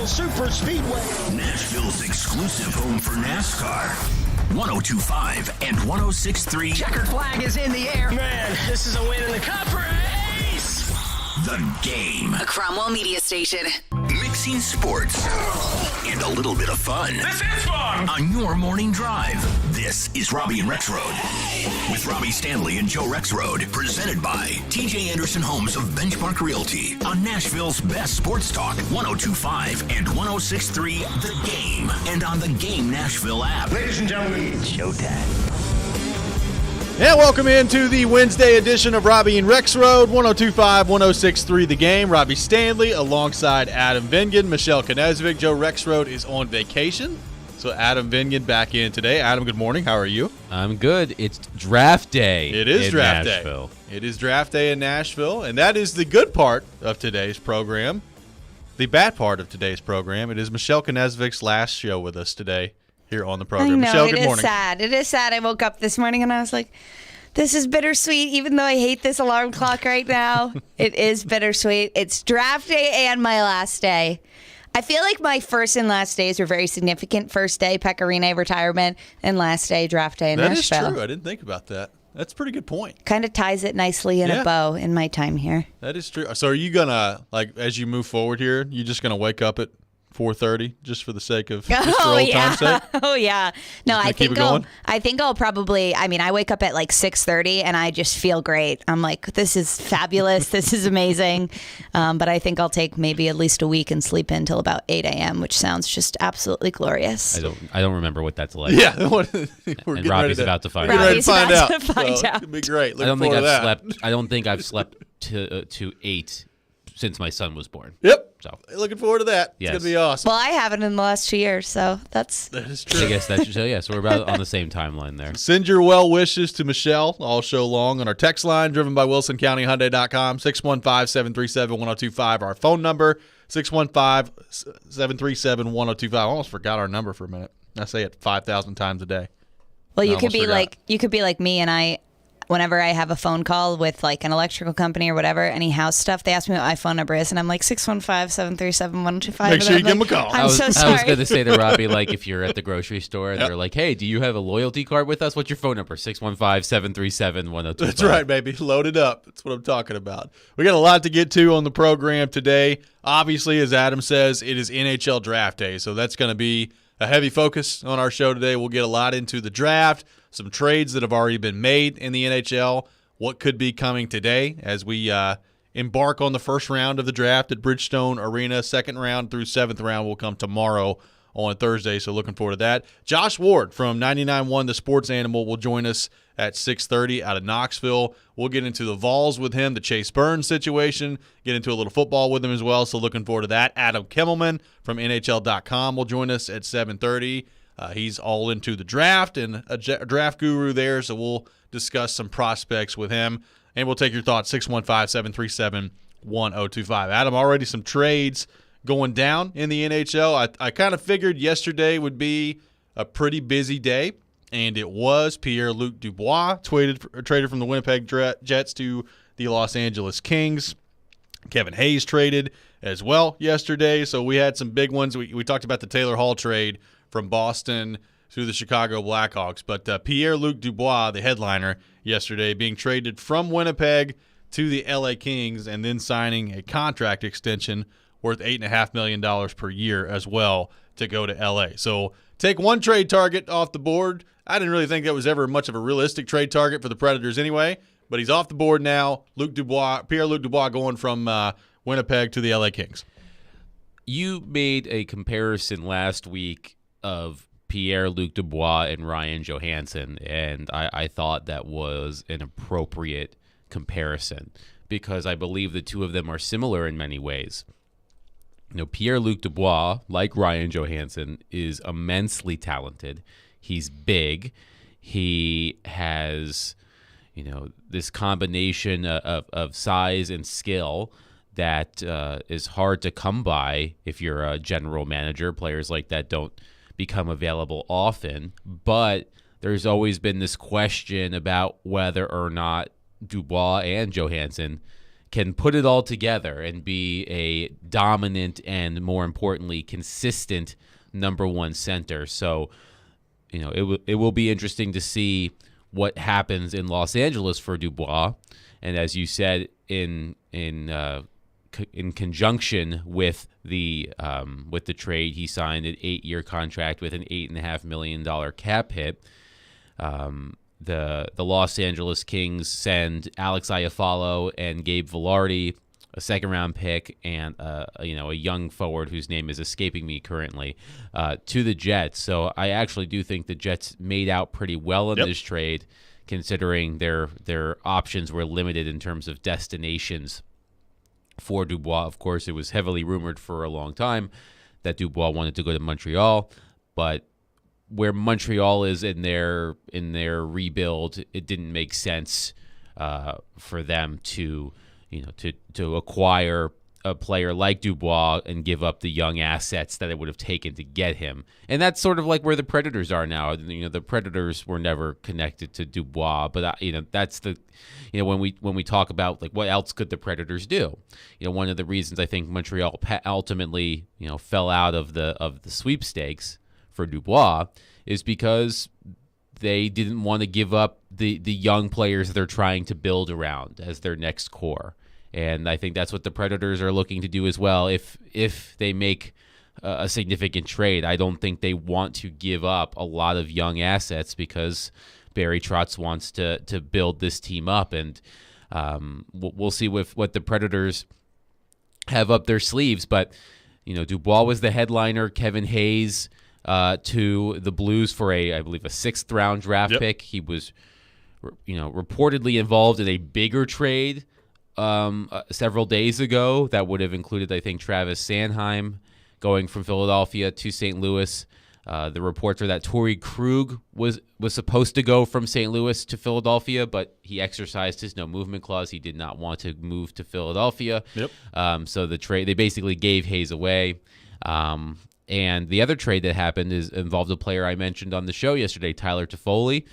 Nashville Super Speedway. Nashville's exclusive home for NASCAR. 102.5 and 106.3. Checkered flag is in the air. Man, this is a win in the cup race. The Game. A Cromwell media station. Mixing sports and a little bit of fun. This is fun. On your morning drive. This is Robby and Rexrode. With Robby Stanley and Joe Rexrode. Presented by TJ Anderson Homes of Benchmark Realty. On Nashville's best sports talk. 102.5 and 106.3 The Game. And on the Game Nashville app. Ladies and gentlemen, it's showtime. And welcome into the Wednesday edition of Robby and Rexrode, 102.5, 106.3 The Game. Robby Stanley alongside Adam Vingan, Michelle Knezovic. Joe Rexrode is on vacation, so Adam Vingan back in today. Adam, good morning. How are you? I'm good. It's draft day. It is draft Nashville. day. It is draft day in Nashville, and that is the good part of today's program. The bad part of today's program, it is Michelle Knezovic's last show with us today. Here on the program. I know, Michelle, good it morning. is sad. It is sad. I woke up this morning and I was like, this is bittersweet, even though I hate this alarm clock right now. It is bittersweet. It's draft day and my last day. I feel like my first and last days were very significant. First day, Pecorine retirement, and last day, draft day in Nashville. That is true. I didn't think about that. That's a pretty good point. Kind of ties it nicely in a bow in my time here. That is true. So are you going to, like, as you move forward here, you just going to wake up at 4:30 just for the sake of just for old time's sake? Oh yeah. No, I keep think it going? I think I'll probably, I mean, I wake up at like 6:30 and I just feel great. I'm like, this is fabulous. This is amazing. But I think I'll take maybe at least a week and sleep in until about 8 a.m., which sounds just absolutely glorious. I don't remember what that's like. Yeah. And Robby's about to find We're out. ready to find out. About to find So out. It'll be great. I don't Looking think forward I've to that. slept. I don't think I've slept to 8 since my son was born. Yep. So Looking forward to that. Yes. It's going to be awesome. Well, I haven't in the last 2 years, so That is I true. guess that's so. We're about on the same timeline there. Send your well wishes to Michelle all show long on our text line driven by WilsonCountyHyundai.com, 615-737-1025. Our phone number, 615-737-1025. I almost forgot our number for a minute. I say it 5,000 times a day. well, I you could almost be like me, and whenever I have a phone call with like an electrical company or whatever, any house stuff, they ask me what my phone number is, and I'm like 615-737-1025. Make sure you give them a call. I'm so I sorry. was going to say to Robby, like, if you're at the grocery store and they're like, hey, do you have a loyalty card with us? What's your phone number? 615-737-1025. That's right, baby. Load it up. That's what I'm talking about. We got a lot to get to on the program today. Obviously, as Adam says, it is NHL draft day, so that's going to be a heavy focus on our show today. We'll get a lot into the draft, some trades that have already been made in the NHL, what could be coming today as we embark on the first round of the draft at Bridgestone Arena. Second round through seventh round will come tomorrow on Thursday, so looking forward to that. Josh Ward from 99.1 The Sports Animal will join us at 6:30 out of Knoxville. We'll get into the Vols with him, the Chase Burns situation, get into a little football with him as well, so looking forward to that. Adam Kimmelman from NHL.com will join us at 7:30. He's all into the draft and a draft guru there, so we'll discuss some prospects with him, and we'll take your thoughts, 615-737-1025. Adam, already some trades going down in the NHL. I kind of figured yesterday would be a pretty busy day, and it was. Pierre-Luc Dubois traded from the Winnipeg Jets to the Los Angeles Kings. Kevin Hayes traded as well yesterday, so we had some big ones. We talked about the Taylor Hall trade from Boston to the Chicago Blackhawks, but Pierre-Luc Dubois, the headliner yesterday, being traded from Winnipeg to the LA Kings and then signing a contract extension worth $8.5 million per year as well to go to LA. So take one trade target off the board. I didn't really think that was ever much of a realistic trade target for the Predators anyway, but he's off the board now. Pierre-Luc Dubois going from Winnipeg to the LA Kings. You made a comparison last week of Pierre-Luc Dubois and Ryan Johansson, and I thought that was an appropriate comparison because I believe the two of them are similar in many ways. You know, Pierre-Luc Dubois, like Ryan Johansson, is immensely talented. He's big. He has, this combination of size and skill that is hard to come by if you're a general manager. Players like that don't become available often, but there's always been this question about whether or not Dubois and Johansson can put it all together and be a dominant and, more importantly, consistent number one center. So, it will be interesting to see what happens in Los Angeles for Dubois. And as you said, in conjunction with the trade, he signed an 8-year contract with an $8.5 million cap hit. The Los Angeles Kings send Alex Iafallo and Gabe Vilardi, a second-round pick, and a young forward whose name is escaping me currently, to the Jets. So I actually do think the Jets made out pretty well in this trade, considering their options were limited in terms of destinations for Dubois. Of course, it was heavily rumored for a long time that Dubois wanted to go to Montreal, but where Montreal is in their rebuild, it didn't make sense for them to acquire a player like Dubois and give up the young assets that it would have taken to get him. And that's sort of like where the Predators are now. The Predators were never connected to Dubois, but that's the when we talk about like what else could the Predators do. One of the reasons I think Montreal ultimately fell out of the sweepstakes for Dubois is because they didn't want to give up the young players they're trying to build around as their next core. And I think that's what the Predators are looking to do as well. If they make a significant trade, I don't think they want to give up a lot of young assets because Barry Trotz wants to build this team up. And we'll see what the Predators have up their sleeves. But, Dubois was the headliner. Kevin Hayes to the Blues for I believe a 6th-round draft pick. He was, reportedly involved in a bigger trade several days ago that would have included, I think, Travis Sanheim going from Philadelphia to St. Louis. The reports are that Torrey Krug was supposed to go from St. Louis to Philadelphia, but he exercised his no-movement clause. He did not want to move to Philadelphia. So the trade, they basically gave Hayes away. And the other trade that happened involved a player I mentioned on the show yesterday, Tyler Toffoli,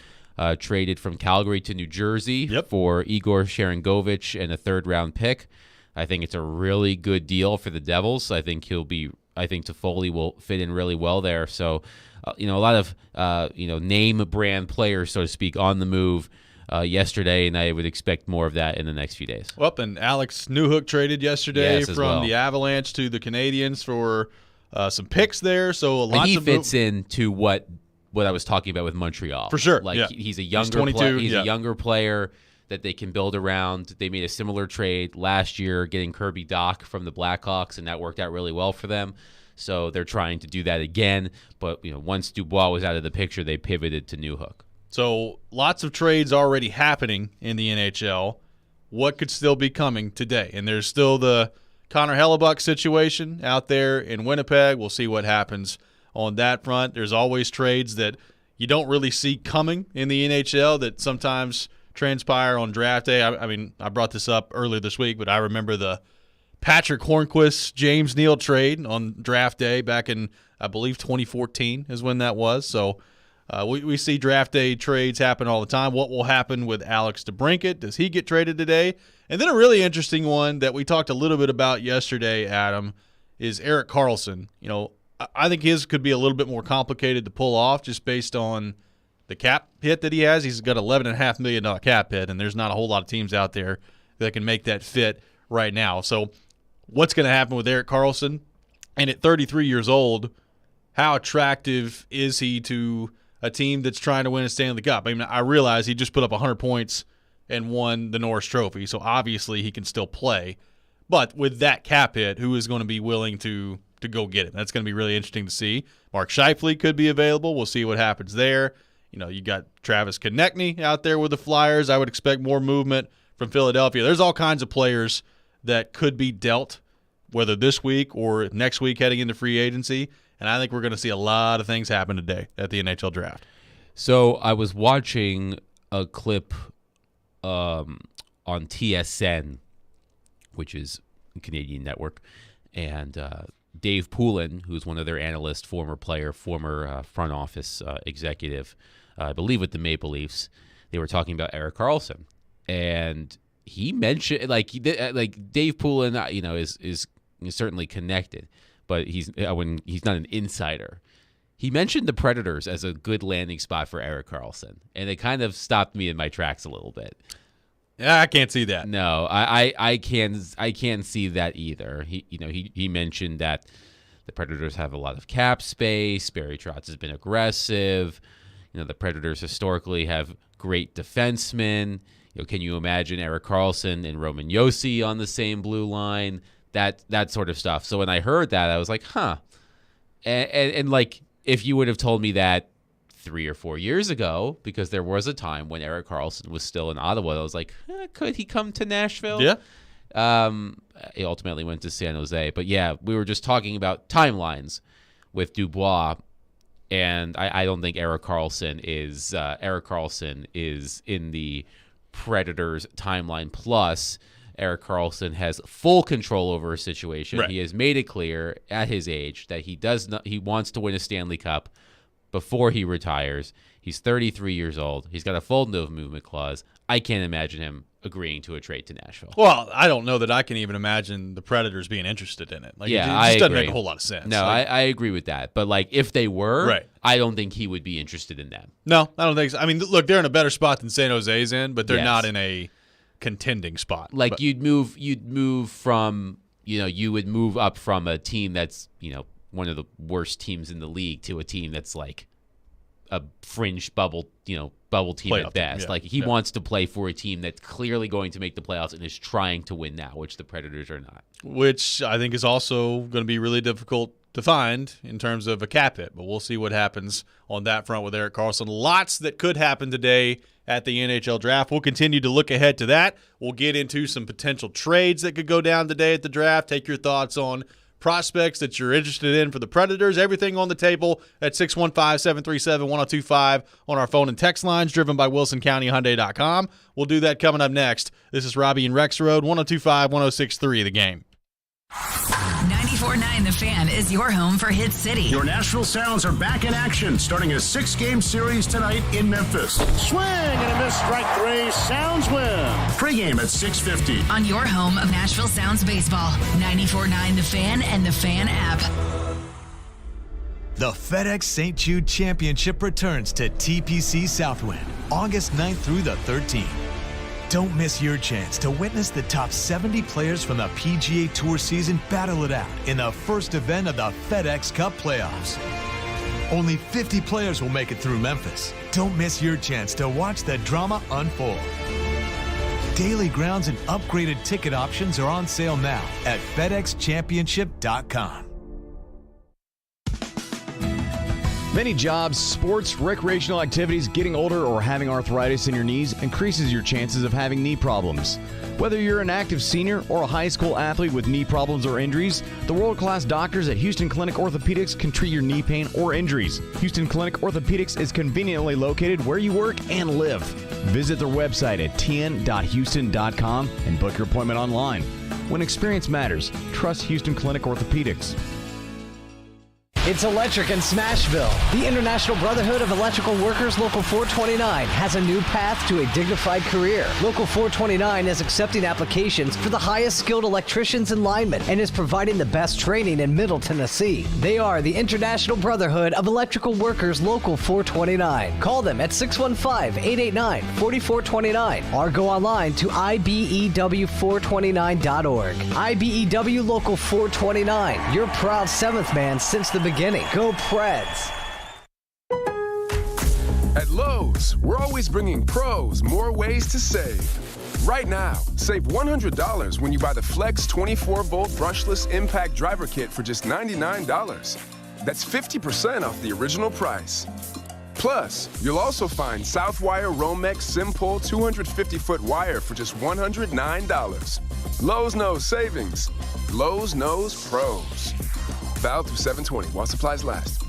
traded from Calgary to New Jersey for Igor Sharangovich and a 3rd-round pick. I think it's a really good deal for the Devils. I think Toffoli will fit in really well there. So, a lot of name brand players, so to speak, on the move yesterday, and I would expect more of that in the next few days. Well, and Alex Newhook traded yesterday from the Avalanche to the Canadiens for some picks there. So he fits into what I was talking about with Montreal. For sure. He's a younger player. He's a younger player that they can build around. They made a similar trade last year, getting Kirby Dach from the Blackhawks, and that worked out really well for them. So they're trying to do that again. But once Dubois was out of the picture, they pivoted to Newhook. So lots of trades already happening in the NHL. What could still be coming today? And there's still the Connor Hellebuck situation out there in Winnipeg. We'll see what happens on that front. There's always trades that you don't really see coming in the NHL that sometimes transpire on draft day. I mean, I brought this up earlier this week, but I remember the Patrick Hornquist, James Neal trade on draft day back in, I believe, 2014 is when that was. So we see draft day trades happen all the time. What will happen with Alex DeBrincat? Does he get traded today? And then a really interesting one that we talked a little bit about yesterday, Adam, is Erik Karlsson. I think his could be a little bit more complicated to pull off just based on the cap hit that he has. He's got $11.5 million cap hit, and there's not a whole lot of teams out there that can make that fit right now. So what's going to happen with Erik Karlsson? And at 33 years old, how attractive is he to a team that's trying to win a Stanley Cup? I mean, I realize he just put up 100 points and won the Norris Trophy, so obviously he can still play. But with that cap hit, who is going to be willing to go get him? That's going to be really interesting to see. Mark Scheifele could be available. We'll see what happens there. You got Travis Konechny out there with the Flyers. I would expect more movement from Philadelphia. There's all kinds of players that could be dealt, whether this week or next week heading into free agency. And I think we're going to see a lot of things happen today at the NHL draft. So I was watching a clip on TSN, which is a Canadian network, and Dave Poulin, who's one of their analysts, former player, former front office executive, I believe with the Maple Leafs, they were talking about Erik Karlsson. And he mentioned like Dave Poulin, is certainly connected, but he's not an insider. He mentioned the Predators as a good landing spot for Erik Karlsson, and it kind of stopped me in my tracks a little bit. Yeah, I can't see that. No, I can't see that either. He mentioned that the Predators have a lot of cap space. Barry Trotz has been aggressive. The Predators historically have great defensemen. Can you imagine Erik Karlsson and Roman Josi on the same blue line? That sort of stuff. So when I heard that, I was like, huh. And like, if you would have told me that 3 or 4 years ago, because there was a time when Erik Karlsson was still in Ottawa, I was like, could he come to Nashville? Yeah. He ultimately went to San Jose. But yeah, we were just talking about timelines with Dubois, and I don't think Erik Karlsson is in the Predators timeline. Plus, Erik Karlsson has full control over a situation. Right. He has made it clear at his age that he wants to win a Stanley Cup before he retires. He's 33 years old. He's got a full no movement clause. I can't imagine him agreeing to a trade to Nashville. Well, I don't know that I can even imagine the Predators being interested in it. Like, yeah, it I just doesn't agree. make a whole lot of sense. No, I agree with that. But like, if they were, right. I don't think he would be interested in them. No, I don't think so. I mean, look, they're in a better spot than San Jose's in, but they're Yes. not in a contending spot. Like, but, you'd move from, you would move up from a team that's, one of the worst teams in the league to a team that's like a fringe bubble team Playoff at best. team, yeah. Like, he wants to play for a team that's clearly going to make the playoffs and is trying to win now, which the Predators are not. which I think is also going to be really difficult to find in terms of a cap hit. But we'll see what happens on that front with Erik Karlsson. Lots that could happen today at the NHL draft. We'll continue to look ahead to that. We'll get into some potential trades that could go down today at the draft. Take your thoughts on prospects that you're interested in for the Predators. Everything on the table at 615-737-1025 on our phone and text lines, driven by WilsonCountyHyundai.com. We'll do that coming up next. This is Robby and Rexrode, 102.5-106.3 The Game. 94.9 The Fan is your home for Hit City. Your Nashville Sounds are back in action, starting a 6-game series tonight in Memphis. Swing and a miss, strike 3. Sounds win. Pre-game at 6:50. On your home of Nashville Sounds baseball. 94.9 The Fan and the Fan app. The FedEx St. Jude Championship returns to TPC Southwind, August 9th through the 13th. Don't miss your chance to witness the top 70 players from the PGA Tour season battle it out in the first event of the FedEx Cup playoffs. Only 50 players will make it through Memphis. Don't miss your chance to watch the drama unfold. Daily grounds and upgraded ticket options are on sale now at FedExChampionship.com. Many jobs, sports, recreational activities, getting older, or having arthritis in your knees increases your chances of having knee problems. Whether you're an active senior or a high school athlete with knee problems or injuries, the world-class doctors at Houston Clinic Orthopedics can treat your knee pain or injuries. Houston Clinic Orthopedics is conveniently located where you work and live. Visit their website at tn.houston.com and book your appointment online. When experience matters, trust Houston Clinic Orthopedics. It's electric in Smashville. The International Brotherhood of Electrical Workers Local 429 has a new path to a dignified career. Local 429 is accepting applications for the highest skilled electricians and linemen and is providing the best training in Middle Tennessee. They are the International Brotherhood of Electrical Workers Local 429. Call them at 615-889-4429 or go online to ibew429.org. IBEW Local 429, your proud seventh man since the beginning. Go Preds. At Lowe's, we're always bringing pros more ways to save. Right now, save $100 when you buy the Flex 24-volt brushless impact driver kit for just $99. That's 50% off the original price. Plus, you'll also find Southwire Romex Simpole 250-foot wire for just $109. Lowe's knows savings. Lowe's knows pros. Valid through 7/20 while supplies last.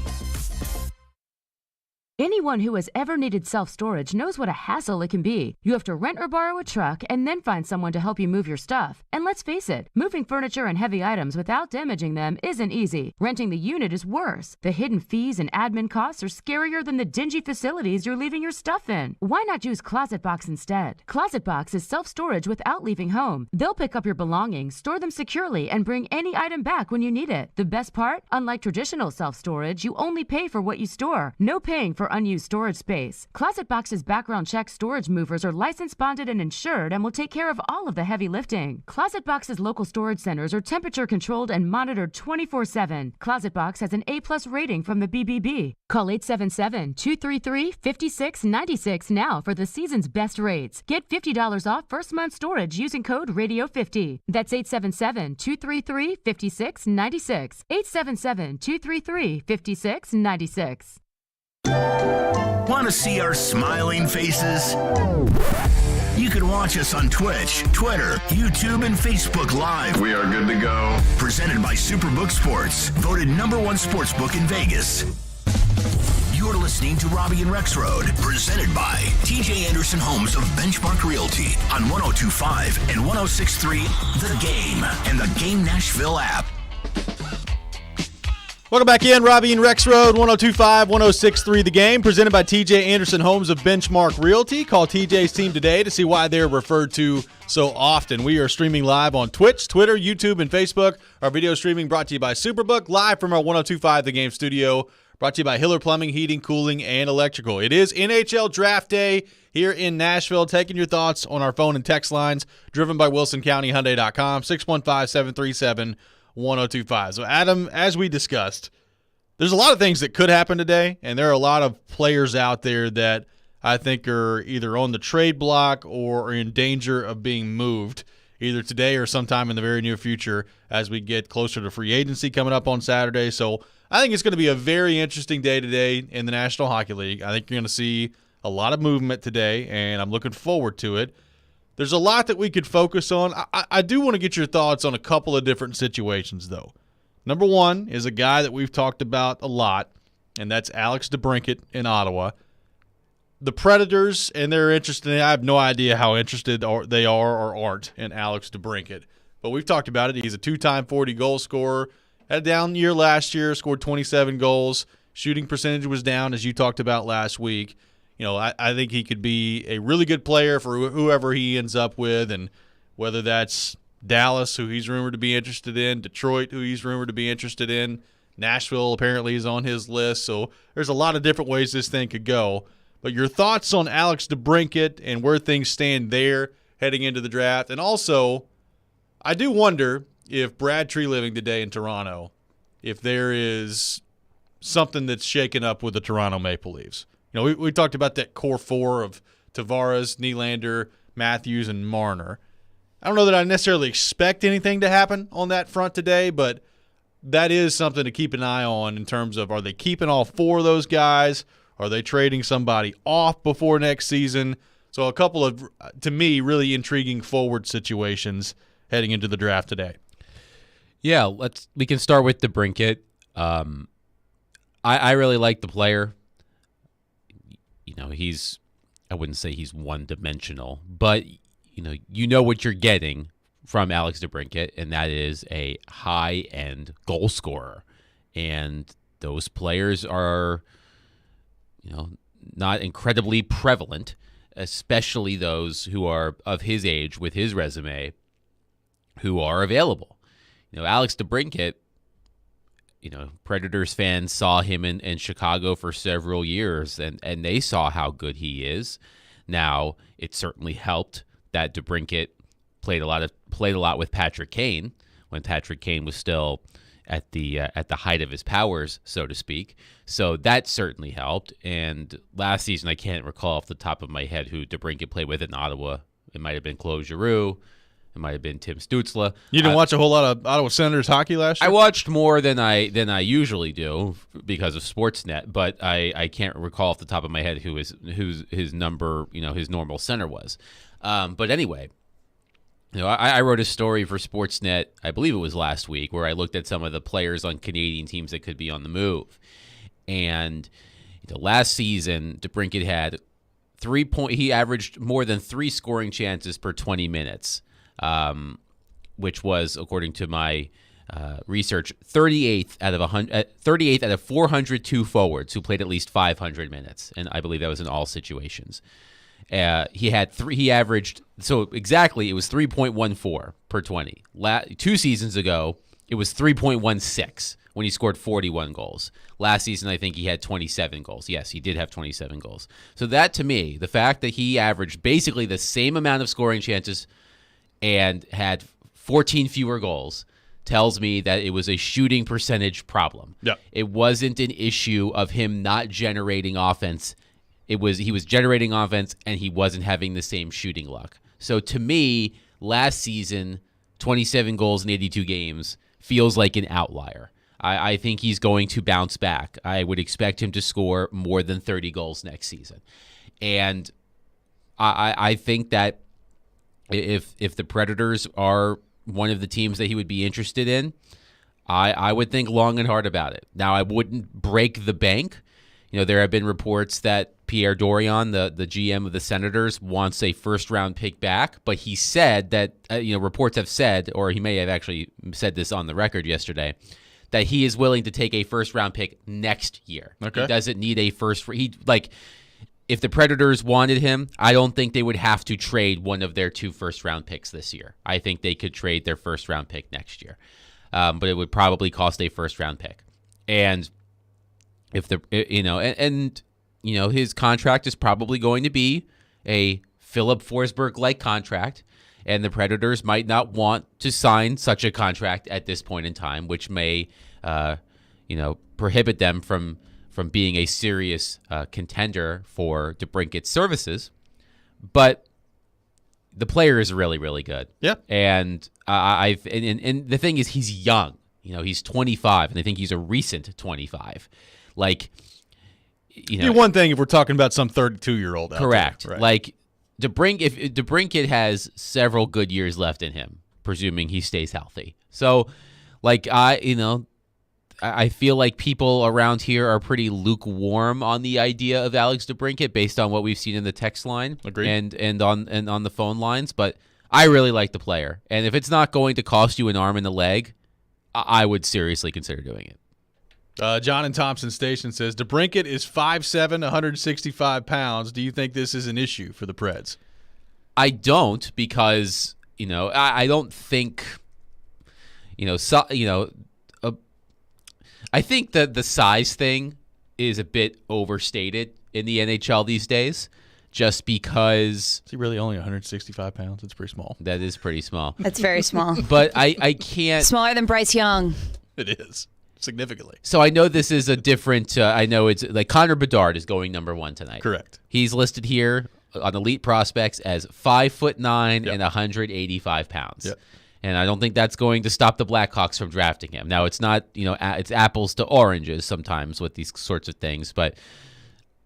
Anyone who has ever needed self-storage knows what a hassle it can be. You have to rent or borrow a truck and then find someone to help you move your stuff. And let's face it, moving furniture and heavy items without damaging them isn't easy. Renting the unit is worse. The hidden fees and admin costs are scarier than the dingy facilities you're leaving your stuff in. Why not use ClosetBox instead? ClosetBox is self-storage without leaving home. They'll pick up your belongings, store them securely, and bring any item back when you need it. The best part? Unlike traditional self-storage, you only pay for what you store. No paying for unused storage space. ClosetBox's background check storage movers are licensed, bonded, and insured and will take care of all of the heavy lifting. ClosetBox's local storage centers are temperature controlled and monitored 24/7. ClosetBox has an A+ rating from the BBB. Call 877-233-5696 now for the season's best rates. Get $50 off first month storage using code RADIO50. That's 877-233-5696. 877-233-5696. Want to see our smiling faces? You can watch us on Twitch, Twitter, YouTube, and Facebook Live. We are good to go. Presented by Superbook Sports, voted #1 sportsbook in Vegas. You're listening to Robby and Rexrode, presented by TJ Anderson Homes of Benchmark Realty on 102.5 and 106.3 The Game and the Game Nashville app. Welcome back in, Robby and Rexrode, 102.5, 106.3 The Game, presented by TJ Anderson Homes of Benchmark Realty. Call TJ's team today to see why they're referred to so often. We are streaming live on Twitch, Twitter, YouTube, and Facebook. Our video streaming brought to you by Superbook, live from our 102.5 The Game studio, brought to you by Hiller Plumbing, Heating, Cooling, and Electrical. It is NHL Draft Day here in Nashville. Taking your thoughts on our phone and text lines, driven by WilsonCountyHyundai.com, 615-737-1025. So, Adam, as we discussed, there's a lot of things that could happen today, and there are a lot of players out there that I think are either on the trade block or are in danger of being moved either today or sometime in the very near future as we get closer to free agency coming up on Saturday. So I think it's going to be a very interesting day today in the National Hockey League. I think you're going to see a lot of movement today, and I'm looking forward to it. There's a lot that we could focus on. I do want to get your thoughts on a couple of different situations, though. Number one is a guy that we've talked about a lot, and that's Alex DeBrincat in Ottawa. The Predators, and they're interested. I have no idea how interested they are or aren't in Alex DeBrincat, but we've talked about it. He's a 2-time 40-goal scorer. Had a down year last year, scored 27 goals. Shooting percentage was down, as you talked about last week. You know, I think he could be a really good player for whoever he ends up with, and whether that's Dallas, who he's rumored to be interested in, Detroit, who he's rumored to be interested in, Nashville apparently is on his list. So there's a lot of different ways this thing could go. But your thoughts on Alex DeBrincat and where things stand there heading into the draft. And also, I do wonder if Brad Treliving today in Toronto, if there is something that's shaken up with the Toronto Maple Leafs. You know, we talked about that core four of Tavares, Nylander, Matthews, and Marner. I don't know that I necessarily expect anything to happen on that front today, but that is something to keep an eye on in terms of, are they keeping all four of those guys? Are they trading somebody off before next season? So a couple of, to me, really intriguing forward situations heading into the draft today. Yeah, we can start with DeBrincat. I really like the player. You know, I wouldn't say he's one-dimensional, but you know what you're getting from Alex DeBrincat, and that is a high-end goal scorer. And those players are, not incredibly prevalent, especially those who are of his age with his resume who are available. Alex DeBrincat, Predators fans saw him in Chicago for several years, and they saw how good he is. Now, it certainly helped that DeBrincat played a lot with Patrick Kane when Patrick Kane was still at the height of his powers, so to speak. So that certainly helped. And last season, I can't recall off the top of my head who DeBrincat played with in Ottawa. It might have been Claude Giroux. It might have been Tim Stützle. You didn't watch a whole lot of Ottawa Senators hockey last year? I watched more than I usually do because of Sportsnet, but I can't recall off the top of my head who his number, his normal center was. But anyway, I wrote a story for Sportsnet, I believe it was last week, where I looked at some of the players on Canadian teams that could be on the move. And, last season, DeBrincat had he averaged more than 3 scoring chances per 20 minutes, which was, according to my research, 38th out of 402 forwards who played at least 500 minutes, and I believe that was in all situations. He averaged, so exactly, it was 3.14 per 20. 2 seasons ago, it was 3.16 when he scored 41 goals. Last season, I think he had 27 goals. Yes, he did have 27 goals. So that, to me, the fact that he averaged basically the same amount of scoring chances and had 14 fewer goals tells me that it was a shooting percentage problem. Yep. It wasn't an issue of him not generating offense. He was generating offense, and he wasn't having the same shooting luck. So to me, last season, 27 goals in 82 games feels like an outlier. I think he's going to bounce back. I would expect him to score more than 30 goals next season. And I think that if the Predators are one of the teams that he would be interested in, I would think long and hard about it. Now, I wouldn't break the bank. There have been reports that Pierre Dorion, the GM of the Senators, wants a first-round pick back, but he said that, reports have said, or he may have actually said this on the record yesterday, that he is willing to take a first-round pick next year. Okay. He doesn't need a if the Predators wanted him, I don't think they would have to trade one of their 2 first-round picks this year. I think they could trade their first-round pick next year, but it would probably cost a first-round pick. And if his contract is probably going to be a Philip Forsberg-like contract, and the Predators might not want to sign such a contract at this point in time, which may, prohibit them from being a serious contender for DeBrincat's services. But the player is really, really good. Yeah. And and the thing is, he's young. He's 25, and I think he's a recent 25. One thing if we're talking about some 32-year-old out correct. there. Right. If DeBrincat has several good years left in him, presuming he stays healthy. So, I feel like people around here are pretty lukewarm on the idea of Alex DeBrincat based on what we've seen in the text line and on the phone lines. But I really like the player, and if it's not going to cost you an arm and a leg, I would seriously consider doing it. John in Thompson Station says, DeBrincat is 5'7", 165 pounds. Do you think this is an issue for the Preds? I don't, because, I don't think, I think that the size thing is a bit overstated in the NHL these days, just because... Is he really only 165 pounds? It's pretty small. That is pretty small. That's very small. But I can't... Smaller than Bryce Young. It is. Significantly. So I know this is a different. I know it's like Connor Bedard is going number 1 tonight. Correct. He's listed here on Elite Prospects as 5'9" and 185 pounds. Yep. And I don't think that's going to stop the Blackhawks from drafting him. Now it's not, it's apples to oranges sometimes with these sorts of things, but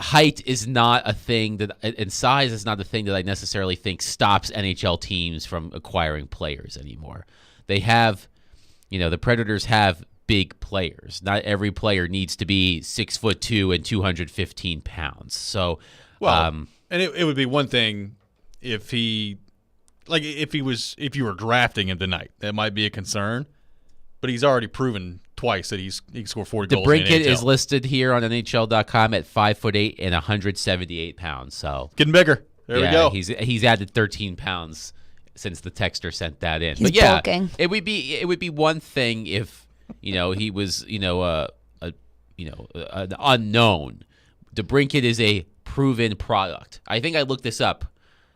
height is not a thing and size is not a thing that I necessarily think stops NHL teams from acquiring players anymore. They have, the Predators have big players. Not every player needs to be 6'2" and 215 pounds. So, and it would be one thing if you were drafting him tonight, that might be a concern. But he's already proven twice that he can score 40 goals. DeBrincat is listed here on NHL.com at 5'8" and 178 pounds. So getting bigger. There we go. He's added 13 pounds since the texter sent that in. He's bulking. It would be one thing if he was an unknown. DeBrincat is a proven product. I think I looked this up.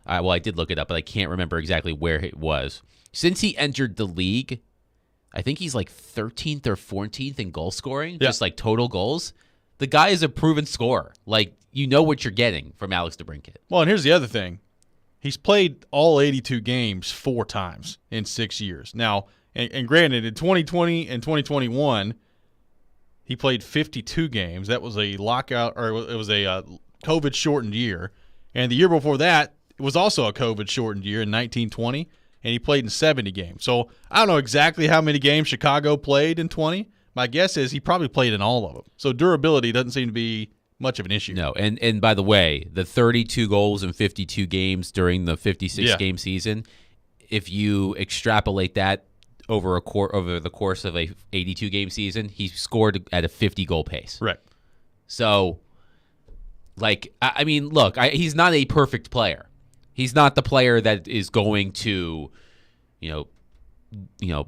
I did look it up, but I can't remember exactly where it was. Since he entered the league, I think he's like 13th or 14th in goal scoring, just like total goals. The guy is a proven scorer. You know what you're getting from Alex DeBrincat. Well, and here's the other thing. He's played all 82 games 4 times in 6 years. Now, and granted, in 2020 and 2021, he played 52 games. That was a lockout, or it was a COVID-shortened year. And the year before that, it was also a COVID-shortened year in 1920, and he played in 70 games. So I don't know exactly how many games Chicago played in 20. My guess is he probably played in all of them. So durability doesn't seem to be much of an issue. No, and by the way, the 32 goals in 52 games during the 56-game season, if you extrapolate that over the course of a 82-game season, he scored at a 50-goal pace. Right. So, I mean, look, he's not a perfect player. He's not the player that is going to,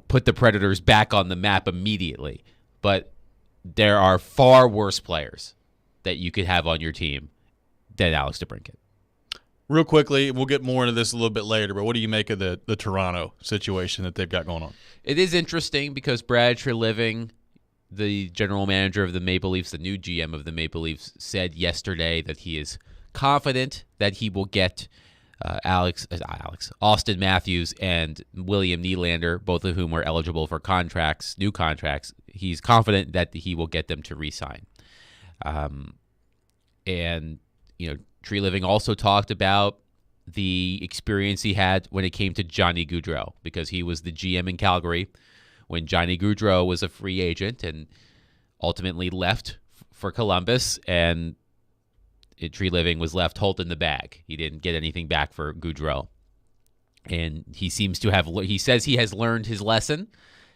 put the Predators back on the map immediately. But there are far worse players that you could have on your team than Alex DeBrincat. Real quickly, we'll get more into this a little bit later, but what do you make of the Toronto situation that they've got going on? It is interesting because Brad Treliving, the general manager of the Maple Leafs, the new GM of the Maple Leafs, said yesterday that he is confident that he will get Austin Matthews and William Nylander, both of whom are eligible for new contracts. He's confident that he will get them to re-sign. Treliving also talked about the experience he had when it came to Johnny Gaudreau, because he was the GM in Calgary when Johnny Gaudreau was a free agent and ultimately left for Columbus, and Treliving was left holding the bag. He didn't get anything back for Gaudreau. And he says he has learned his lesson,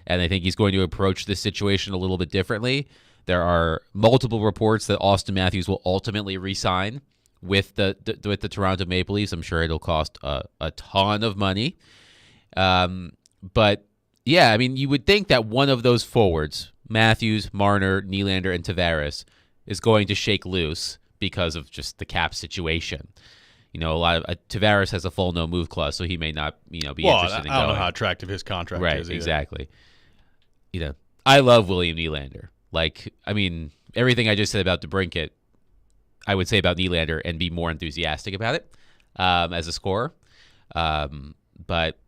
and I think he's going to approach this situation a little bit differently. There are multiple reports that Austin Matthews will ultimately re-sign with the Toronto Maple Leafs. I'm sure it'll cost a ton of money. But, yeah, I mean, you would think that one of those forwards, Matthews, Marner, Nylander, and Tavares, is going to shake loose because of just the cap situation. Tavares has a full no-move clause, so he may not be interested in going. I don't know how attractive his contract is. Right, exactly. I love William Nylander. Everything I just said about DeBrincat, I would say about Nylander and be more enthusiastic about it as a scorer. But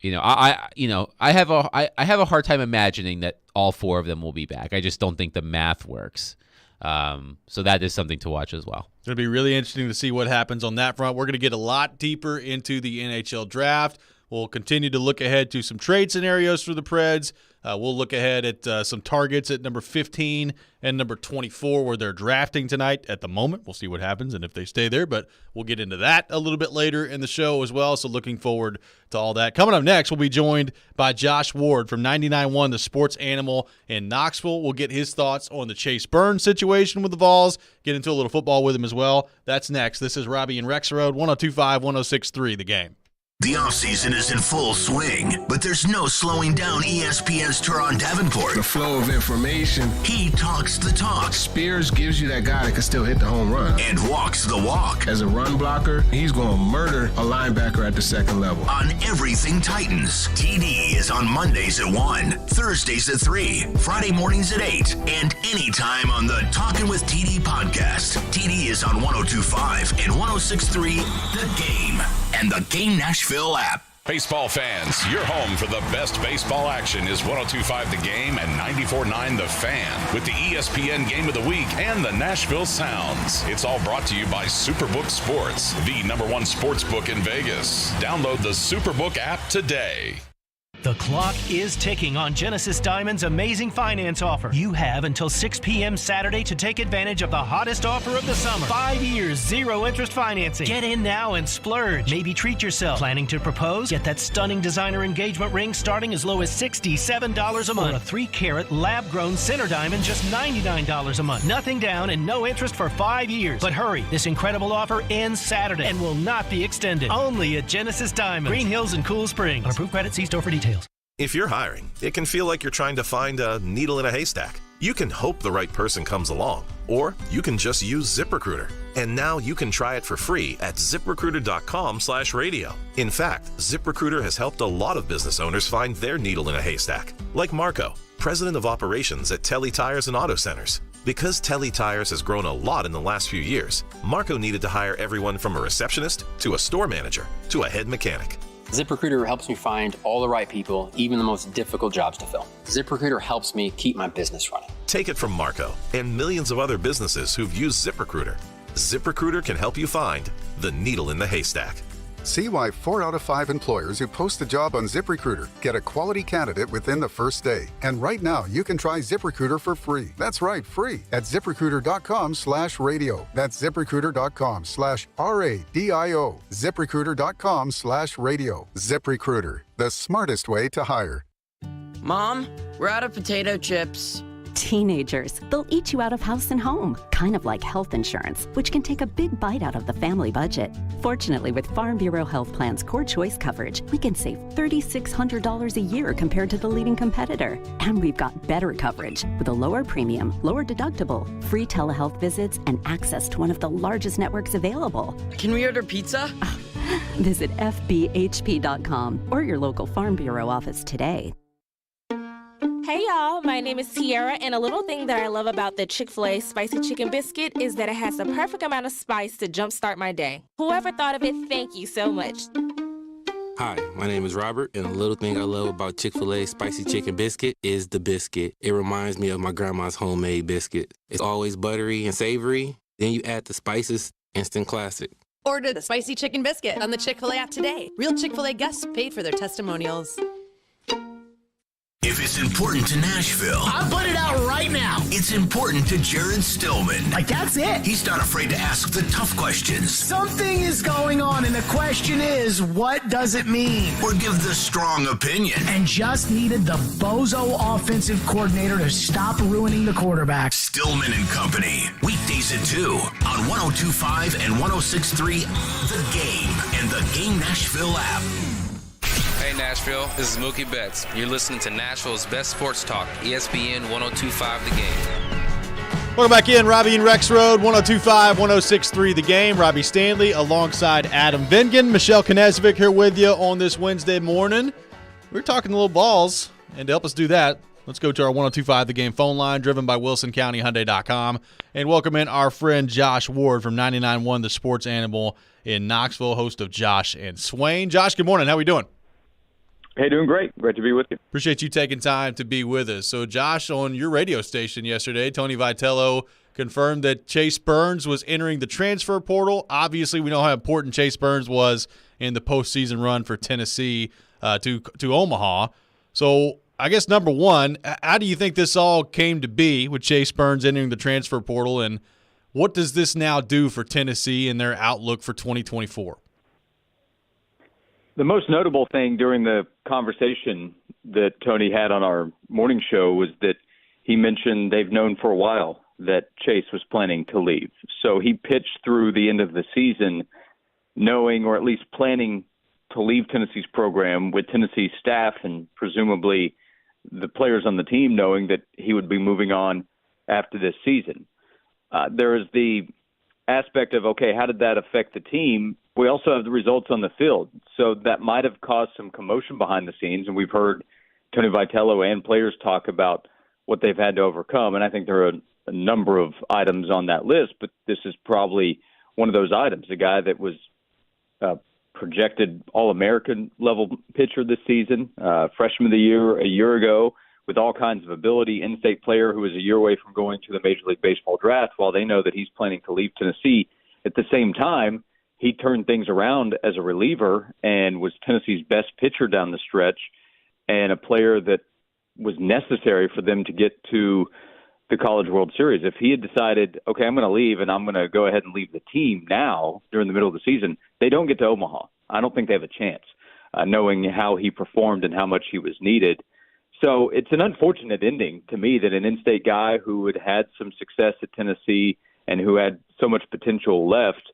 I have a hard time imagining that all four of them will be back. I just don't think the math works. So that is something to watch as well. It's going to be really interesting to see what happens on that front. We're going to get a lot deeper into the NHL draft. We'll continue to look ahead to some trade scenarios for the Preds. We'll look ahead at some targets at number 15 and number 24 where they're drafting tonight at the moment. We'll see what happens and if they stay there, but we'll get into that a little bit later in the show as well, so looking forward to all that. Coming up next, we'll be joined by Josh Ward from 99.1 The Sports Animal in Knoxville. We'll get his thoughts on the Chase Burns situation with the Vols, get into a little football with him as well. That's next. This is Robby and Rexrode, 102.5, 106.3 The Game. The offseason is in full swing, but there's no slowing down ESPN's Teron Davenport. The flow of information. He talks the talk. Spears gives you that guy that can still hit the home run. And walks the walk. As a run blocker, he's going to murder a linebacker at the second level. On Everything Titans, TD is on Mondays at 1, Thursdays at 3, Friday mornings at 8, and anytime on the Talkin' with TD podcast. TD is on 102.5 and 106.3 The Game and the Game Nashville app. Baseball fans, your home for the best baseball action is 102.5 The Game and 94.9 The Fan with the ESPN Game of the Week and the Nashville Sounds. It's all brought to you by Superbook Sports, the #1 sports book in Vegas. Download the Superbook app today. The clock is ticking on Genesis Diamond's amazing finance offer. You have until 6 p.m. Saturday to take advantage of the hottest offer of the summer. 5 years, 0 interest financing. Get in now and splurge. Maybe treat yourself. Planning to propose? Get that stunning designer engagement ring starting as low as $67 a month. Or a 3-carat lab-grown center diamond just $99 a month. Nothing down and no interest for 5 years. But hurry, this incredible offer ends Saturday and will not be extended. Only at Genesis Diamond, Green Hills and Cool Springs. On approved credit, see store for details. If you're hiring, it can feel like you're trying to find a needle in a haystack. You can hope the right person comes along, or you can just use ZipRecruiter. And now you can try it for free at ZipRecruiter.com/radio. In fact, ZipRecruiter has helped a lot of business owners find their needle in a haystack, like Marco, president of operations at Telly Tires and Auto Centers. Because Telly Tires has grown a lot in the last few years, Marco needed to hire everyone from a receptionist to a store manager to a head mechanic. ZipRecruiter helps me find all the right people, even the most difficult jobs to fill. ZipRecruiter helps me keep my business running. Take it from Marco and millions of other businesses who've used ZipRecruiter. ZipRecruiter can help you find the needle in the haystack. See why 4 out of 5 employers who post a job on ZipRecruiter get a quality candidate within the first day. And right now, you can try ZipRecruiter for free. That's right, free at ZipRecruiter.com/radio. That's ZipRecruiter.com/RADIO. ZipRecruiter.com/radio. ZipRecruiter, the smartest way to hire. Mom, we're out of potato chips. Teenagers, they'll eat you out of house and home, kind of like health insurance, which can take a big bite out of the family budget. Fortunately, with Farm Bureau Health Plan's Core Choice coverage, we can save $3,600 a year compared to the leading competitor. And we've got better coverage with a lower premium, lower deductible, free telehealth visits, and access to one of the largest networks available. Can we order pizza? Visit FBHP.com or your local Farm Bureau office today. Hey y'all, my name is Tiara, and a little thing that I love about the Chick-fil-A Spicy Chicken Biscuit is that it has the perfect amount of spice to jumpstart my day. Whoever thought of it, thank you so much. Hi, my name is Robert, and a little thing I love about Chick-fil-A Spicy Chicken Biscuit is the biscuit. It reminds me of my grandma's homemade biscuit. It's always buttery and savory. Then you add the spices, instant classic. Order the Spicy Chicken Biscuit on the Chick-fil-A app today. Real Chick-fil-A guests paid for their testimonials. If it's important to Nashville, I'll put it out right now. It's important to Jared Stillman. Like, that's it. He's not afraid to ask the tough questions. Something is going on, and the question is, what does it mean? Or give the strong opinion. And just needed the bozo offensive coordinator to stop ruining the quarterback. Stillman and Company. Weekdays at 2 on 102.5 and 106.3 The Game and the Game Nashville app. Hey Nashville, this is Mookie Betts. You're listening to Nashville's best sports talk, ESPN 102.5 The Game. Welcome back in, Robby and Rexrode, 102.5, 106.3 The Game. Robbie Stanley alongside Adam Vingan. Michelle Knezovic here with you on this Wednesday morning. We're talking little balls, and to help us do that, let's go to our 102.5 The Game phone line, driven by WilsonCountyHyundai.com, and welcome in our friend Josh Ward from 99.1 The Sports Animal in Knoxville, host of Josh and Swain. Josh, good morning. How are we doing? Hey, doing great. Great to be with you. Appreciate you taking time to be with us. So, Josh, on your radio station yesterday, Tony Vitello confirmed that Chase Burns was entering the transfer portal. Obviously, we know how important Chase Burns was in the postseason run for Tennessee to Omaha. So, I guess, number one, how do you think this all came to be with Chase Burns entering the transfer portal, and what does this now do for Tennessee and their outlook for 2024? The most notable thing during the conversation that Tony had on our morning show was that he mentioned they've known for a while that Chase was planning to leave. So he pitched through the end of the season knowing, or at least planning, to leave Tennessee's program with Tennessee's staff and presumably the players on the team knowing that he would be moving on after this season. There is the aspect of, okay, how did that affect the team? We also have the results on the field, so that might have caused some commotion behind the scenes, and we've heard Tony Vitello and players talk about what they've had to overcome, and I think there are a number of items on that list, but this is probably one of those items. A guy that was projected All-American level pitcher this season, freshman of the year a year ago, with all kinds of ability, in-state player who is a year away from going to the Major League Baseball draft, while they know that he's planning to leave Tennessee. At the same time, he turned things around as a reliever and was Tennessee's best pitcher down the stretch and a player that was necessary for them to get to the College World Series. If he had decided, okay, I'm going to leave and I'm going to go ahead and leave the team now during the middle of the season, they don't get to Omaha. I don't think they have a chance, knowing how he performed and how much he was needed. So it's an unfortunate ending to me that an in-state guy who had had some success at Tennessee and who had so much potential left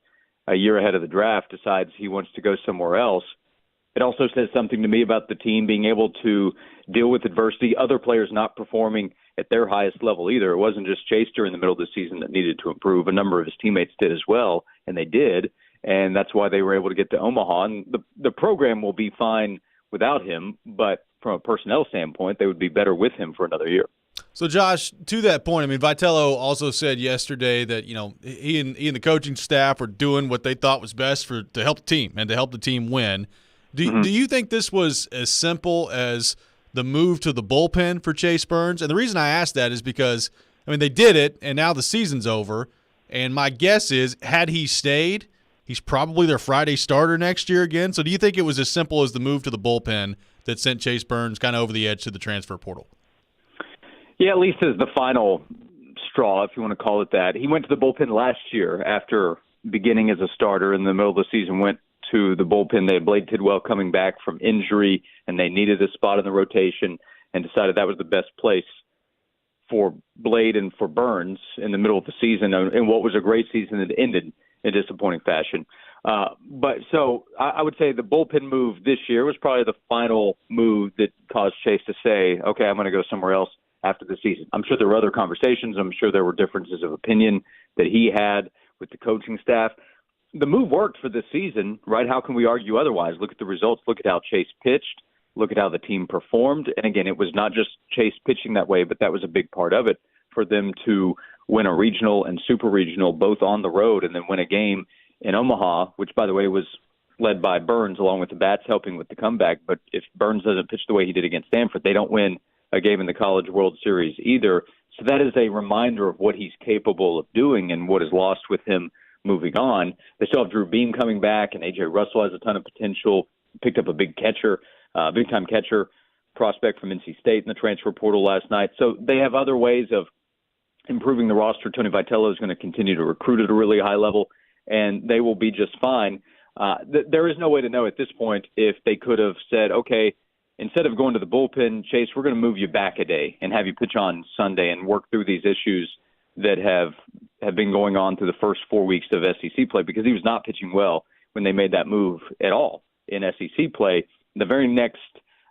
a year ahead of the draft decides he wants to go somewhere else. It also says something to me about the team being able to deal with adversity, other players not performing at their highest level either. It wasn't just Chase during the middle of the season that needed to improve. A number of his teammates did as well, and they did, and that's why they were able to get to Omaha. And the program will be fine without him, but from a personnel standpoint, they would be better with him for another year. So, Josh, to that point, I mean, Vitello also said yesterday that, you know, he and the coaching staff were doing what they thought was best to help the team and to help the team win. Do you think this was as simple as the move to the bullpen for Chase Burns? And the reason I ask that is because, I mean, they did it, and now the season's over. And my guess is, had he stayed, He's probably their Friday starter next year again. So do you think it was as simple as the move to the bullpen that sent Chase Burns kind of over the edge to the transfer portal? Yeah, at least as the final straw, if you want to call it that. He went to the bullpen last year after beginning as a starter in the middle of the season, went to the bullpen. They had Blade Tidwell coming back from injury, and they needed a spot in the rotation and decided that was the best place for Blade and for Burns in the middle of the season, and what was a great season that ended in disappointing fashion. But so I would say the bullpen move this year was probably the final move that caused Chase to say, okay, I'm going to go somewhere else after the season. I'm sure there were other conversations. I'm sure there were differences of opinion that he had with the coaching staff. The move worked for this season, right? How can we argue otherwise? Look at the results. Look at how Chase pitched. Look at how the team performed. And again, it was not just Chase pitching that way, but that was a big part of it for them to win a regional and super regional, both on the road, and then win a game in Omaha, which, by the way, was led by Burns along with the bats helping with the comeback. But if Burns doesn't pitch the way he did against Stanford, they don't win a game in the College World Series either. So that is a reminder of what he's capable of doing and what is lost with him moving on. They still have Drew Beam coming back, and A.J. Russell has a ton of potential. Picked up a big-time catcher prospect from NC State in the transfer portal last night. So they have other ways of improving the roster. Tony Vitello is going to continue to recruit at a really high level, and they will be just fine. There is no way to know at this point if they could have said, okay, instead of going to the bullpen, Chase, we're going to move you back a day and have you pitch on Sunday and work through these issues that have been going on through the first 4 weeks of SEC play, because he was not pitching well when they made that move at all in SEC play. The very next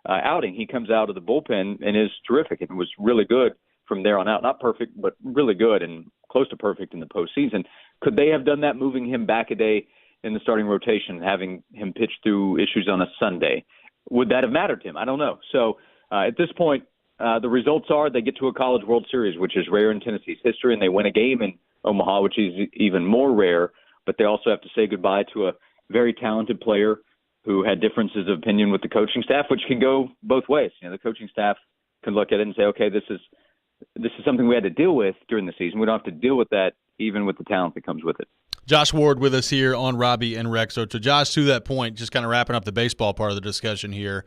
outing, he comes out of the bullpen and is terrific. It was really good from there on out. Not perfect, but really good and close to perfect in the postseason. Could they have done that, moving him back a day in the starting rotation, having him pitch through issues on a Sunday? Would that have mattered to him? I don't know. So at this point, the results are they get to a College World Series, which is rare in Tennessee's history, and they win a game in Omaha, which is even more rare. But they also have to say goodbye to a very talented player who had differences of opinion with the coaching staff, which can go both ways. You know, the coaching staff can look at it and say, okay, this is something we had to deal with during the season. We don't have to deal with that, even with the talent that comes with it. Josh Ward with us here on Robby and Rexrode. So, Josh, to that point, just kind of wrapping up the baseball part of the discussion here.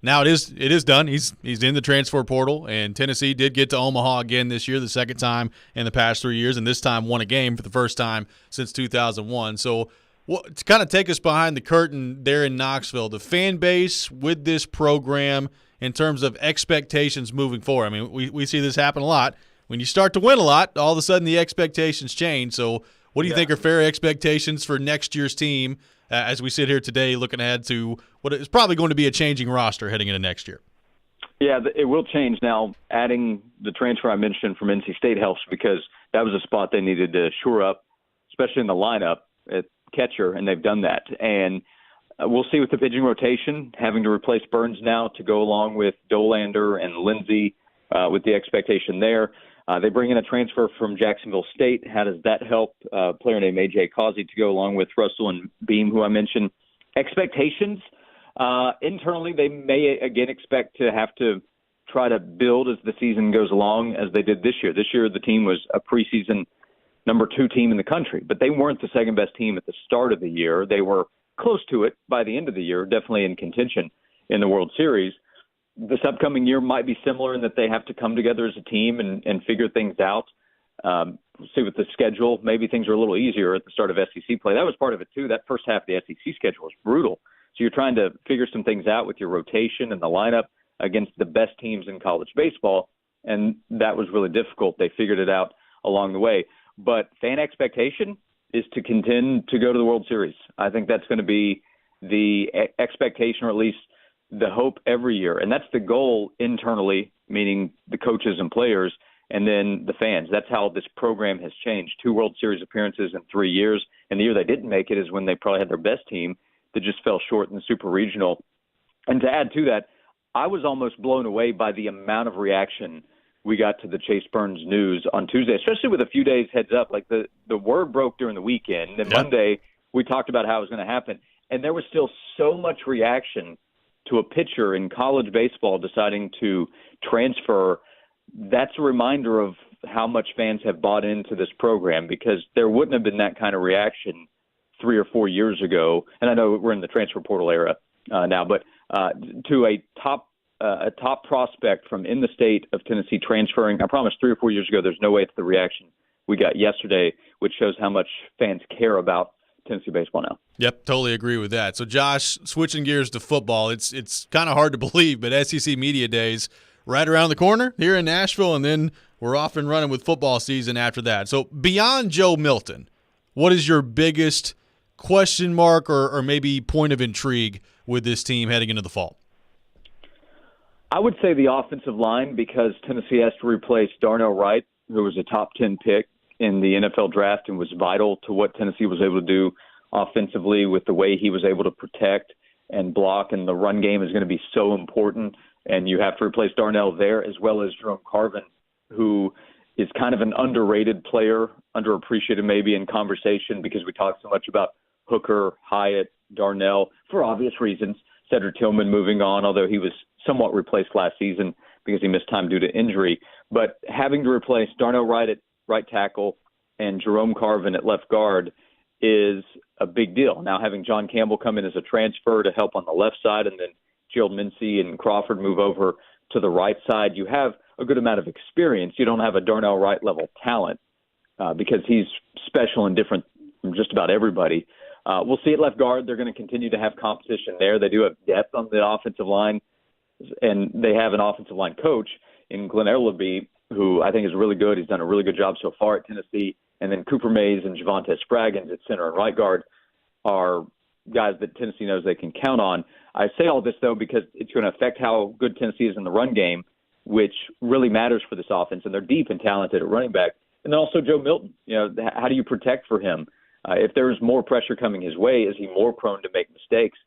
Now it is done. He's in the transfer portal, and Tennessee did get to Omaha again this year, the second time in the past 3 years, and this time won a game for the first time since 2001. So, to kind of take us behind the curtain there in Knoxville, the fan base with this program in terms of expectations moving forward. I mean, we see this happen a lot. When you start to win a lot, all of a sudden the expectations change. So what do you think are fair expectations for next year's team as we sit here today looking ahead to what is probably going to be a changing roster heading into next year? Yeah, it will change now. Adding the transfer I mentioned from NC State helps, because that was a spot they needed to shore up, especially in the lineup at catcher, and they've done that. And we'll see with the pitching rotation, having to replace Burns now to go along with Dolander and Lindsey with the expectation there. They bring in a transfer from Jacksonville State. How does that help? A player named A.J. Causey to go along with Russell and Beam, who I mentioned. Expectations, internally, they may again expect to have to try to build as the season goes along, as they did this year. This year, the team was a preseason number 2 team in the country, but they weren't the second best team at the start of the year. They were close to it by the end of the year, definitely in contention in the World Series. This upcoming year might be similar in that they have to come together as a team and figure things out. We'll see with the schedule. Maybe things are a little easier at the start of SEC play. That was part of it, too. That first half of the SEC schedule was brutal. So you're trying to figure some things out with your rotation and the lineup against the best teams in college baseball, and that was really difficult. They figured it out along the way. But fan expectation is to contend to go to the World Series. I think that's going to be the expectation, or at least the hope every year. And that's the goal internally, meaning the coaches and players, and then the fans. That's how this program has changed. 2 World Series appearances in 3 years. And the year they didn't make it is when they probably had their best team that just fell short in the Super Regional. And to add to that, I was almost blown away by the amount of reaction we got to the Chase Burns news on Tuesday, especially with a few days heads up. Like the word broke during the weekend, and Monday we talked about how it was going to happen, and there was still so much reaction to a pitcher in college baseball deciding to transfer. That's a reminder of how much fans have bought into this program, because there wouldn't have been that kind of reaction 3 or 4 years ago, and I know we're in the transfer portal era now, but to a top prospect from in the state of Tennessee transferring, I promise 3 or 4 years ago, there's no way it's the reaction we got yesterday, which shows how much fans care about Tennessee baseball now. Yep, totally agree with that. So, Josh, switching gears to football, it's kind of hard to believe, but SEC Media Days right around the corner here in Nashville, and then we're off and running with football season after that. So, beyond Joe Milton, what is your biggest question mark or maybe point of intrigue with this team heading into the fall? I would say the offensive line, because Tennessee has to replace Darnell Wright, who was a top 10 pick in the NFL draft and was vital to what Tennessee was able to do offensively with the way he was able to protect and block, and the run game is going to be so important, and you have to replace Darnell there, as well as Jerome Carvin, who is kind of an underrated player, underappreciated maybe in conversation because we talk so much about Hooker, Hyatt, Darnell, for obvious reasons. Cedric Tillman moving on, although he was somewhat replaced last season because he missed time due to injury. But having to replace Darnell Wright at right tackle and Jerome Carvin at left guard is a big deal. Now, having John Campbell come in as a transfer to help on the left side, and then Gerald Mincey and Crawford move over to the right side, you have a good amount of experience. You don't have a Darnell Wright level talent because he's special and different from just about everybody. We'll see at left guard. They're going to continue to have competition there. They do have depth on the offensive line, and they have an offensive line coach in Glenn Ellerby, who I think is really good. He's done a really good job so far at Tennessee. And then Cooper Mays and Javonte Spraggins at center and right guard are guys that Tennessee knows they can count on. I say all this, though, because it's going to affect how good Tennessee is in the run game, which really matters for this offense. And they're deep and talented at running back. And then also Joe Milton. You know, how do you protect for him? If there's more pressure coming his way, is he more prone to make mistakes?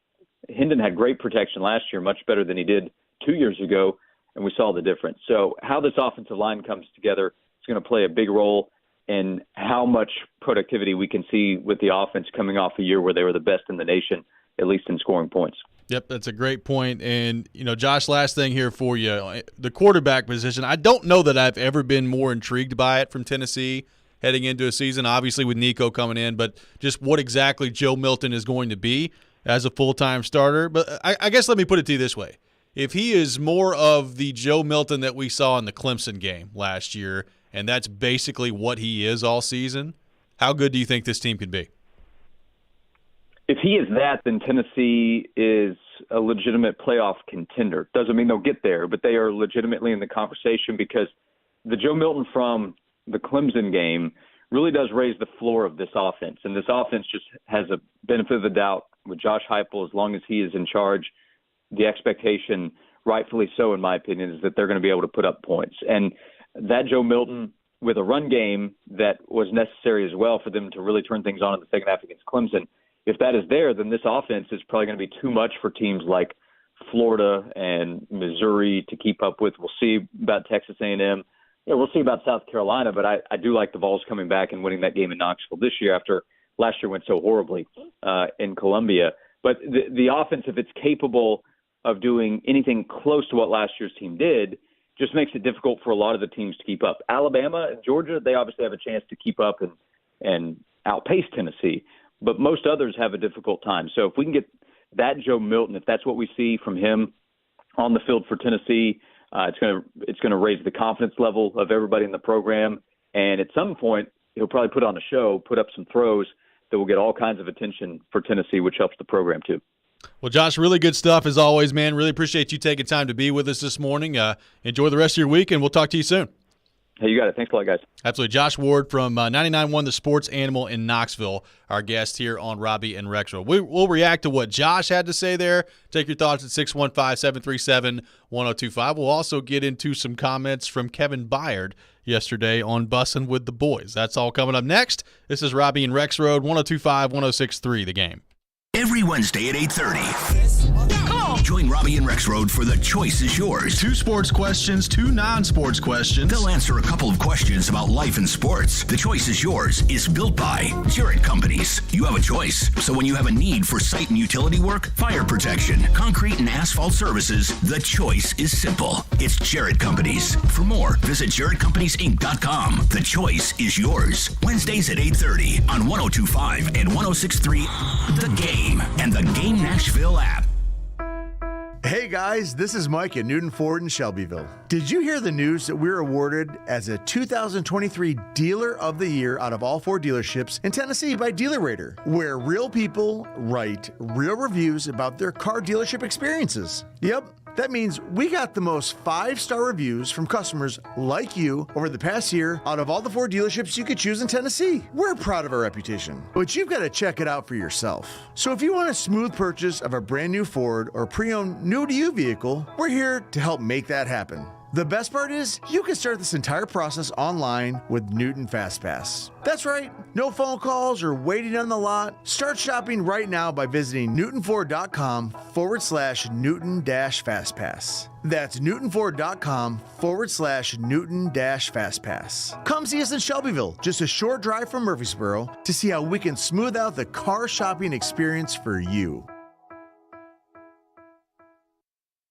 Hendon had great protection last year, much better than he did 2 years ago, and we saw the difference. So how this offensive line comes together is going to play a big role in how much productivity we can see with the offense coming off a year where they were the best in the nation, at least in scoring points. Yep, that's a great point. And, you know, Josh, last thing here for you. The quarterback position, I don't know that I've ever been more intrigued by it from Tennessee heading into a season, obviously with Nico coming in, but just what exactly Joe Milton is going to be as a full-time starter. But I guess let me put it to you this way. If he is more of the Joe Milton that we saw in the Clemson game last year, and that's basically what he is all season, how good do you think this team can be? If he is that, then Tennessee is a legitimate playoff contender. Doesn't mean they'll get there, but they are legitimately in the conversation because the Joe Milton from the Clemson game really does raise the floor of this offense. And this offense just has a benefit of the doubt with Josh Heupel as long as he is in charge. The expectation, rightfully so in my opinion, is that they're going to be able to put up points. And that Joe Milton with a run game that was necessary as well for them to really turn things on in the second half against Clemson, if that is there, then this offense is probably going to be too much for teams like Florida and Missouri to keep up with. We'll see about Texas A&M. Yeah, we'll see about South Carolina, but I do like the Vols coming back and winning that game in Knoxville this year after last year went so horribly in Columbia. But the offense, if it's capable of doing anything close to what last year's team did, just makes it difficult for a lot of the teams to keep up. Alabama and Georgia, they obviously have a chance to keep up and outpace Tennessee, but most others have a difficult time. So if we can get that Joe Milton, if that's what we see from him on the field for Tennessee, it's going to raise the confidence level of everybody in the program. And at some point, he'll probably put on a show, put up some throws that will get all kinds of attention for Tennessee, which helps the program too. Well, Josh, really good stuff as always, man. Really appreciate you taking time to be with us this morning. Enjoy the rest of your week, and we'll talk to you soon. Hey, you got it. Thanks a lot, guys. Absolutely. Josh Ward from 99.1 The Sports Animal in Knoxville, our guest here on Robby and Rexrode. We'll react to what Josh had to say there. Take your thoughts at 615-737-1025. We'll also get into some comments from Kevin Byard yesterday on Bussin' with the Boys. That's all coming up next. This is Robby and Rexrode, 102.5, 106.3 The Game. Every Wednesday at 8:30. Come on, Now, join Robby and Rexrode for The Choice is Yours. 2 sports questions, 2 non-sports questions. They'll answer a couple of questions about life and sports. The Choice is Yours is built by Jarrett Companies. You have a choice. So when you have a need for site and utility work, fire protection, concrete and asphalt services, the choice is simple. It's Jarrett Companies. For more, visit JarrettCompaniesInc.com. The choice is yours. Wednesdays at 8:30 on 102.5 and 106.3 The Game and the Game Nashville app. Hey guys, this is Mike at Newton Ford in Shelbyville. Did you hear the news that we were awarded as a 2023 Dealer of the Year out of all 4 dealerships in Tennessee by Dealer Rater, where real people write real reviews about their car dealership experiences? Yep. That means we got the most 5-star reviews from customers like you over the past year out of all the 4 dealerships you could choose in Tennessee. We're proud of our reputation, but you've got to check it out for yourself. So if you want a smooth purchase of a brand new Ford or pre-owned new-to-you vehicle, we're here to help make that happen. The best part is, you can start this entire process online with Newton FastPass. That's right, no phone calls or waiting on the lot. Start shopping right now by visiting newtonford.com/Newton-FastPass. That's newtonford.com/Newton-FastPass. Come see us in Shelbyville, just a short drive from Murfreesboro, to see how we can smooth out the car shopping experience for you.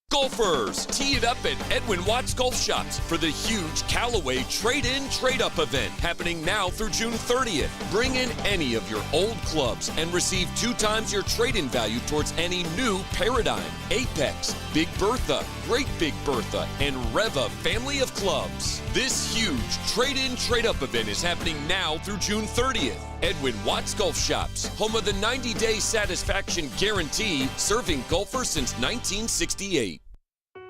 Golfers, tee it up at Edwin Watts Golf Shops for the huge Callaway Trade-In Trade-Up event happening now through June 30th. Bring in any of your old clubs and receive 2 times your trade-in value towards any new Paradigm, Apex, Big Bertha, Great Big Bertha, and Reva family of clubs. This huge Trade-In Trade-Up event is happening now through June 30th. Edwin Watts Golf Shops, home of the 90-day satisfaction guarantee, serving golfers since 1968.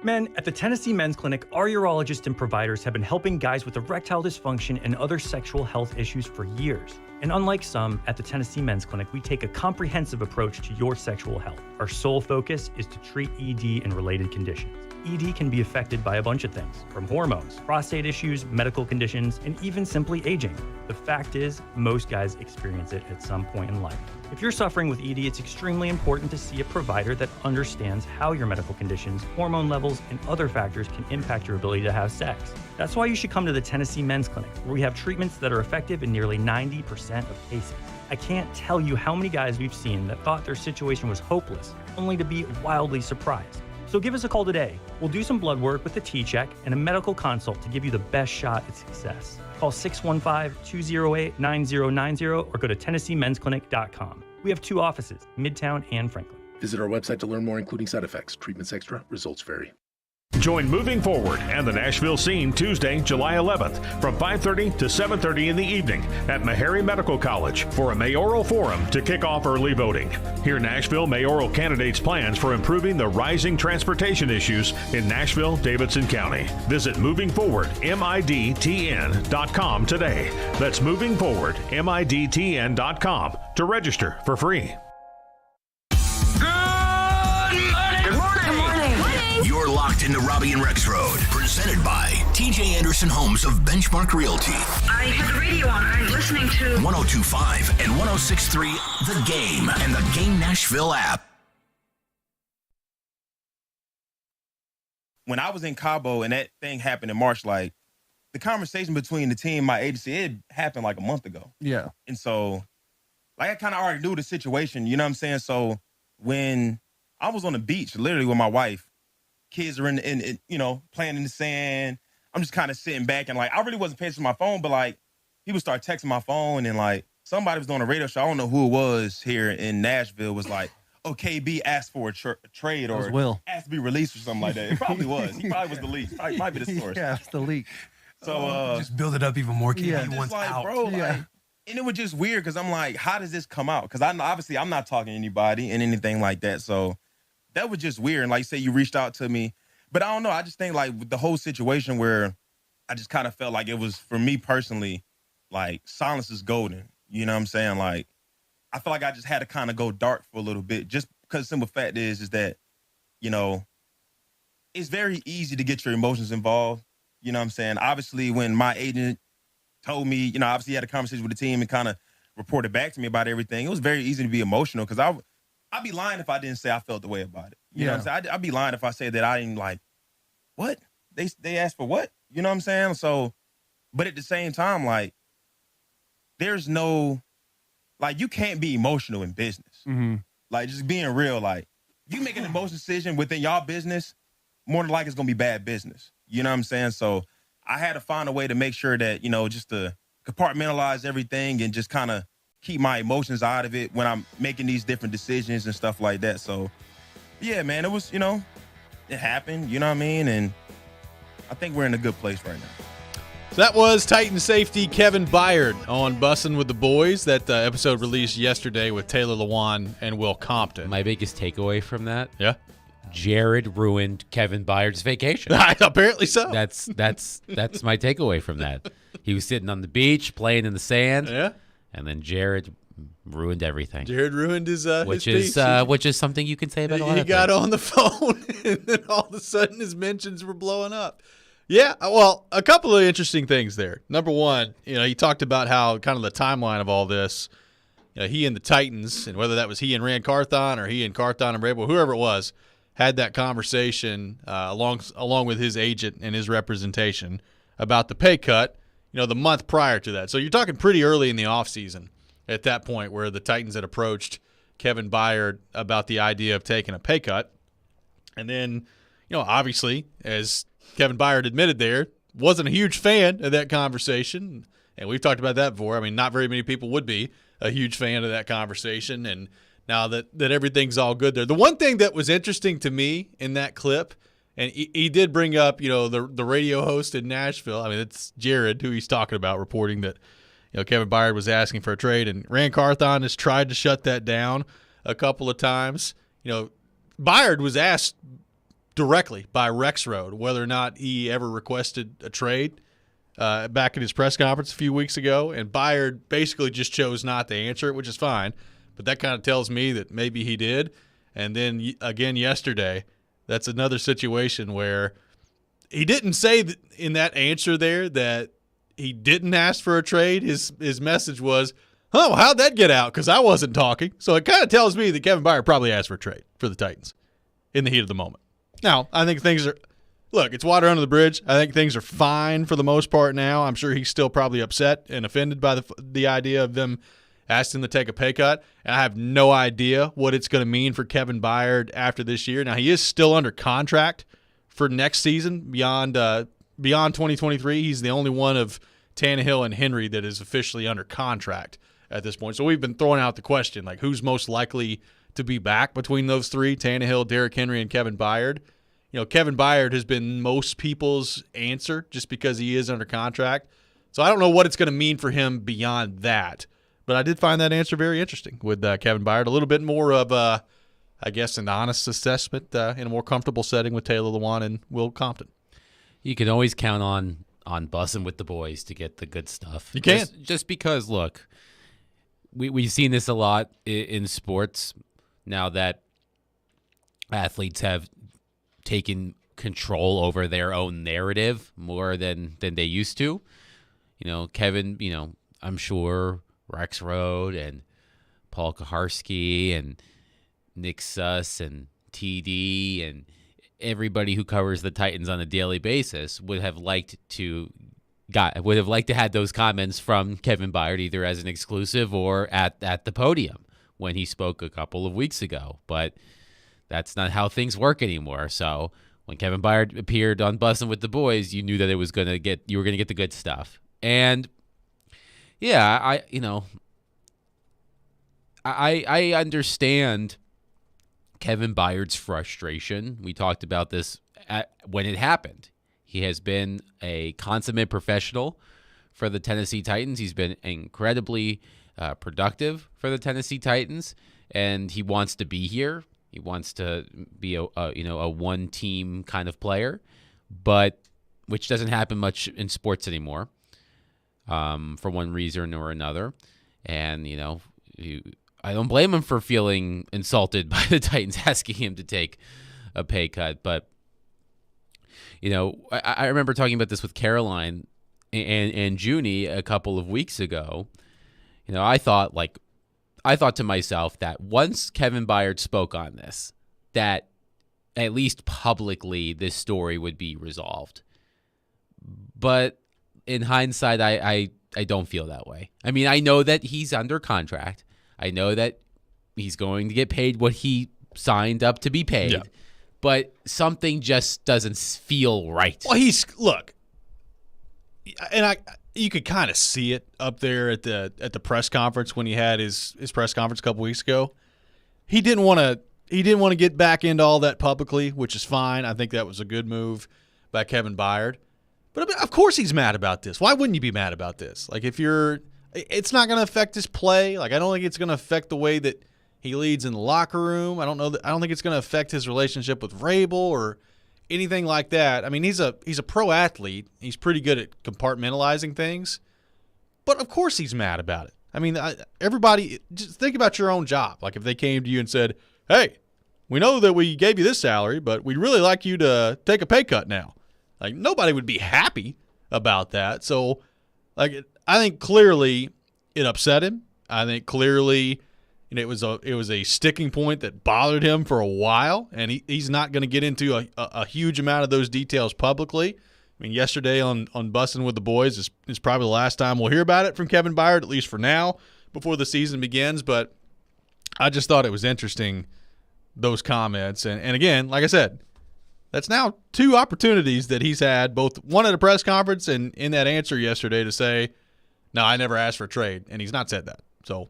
Men, at the Tennessee Men's Clinic, our urologists and providers have been helping guys with erectile dysfunction and other sexual health issues for years. And unlike some, at the Tennessee Men's Clinic, we take a comprehensive approach to your sexual health. Our sole focus is to treat ED and related conditions. ED can be affected by a bunch of things, from hormones, prostate issues, medical conditions, and even simply aging. The fact is, most guys experience it at some point in life. If you're suffering with ED, it's extremely important to see a provider that understands how your medical conditions, hormone levels, and other factors can impact your ability to have sex. That's why you should come to the Tennessee Men's Clinic, where we have treatments that are effective in nearly 90% of cases. I can't tell you how many guys we've seen that thought their situation was hopeless, only to be wildly surprised. So give us a call today. We'll do some blood work with a T-check and a medical consult to give you the best shot at success. Call 615-208-9090 or go to TennesseeMen'sClinic.com. We have 2 offices, Midtown and Franklin. Visit our website to learn more, including side effects. Treatments extra, results vary. Join Moving Forward and the Nashville Scene Tuesday, July 11th from 5:30 to 7:30 in the evening at Meharry Medical College for a mayoral forum to kick off early voting. Hear Nashville mayoral candidates' plans for improving the rising transportation issues in Nashville, Davidson County. Visit MovingForwardMIDTN.com today. That's MovingForwardMIDTN.com to register for free. You're locked into Robby and Rexrode, presented by TJ Anderson Homes of Benchmark Realty. I had the radio on. I'm listening to 102.5 and 106.3 The Game and the Game Nashville app. When I was in Cabo and that thing happened in March, like, the conversation between the team and my agency, it happened like a month ago. Yeah. And so, like, I kind of already knew the situation, you know what I'm saying? So when I was on the beach, literally with my wife, kids are in you know, playing in the sand. I'm just kind of sitting back and, like, I really wasn't paying attention to my phone, but, like, people start texting my phone and, like, somebody was doing a radio show. I don't know who it was here in Nashville, was like, oh, KB asked for a trade or Will. asked to be released or something like that. It probably was. He probably was the leak. Probably might be the source. Yeah, it's the leak. So just build it up even more. KB I'm wants just like, out. bro, like, and it was just weird because I'm like, how does this come out? Because obviously I'm not talking to anybody and anything like that. So that was just weird. And like you say, you reached out to me. But I don't know. I just think, like, with the whole situation where I just kind of felt like it was, for me personally, like, silence is golden. You know what I'm saying? Like, I feel like I just had to kind of go dark for a little bit, just because the simple fact is that, you know, it's very easy to get your emotions involved. You know what I'm saying? Obviously, when my agent told me, you know, obviously he had a conversation with the team and kind of reported back to me about everything, it was very easy to be emotional because I'd be lying if I didn't say I felt the way about it. You know what I'm saying? I'd be lying if I said that I didn't like, what? They asked for what? You know what I'm saying? So, but at the same time, like, there's no, like, you can't be emotional in business. Mm-hmm. Like, just being real, like, you make an emotional decision within y'all business, more than likely it's going to be bad business. You know what I'm saying? So I had to find a way to make sure that, you know, just to compartmentalize everything and just kind of keep my emotions out of it when I'm making these different decisions and stuff like that. So, yeah, man, it was, you know, it happened, you know what I mean? And I think we're in a good place right now. So that was Titan safety Kevin Byard on Bussin' with the Boys. That episode released yesterday with Taylor Lewan and Will Compton. My biggest takeaway from that? Yeah. Jared ruined Kevin Byard's vacation. Apparently so. That's my takeaway from that. He was sitting on the beach playing in the sand. Yeah. And then Jared ruined everything. Jared ruined his which his is which is something you can say about a lot of He got things. on the phone and then all of a sudden his mentions were blowing up. Yeah, well, a couple of interesting things there. Number one, you know, he talked about how kind of the timeline of all this, you know, he and the Titans, and whether that was he and Rand Carthon or he and Carthon and Brable, whoever it was, had that conversation along with his agent and his representation about the pay cut, you know, the month prior to that. So you're talking pretty early in the offseason at that point where the Titans had approached Kevin Byard about the idea of taking a pay cut. And then, you know, obviously, as Kevin Byard admitted there, wasn't a huge fan of that conversation. And we've talked about that before. I mean, not very many people would be a huge fan of that conversation. And now that everything's all good there. The one thing that was interesting to me in that clip, and he did bring up, you know, the radio host in Nashville. I mean, it's Jared who he's talking about, reporting that, you know, Kevin Byard was asking for a trade. And Rand Carthon has tried to shut that down a couple of times. You know, Byard was asked directly by Rexrode whether or not he ever requested a trade back in his press conference a few weeks ago, and Byard basically just chose not to answer it, which is fine, but that kind of tells me that maybe he did. And then again yesterday, that's another situation where he didn't say that in that answer there that he didn't ask for a trade. His message was, oh, how'd that get out? Because I wasn't talking. So it kind of tells me that Kevin Byard probably asked for a trade for the Titans in the heat of the moment. Now, I think things are – look, it's water under the bridge. I think things are fine for the most part now. I'm sure he's still probably upset and offended by the idea of them asking to take a pay cut. And I have no idea what it's going to mean for Kevin Byard after this year. Now, he is still under contract for next season beyond 2023. He's the only one of Tannehill and Henry that is officially under contract at this point. So we've been throwing out the question, like, who's most likely to be back between those three, Tannehill, Derrick Henry, and Kevin Byard. You know, Kevin Byard has been most people's answer just because he is under contract. So I don't know what it's going to mean for him beyond that. But I did find that answer very interesting with Kevin Byard. A little bit more of, I guess, an honest assessment in a more comfortable setting with Taylor Lewan and Will Compton. You can always count on Bussin' with the Boys to get the good stuff. You can. Just because, look, we've seen this a lot in sports now that athletes have taken control over their own narrative more than they used to. You know, Kevin, you know, I'm sure Rexrode and Paul Kaharski and Nick Suss and TD and everybody who covers the Titans on a daily basis would have liked to have those comments from Kevin Byard either as an exclusive or at the podium when he spoke a couple of weeks ago. But that's not how things work anymore. So when Kevin Byard appeared on Bussin' with the Boys, you knew that you were going to get the good stuff. And yeah, I understand Kevin Byard's frustration. We talked about this when it happened. He has been a consummate professional for the Tennessee Titans. He's been incredibly productive for the Tennessee Titans, and he wants to be here. He wants to be a one-team kind of player, but which doesn't happen much in sports anymore, for one reason or another. And I don't blame him for feeling insulted by the Titans asking him to take a pay cut. But I remember talking about this with Caroline and Junie a couple of weeks ago. I thought to myself that once Kevin Byard spoke on this, that at least publicly, this story would be resolved. But in hindsight, I don't feel that way. I mean, I know that he's under contract. I know that he's going to get paid what he signed up to be paid. Yeah. But something just doesn't feel right. Well, you could kind of see it up there at the press conference when he had his press conference a couple weeks ago. He didn't want to get back into all that publicly, which is fine. I think that was a good move by Kevin Byard. But of course he's mad about this. Why wouldn't you be mad about this? Like, it's not going to affect his play. Like, I don't think it's going to affect the way that he leads in the locker room. I don't think it's going to affect his relationship with Rabel or anything like that. I mean, he's a pro athlete. He's pretty good at compartmentalizing things. But of course he's mad about it. I mean, everybody, just think about your own job. Like, if they came to you and said, "Hey, we know that we gave you this salary, but we'd really like you to take a pay cut now." Like, nobody would be happy about that. So, like, I think clearly it upset him. I think clearly, it was a sticking point that bothered him for a while, and he's not going to get into a huge amount of those details publicly. I mean, yesterday on Bussin' with the Boys is probably the last time we'll hear about it from Kevin Byard, at least for now, before the season begins. But I just thought it was interesting, those comments. And again, like I said, that's now 2 opportunities that he's had, both one at a press conference and in that answer yesterday, to say, "No, I never asked for a trade," and he's not said that. So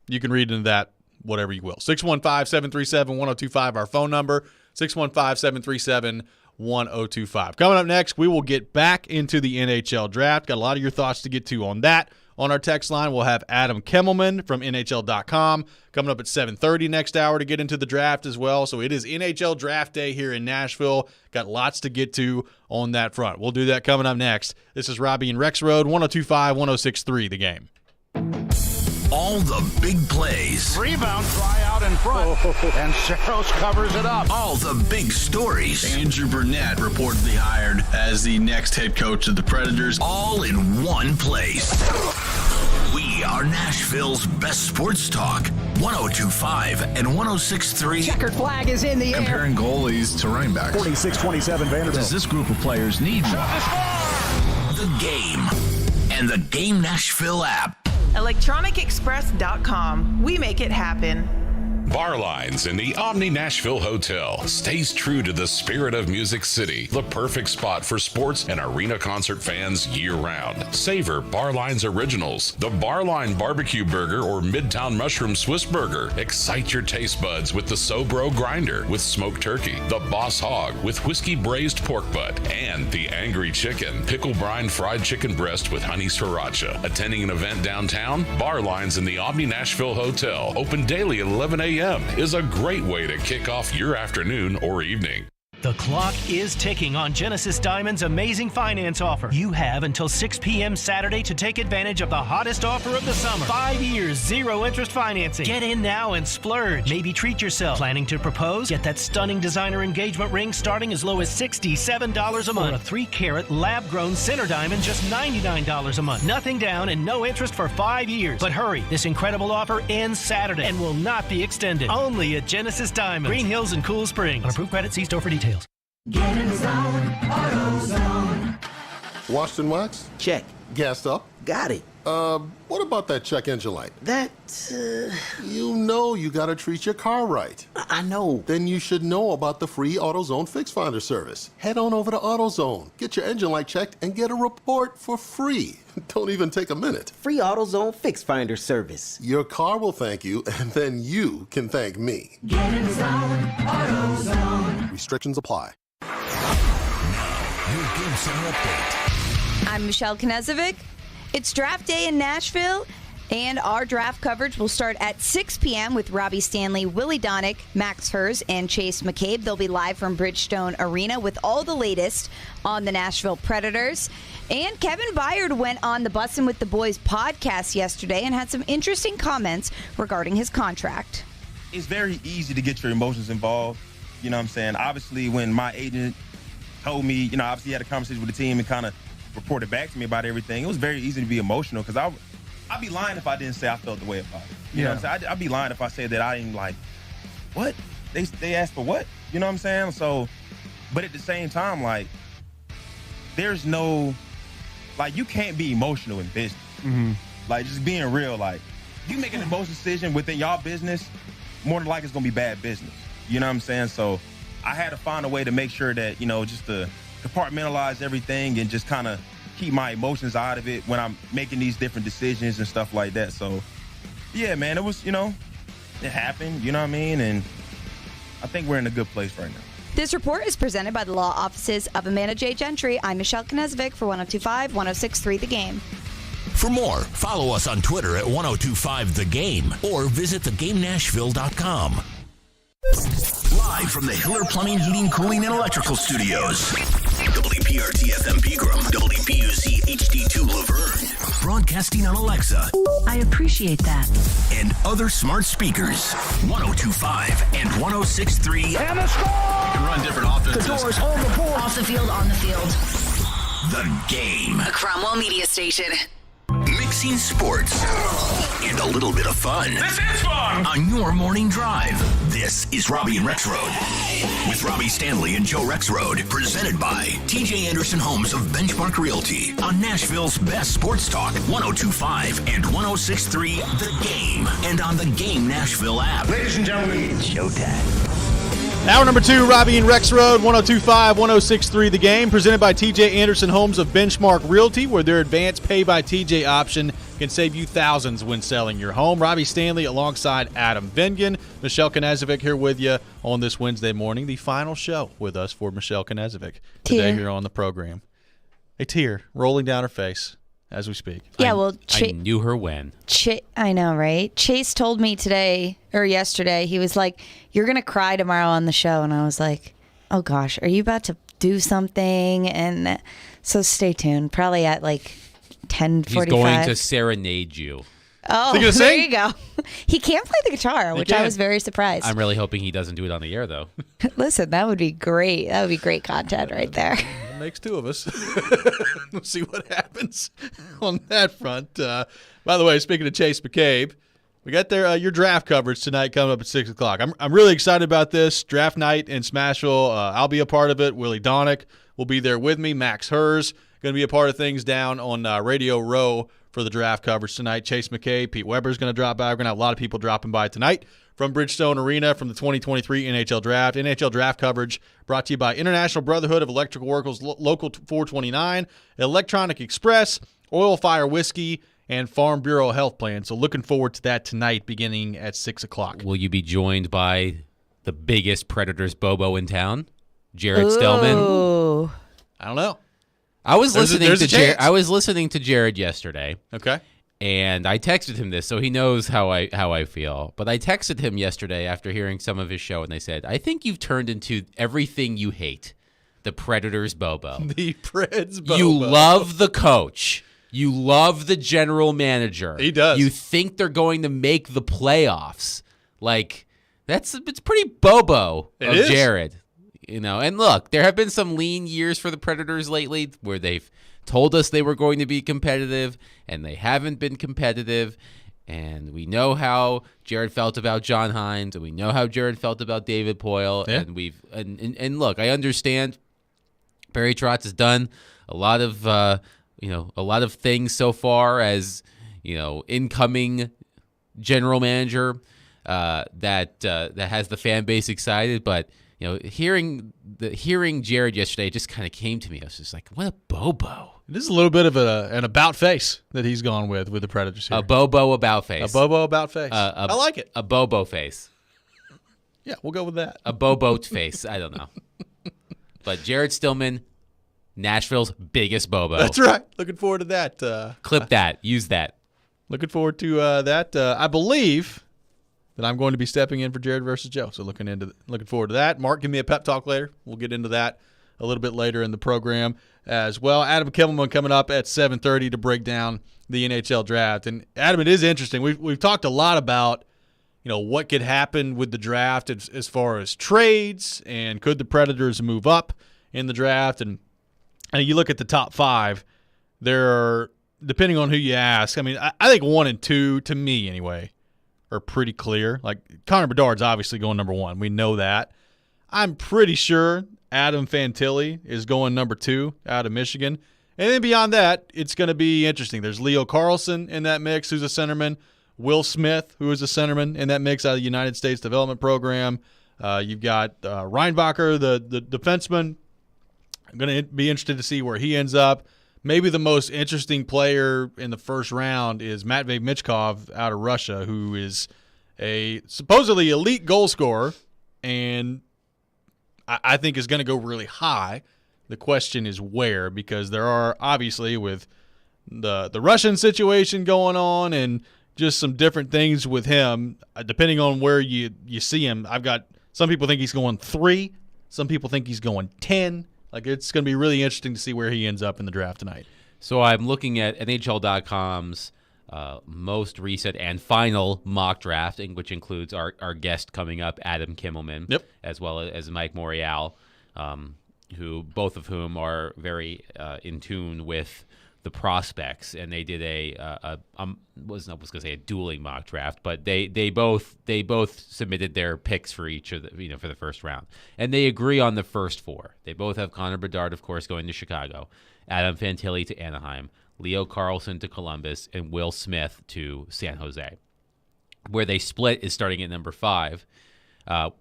you can read into that whatever you will. 615-737-1025, our phone number, 615-737-1025. Coming up next, we will get back into the NHL draft. Got a lot of your thoughts to get to on that. On our text line, we'll have Adam Kimmelman from NHL.com coming up at 7:30 next hour to get into the draft as well. So it is NHL Draft Day here in Nashville. Got lots to get to on that front. We'll do that coming up next. This is Robby and Rexrode, 102.5, 106.3 The Game. All the big plays. Rebound, try out in front, and Saros covers it up. All the big stories. Andrew Burnett reportedly hired as the next head coach of the Predators. All in one place. We are Nashville's best sports talk. 102.5 and 106.3. Checkered flag is in the air. Comparing goalies to running backs. 46-27 Vanderbilt. Does this group of players need more? The Game and the Game Nashville app. ElectronicExpress.com. We make it happen. Bar Lines in the Omni Nashville Hotel stays true to the spirit of Music City, the perfect spot for sports and arena concert fans year-round. Savor Bar Lines Originals, the Bar Line Barbecue Burger or Midtown Mushroom Swiss Burger. Excite your taste buds with the Sobro Grinder with smoked turkey, the Boss Hog with whiskey braised pork butt, and the Angry Chicken, pickle brine fried chicken breast with honey sriracha. Attending an event downtown? Bar Lines in the Omni Nashville Hotel, open daily at 11 a.m. is a great way to kick off your afternoon or evening. The clock is ticking on Genesis Diamond's amazing finance offer. You have until 6 p.m. Saturday to take advantage of the hottest offer of the summer. 5 years, 0 interest financing. Get in now and splurge. Maybe treat yourself. Planning to propose? Get that stunning designer engagement ring starting as low as $67 a month. Or a 3-carat lab-grown center diamond, just $99 a month. Nothing down and no interest for 5 years. But hurry, this incredible offer ends Saturday and will not be extended. Only at Genesis Diamond, Green Hills and Cool Springs. On approved credit, see store for details. Get in the zone, AutoZone. Washed and waxed? Check. Gassed up? Got it. What about that check engine light? That, You know you gotta treat your car right. I know. Then you should know about the free AutoZone Fix Finder service. Head on over to AutoZone, get your engine light checked, and get a report for free. Don't even take a minute. Free AutoZone Fix Finder service. Your car will thank you, and then you can thank me. Get in the zone, AutoZone. Restrictions apply. Your Game Center update. I'm Michelle Knezovic. It's draft day in Nashville, and our draft coverage will start at 6 p.m. with Robbie Stanley, Willie Donick, Max Hers, and Chase McCabe. They'll be live from Bridgestone Arena with all the latest on the Nashville Predators. And Kevin Byard went on the Bussin' with the Boys podcast yesterday and had some interesting comments regarding his contract. It's very easy to get your emotions involved. You know what I'm saying? Obviously, when my agent told me, obviously he had a conversation with the team and kind of reported back to me about everything, it was very easy to be emotional because I'd be lying if I didn't say I felt the way about it. You know what I'm saying? I'd be lying if I said that I didn't like, what? they asked for what? You know what I'm saying? So, but at the same time, like, there's no, like, you can't be emotional in business. Mm-hmm. Like, just being real, like, you make an emotional decision within y'all business, more than likely it's going to be bad business. You know what I'm saying? So I had to find a way to make sure that, you know, just to compartmentalize everything and just kind of keep my emotions out of it when I'm making these different decisions and stuff like that. So, yeah, man, it was, you know, it happened, you know what I mean? And I think we're in a good place right now. This report is presented by the law offices of Amanda J. Gentry. I'm Michelle Knezovic for 102.5, 106.3 The Game. For more, follow us on Twitter at 1025thegame or visit thegamenashville.com. Live from the Hiller Plumbing, Heating, Cooling, and Electrical Studios. WPRT FM Pegram, WPUC HD2 Laverne. Broadcasting on Alexa. I appreciate that. And other smart speakers. 1025 and 1063. And the score! You can run different offenses. The doors on the board. Off the field, on the field. The Game. A Cromwell Media Station. Mixing sports and a little bit of fun. This is fun! On your morning drive. This is Robby and Rexrode. With Robby Stanley and Joe Rexrode. Presented by TJ Anderson Homes of Benchmark Realty. On Nashville's best sports talk. 1025 and 1063 The Game. And on the Game Nashville app. Ladies and gentlemen, it's showtime. Hour number 2, Robby and Rexrode, 102.5, 106.3 The Game, presented by TJ Anderson Homes of Benchmark Realty, where their advanced pay-by-TJ option can save you thousands when selling your home. Robby Stanley alongside Adam Vengen. Michelle Knezovic here with you on this Wednesday morning, the final show with us for Michelle Knezovic today here on the program. A tear rolling down her face as we speak. Yeah, well, I knew her when. I know, right? Chase told me today or yesterday, he was like, "You're going to cry tomorrow on the show." And I was like, "Oh gosh, are you about to do something?" And so stay tuned. Probably at like 10:45. He's going to serenade you. Oh, there you go. He can play the guitar, which I was very surprised. I'm really hoping he doesn't do it on the air, though. Listen, that would be great. That would be great content right there. That makes two of us. We'll see what happens on that front. By the way, speaking of Chase McCabe, we got your draft coverage tonight coming up at 6 o'clock. I'm really excited about this. Draft night in Smashville. I'll be a part of it. Willie Donick will be there with me. Max Hers going to be a part of things down on Radio Row for the draft coverage tonight. Chase McCabe, Pete Weber's going to drop by. We're going to have a lot of people dropping by tonight from Bridgestone Arena from the 2023 NHL Draft. NHL Draft coverage brought to you by International Brotherhood of Electrical Workers, Local 429, Electronic Express, Oil Fire Whiskey, and Farm Bureau Health Plan. So looking forward to that tonight beginning at 6 o'clock. Will you be joined by the biggest Predators Bobo in town, Jared Stillman? I don't know. I was listening to Jared yesterday. Okay. And I texted him this, so he knows how I feel. But I texted him yesterday after hearing some of his show, and they said, "I think you've turned into everything you hate, the Predators Bobo. The Preds Bobo. You love the coach. You love the general manager. He does. You think they're going to make the playoffs. Like, it's pretty Bobo of Jared." You know, and look, there have been some lean years for the Predators lately where they've told us they were going to be competitive, and they haven't been competitive. And we know how Jared felt about John Hines, and we know how Jared felt about David Poyle. Yeah. And look, I understand Barry Trotz has done a lot of things so far as incoming general manager that has the fan base excited, but. Hearing Jared yesterday just kind of came to me. I was just like, what a Bobo. It is a little bit of an about face that he's gone with the Predators here. A Bobo about face. A Bobo about face. I like it. A Bobo face. Yeah, we'll go with that. A Bobo face. I don't know. But Jared Stillman, Nashville's biggest Bobo. That's right. Looking forward to that. Clip that. Use that. Looking forward to that. I believe that I'm going to be stepping in for Jared versus Joe. So looking forward to that. Mark, give me a pep talk later. We'll get into that a little bit later in the program as well. Adam Kimmelman coming up at 7:30 to break down the NHL draft. And Adam, it is interesting. We've talked a lot about what could happen with the draft as far as trades, and could the Predators move up in the draft. And you look at the top 5, there are, depending on who you ask, I mean, I think 1 and 2, to me anyway, are pretty clear. Like Connor Bedard's obviously going number 1. We know that. I'm pretty sure Adam Fantilli is going number 2 out of Michigan. And then beyond that, it's going to be interesting. There's Leo Carlson in that mix, who's a centerman. Will Smith, who is a centerman in that mix out of the United States Development Program. You've got Reinbacher, the defenseman. I'm going to be interested to see where he ends up. Maybe the most interesting player in the first round is Matvei Michkov out of Russia, who is a supposedly elite goal scorer, and I think is going to go really high. The question is where, because there are obviously with the Russian situation going on and just some different things with him, depending on where you see him. I've got some people think he's going 3, some people think he's going 10. Like, it's going to be really interesting to see where he ends up in the draft tonight. So I'm looking at NHL.com's most recent and final mock draft, which includes our guest coming up, Adam Kimmelman, as well as Mike Morial, who both of whom are very in tune with the prospects, and they did a dueling mock draft, but they both submitted their picks for each of the for the first round, and they agree on the first 4. They both have Connor Bedard, of course, going to Chicago, Adam Fantilli to Anaheim, Leo Carlson to Columbus, and Will Smith to San Jose. Where they split is starting at number 5 to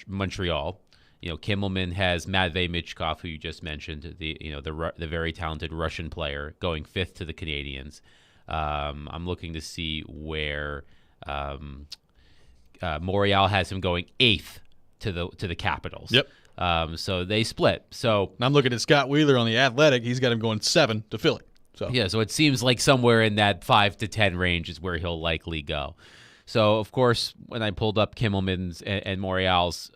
Montreal. Kimmelman has Matvei Michkov, who you just mentioned, the very talented Russian player, going 5th to the Canadiens. I'm looking to see where Morial has him going 8th to the Capitals. So they split. So I'm looking at Scott Wheeler on the Athletic. He's got him going 7 to Philly. So it seems like somewhere in that 5 to 10 range is where he'll likely go. So of course, when I pulled up Kimmelman's and Morial's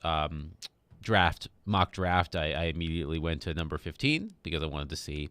mock draft, I immediately went to number 15 because I wanted to see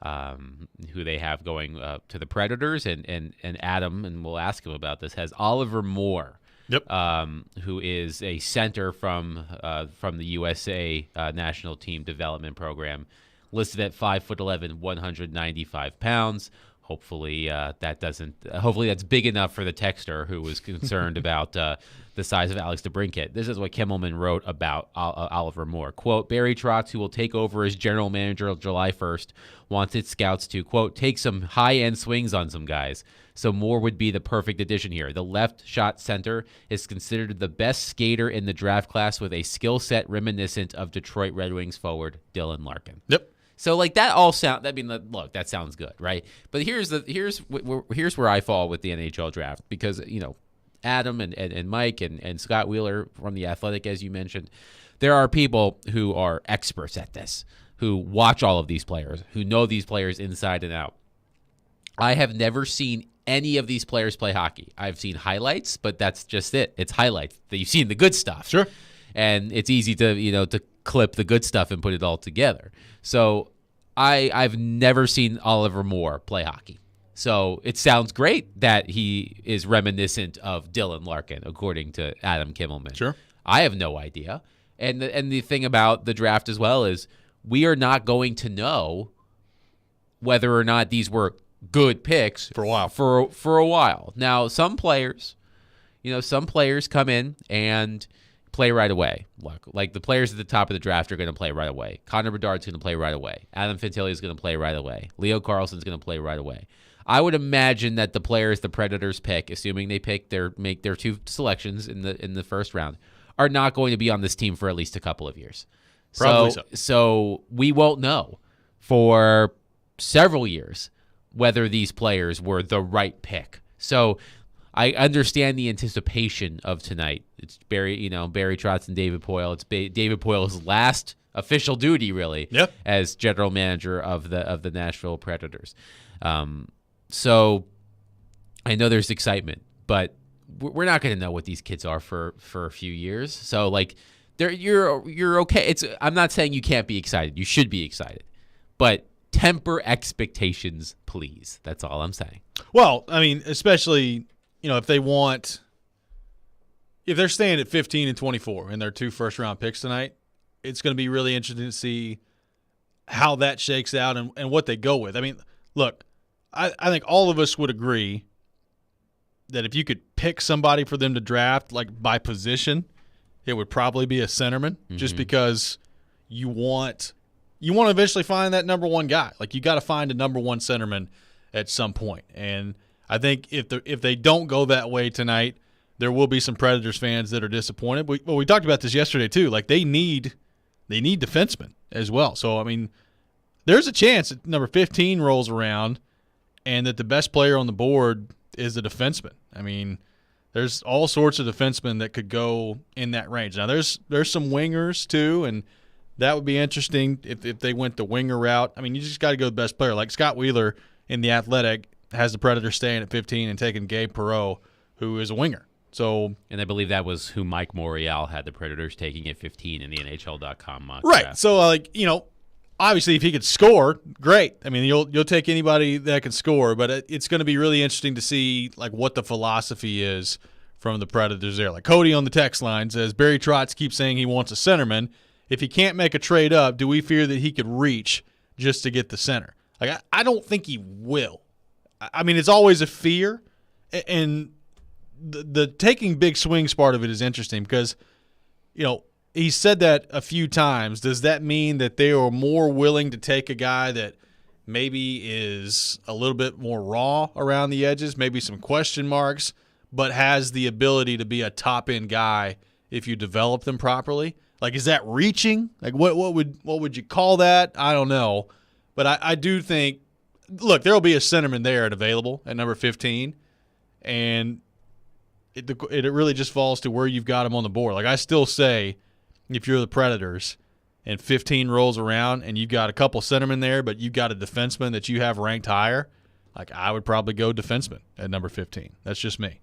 who they have going to the Predators, and Adam, and we'll ask him about this, has Oliver Moore, who is a center from the USA national team development program, listed at 5'11", 195 pounds. Hopefully hopefully that's big enough for the texter who was concerned about the size of Alex DeBrincat. This is what Kimmelman wrote about Oliver Moore. Quote, Barry Trotz, who will take over as general manager on July 1st, wants its scouts to, quote, take some high-end swings on some guys. So Moore would be the perfect addition here. The left shot center is considered the best skater in the draft class with a skill set reminiscent of Detroit Red Wings forward Dylan Larkin. So that that sounds good, right? But here's where I fall with the NHL draft, because Adam and Mike and Scott Wheeler from the Athletic, as you mentioned, there are people who are experts at this, who watch all of these players, who know these players inside and out. I have never seen any of these players play hockey. I've seen highlights, but that's just it. It's highlights. You've seen the good stuff. Sure. And it's easy to clip the good stuff and put it all together. So I've never seen Oliver Moore play hockey. So it sounds great that he is reminiscent of Dylan Larkin, according to Adam Kimmelman. Sure. I have no idea. And the thing about the draft as well is we are not going to know whether or not these were good picks for a while. For a while. Now, some players come in and play right away. Like the players at the top of the draft are going to play right away. Connor Bedard's going to play right away. Adam Fantilli is going to play right away. Leo Carlson's going to play right away. I would imagine that the players the Predators pick, assuming they make their 2 selections in the first round, are not going to be on this team for at least a couple of years. Probably so. So we won't know for several years whether these players were the right pick. So I understand the anticipation of tonight. It's Barry Trotz and David Poile. It's David Poile's last official duty, really, as general manager of the Nashville Predators. So I know there's excitement, but we're not going to know what these kids are for a few years. So you're okay. I'm not saying you can't be excited. You should be excited, but temper expectations, please. That's all I'm saying. Well, I mean, especially if they're staying at 15 and 24 and their 2 first-round picks tonight, it's going to be really interesting to see how that shakes out and what they go with. I mean, look, I think all of us would agree that if you could pick somebody for them to draft, like by position, it would probably be a centerman, just because you want to eventually find that number one guy. Like, you got to find a number one centerman at some point. And I think if they don't go that way tonight, there will be some Predators fans that are disappointed. We talked about this yesterday too. Like, they need defensemen as well. So, I mean, there's a chance that number 15 rolls around and that the best player on the board is a defenseman. I mean, there's all sorts of defensemen that could go in that range. Now, there's some wingers too, and that would be interesting if they went the winger route. I mean, you just got to go the best player. Like Scott Wheeler in The Athletic has the Predators staying at 15 and taking Gabe Perreault, who is a winger. So, and I believe that was who Mike Morial had the Predators taking at 15 in the NHL.com mock right. draft. So, obviously, if he could score, great. I mean, you'll take anybody that can score, but it's going to be really interesting to see like what the philosophy is from the Predators there. Like Cody on the text line says, Barry Trotz keeps saying he wants a centerman. If he can't make a trade up, do we fear that he could reach just to get the center? Like, I don't think he will. I mean, it's always a fear, and the taking big swings part of it is interesting because, he said that a few times. Does that mean that they are more willing to take a guy that maybe is a little bit more raw around the edges, maybe some question marks, but has the ability to be a top-end guy if you develop them properly? Like, is that reaching? Like, what would you call that? I don't know. But I do think, look, there will be a centerman there and available at number 15, and it really just falls to where you've got him on the board. Like, I still say, if you're the Predators and 15 rolls around and you've got a couple centermen there, but you've got a defenseman that you have ranked higher, like, I would probably go defenseman at number 15. That's just me.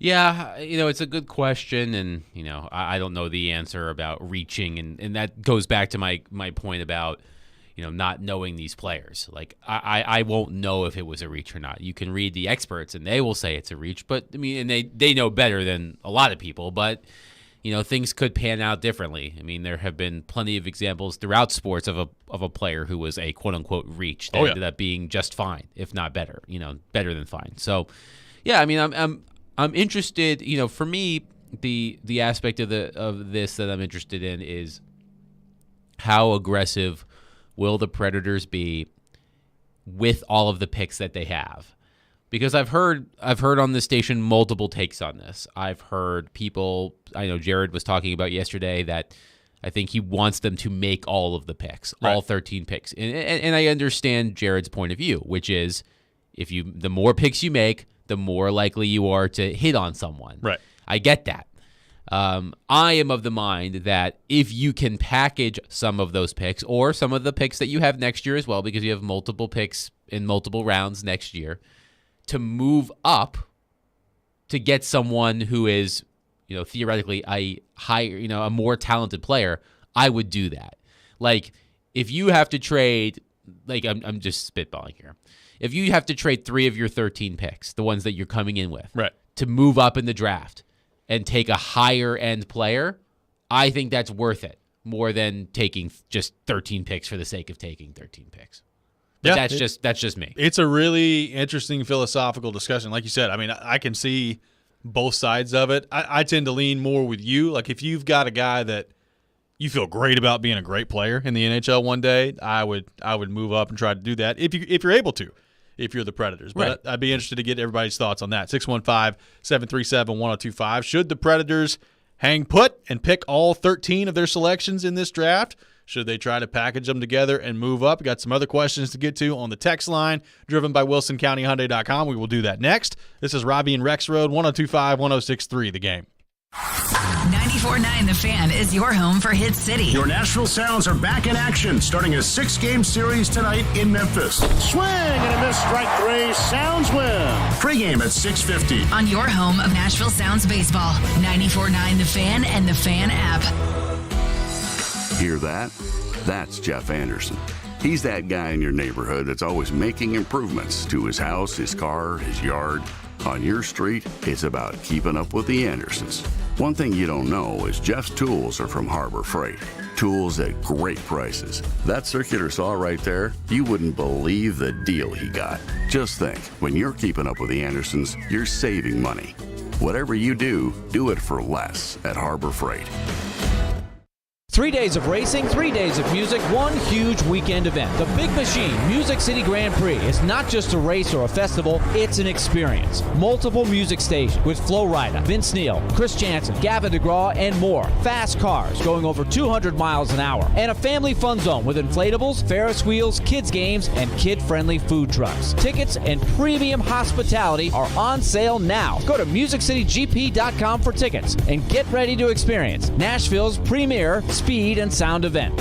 Yeah, it's a good question, and, I don't know the answer about reaching, and that goes back to my point about, not knowing these players. Like, I won't know if it was a reach or not. You can read the experts, and they will say it's a reach, but, I mean, and they know better than a lot of people, but things could pan out differently. I mean, there have been plenty of examples throughout sports of a player who was a quote-unquote reach that ended up being just fine, if not better, better than fine. So, yeah, I mean, I'm interested, for me, the aspect of this that I'm interested in is how aggressive will the Predators be with all of the picks that they have. Because I've heard on this station multiple takes on this. I've heard people, I know Jared was talking about yesterday that I think he wants them to make all of the picks, all 13 picks. And I understand Jared's point of view, which is the more picks you make, the more likely you are to hit on someone. Right. I get that. I am of the mind that if you can package some of those picks or some of the picks that you have next year as well, because you have multiple picks in multiple rounds next year, to move up to get someone who is, theoretically a higher, a more talented player, I would do that. Like, if you have to trade, like, I'm just spitballing here. If you have to trade 3 of your 13 picks, the ones that you're coming in with, to move up in the draft and take a higher end player, I think that's worth it more than taking just 13 picks for the sake of taking 13 picks. But that's just me. It's a really interesting philosophical discussion. Like you said, I mean, I can see both sides of it. I tend to lean more with you. Like, if you've got a guy that you feel great about being a great player in the NHL one day, I would move up and try to do that if you're able to, if you're the Predators. But I'd be interested to get everybody's thoughts on that. 615-737-1025. Should the Predators hang put and pick all 13 of their selections in this draft? Should they try to package them together and move up? We got some other questions to get to on the text line, driven by WilsonCountyHyundai.com. We will do that next. This is Robby and Rexrode, 102.5-106.3 The Game. 94.9 The Fan is your home for Hit City. Your Nashville Sounds are back in action, starting a 6-game series tonight in Memphis. Swing and a miss, strike 3, Sounds win. Pre-game at 6:50. On your home of Nashville Sounds baseball, 94.9 The Fan and The Fan app. Hear that? That's Jeff Anderson. He's that guy in your neighborhood that's always making improvements to his house, his car, his yard. On your street, it's about keeping up with the Andersons. One thing you don't know is Jeff's tools are from Harbor Freight. Tools at great prices. That circular saw right there, you wouldn't believe the deal he got. Just think, when you're keeping up with the Andersons, you're saving money. Whatever you do it for less at Harbor Freight. 3 days of racing, 3 days of music, one huge weekend event. The Big Machine Music City Grand Prix is not just a race or a festival, it's an experience. Multiple music stations with Flo Rida, Vince Neil, Chris Jansen, Gavin DeGraw, and more. Fast cars going over 200 miles an hour. And a family fun zone with inflatables, Ferris wheels, kids games, and kid-friendly food trucks. Tickets and premium hospitality are on sale now. Go to MusicCityGP.com for tickets and get ready to experience Nashville's premier speed and sound event.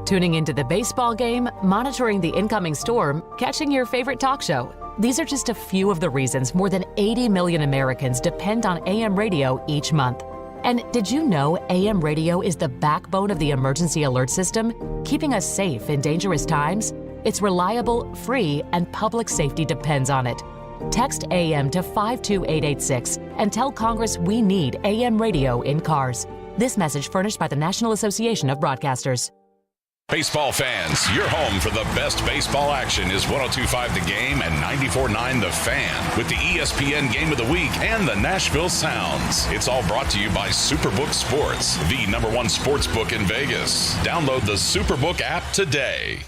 Tuning into the baseball game, monitoring the incoming storm, catching your favorite talk show. These are just a few of the reasons more than 80 million Americans depend on AM radio each month. And did you know AM radio is the backbone of the emergency alert system, keeping us safe in dangerous times? It's reliable, free, and public safety depends on it. Text AM to 52886 and tell Congress we need AM radio in cars. This message furnished by the National Association of Broadcasters. Baseball fans, your home for the best baseball action is 102.5 The Game and 94.9 The Fan with the ESPN Game of the Week and the Nashville Sounds. It's all brought to you by Superbook Sports, the #1 sports book in Vegas. Download the Superbook app today.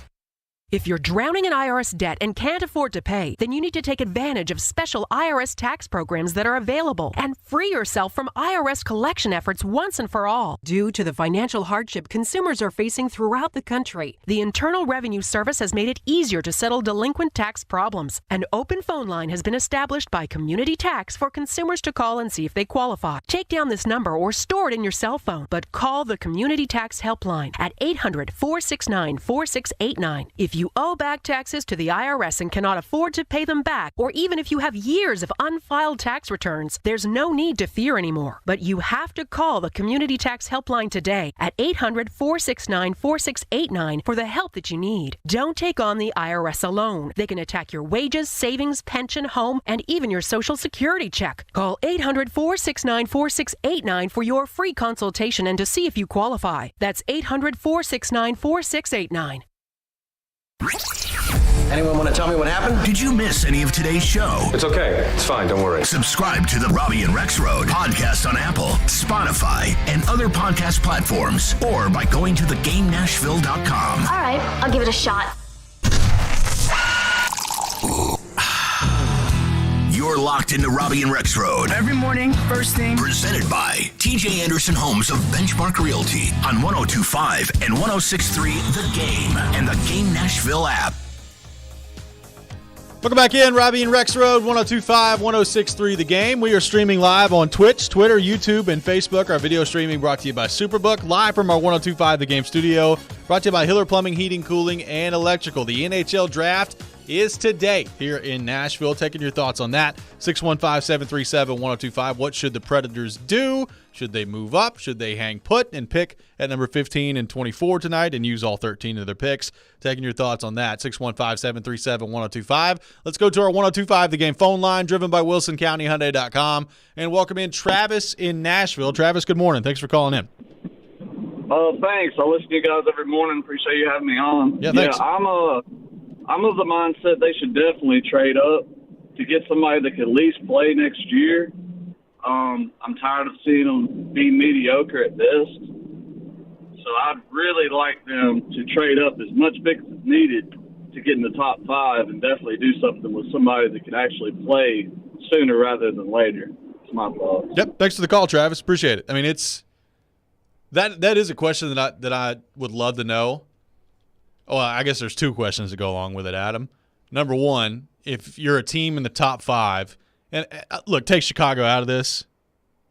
If you're drowning in IRS debt and can't afford to pay, then you need to take advantage of special IRS tax programs that are available and free yourself from IRS collection efforts once and for all. Due to the financial hardship consumers are facing throughout the country, the Internal Revenue Service has made it easier to settle delinquent tax problems. An open phone line has been established by Community Tax for consumers to call and see if they qualify. Take down this number or store it in your cell phone, but call the Community Tax Helpline at 800-469-4689. If you owe back taxes to the IRS and cannot afford to pay them back, or even if you have years of unfiled tax returns, there's no need to fear anymore. But you have to call the Community Tax Helpline today at 800-469-4689 for the help that you need. Don't take on the IRS alone. They can attack your wages, savings, pension, home, and even your Social Security check. Call 800-469-4689 for your free consultation and to see if you qualify. That's 800-469-4689. Anyone want to tell me what happened? Did you miss any of today's show? It's okay. It's fine. Don't worry. Subscribe to the Robby and Rexrode podcast on Apple, Spotify, and other podcast platforms, or by going to thegamenashville.com. All right, I'll give it a shot. You're locked into Robby and Rexrode. Every morning, first thing. Presented by TJ Anderson Homes of Benchmark Realty on 102.5 and 106.3 The Game and the Game Nashville app. Welcome back in, Robby and Rexrode, 102.5, 106.3 The Game. We are streaming live on Twitch, Twitter, YouTube, and Facebook. Our video streaming brought to you by Superbook, live from our 102.5 The Game studio. Brought to you by Hiller Plumbing, Heating, Cooling, and Electrical. The NHL Draft is today here in Nashville. Taking your thoughts on that. 615-737-1025. What should the Predators do? Should they move up? Should they hang put and pick at number 15 and 24 tonight and use all 13 of their picks? Taking your thoughts on that. 615-737-1025. Let's go to our 102.5 The Game phone line, driven by WilsonCountyHyundai.com, and welcome in Travis in Nashville. Travis, good morning. Thanks for calling in. Thanks. I listen to you guys every morning. Appreciate you having me on. Yeah, thanks. I'm of the mindset they should definitely trade up to get somebody that could at least play next year. I'm tired of seeing them be mediocre at best. So I'd really like them to trade up as much pick as needed to get in the top 5 and definitely do something with somebody that could actually play sooner rather than later. That's my thoughts. Yep. Thanks for the call, Travis. Appreciate it. I mean, it's that is a question that I would love to know. Well, I guess there's two questions to go along with it, Adam. Number one, if you're a team in the top 5, and look, take Chicago out of this.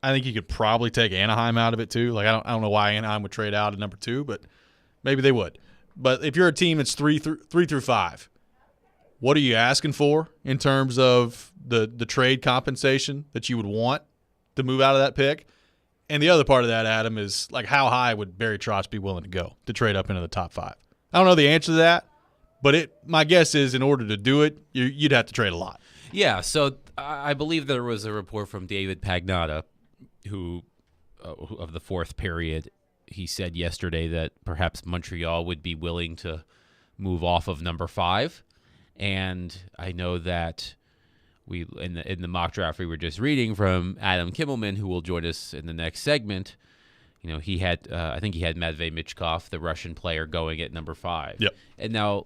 I think you could probably take Anaheim out of it too. Like I don't know why Anaheim would trade out at number 2, but maybe they would. But if you're a team that's 3 through 5, what are you asking for in terms of the trade compensation that you would want to move out of that pick? And the other part of that, Adam, is like how high would Barry Trotz be willing to go to trade up into the top 5? I don't know the answer to that, but my guess is in order to do it, you'd have to trade a lot. Yeah, so I believe there was a report from David Pagnotta, who of the fourth period. He said yesterday that perhaps Montreal would be willing to move off of number 5. And I know that we in the mock draft we were just reading from Adam Kimmelman, who will join us in the next segment. He had I think he had Matvei Michkov, the Russian player, going at number 5. Yep. And now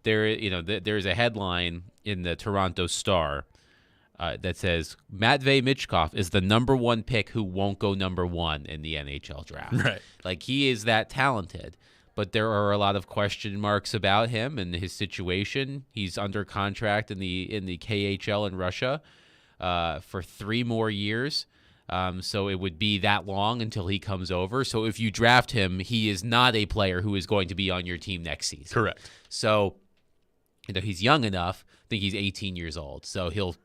there's a headline in the Toronto Star that says Matvei Michkov is the number 1 pick who won't go number 1 in the NHL draft. Right. Like, he is that talented. But there are a lot of question marks about him and his situation. He's under contract in the KHL in Russia for 3 more years. So it would be that long until he comes over. So if you draft him, he is not a player who is going to be on your team next season. Correct. So he's young enough. I think he's 18 years old. So he won't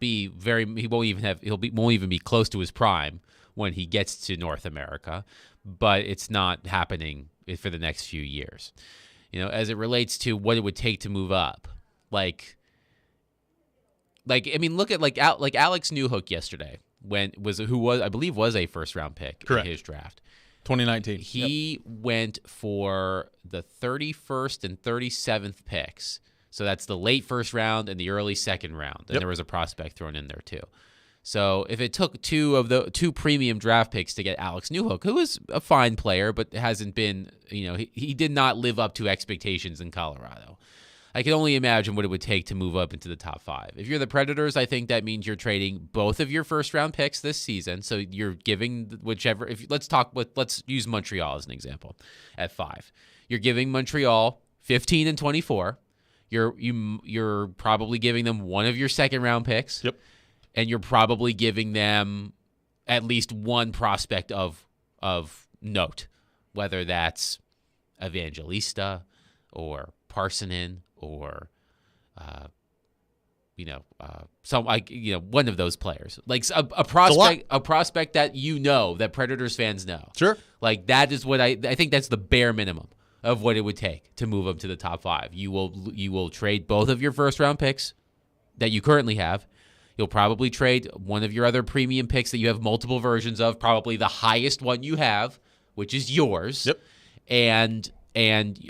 even be close to his prime when he gets to North America. But it's not happening for the next few years. As it relates to what it would take to move up, look at Alex Newhook yesterday, who I believe was a first round pick. Correct. In his draft. 2019. He went for the 31st and 37th picks. So that's the late first round and the early second round. And there was a prospect thrown in there too. So if it took 2 premium draft picks to get Alex Newhook, who is a fine player but hasn't been, he did not live up to expectations in Colorado. I can only imagine what it would take to move up into the top 5. If you're the Predators, I think that means you're trading both of your first-round picks this season. So you're giving whichever. Let's use Montreal as an example at 5. You're giving Montreal 15 and 24. You're probably giving them one of your second-round picks. Yep. And you're probably giving them at least one prospect of note, whether that's Evangelista or Parsonen or one of those players, like a prospect that that Predators fans know. Sure. Like, that is what I think that's the bare minimum of what it would take to move up to the top 5. You will trade both of your first round picks that you currently have. You'll probably trade one of your other premium picks that you have multiple versions of, probably the highest one you have, which is yours. Yep. And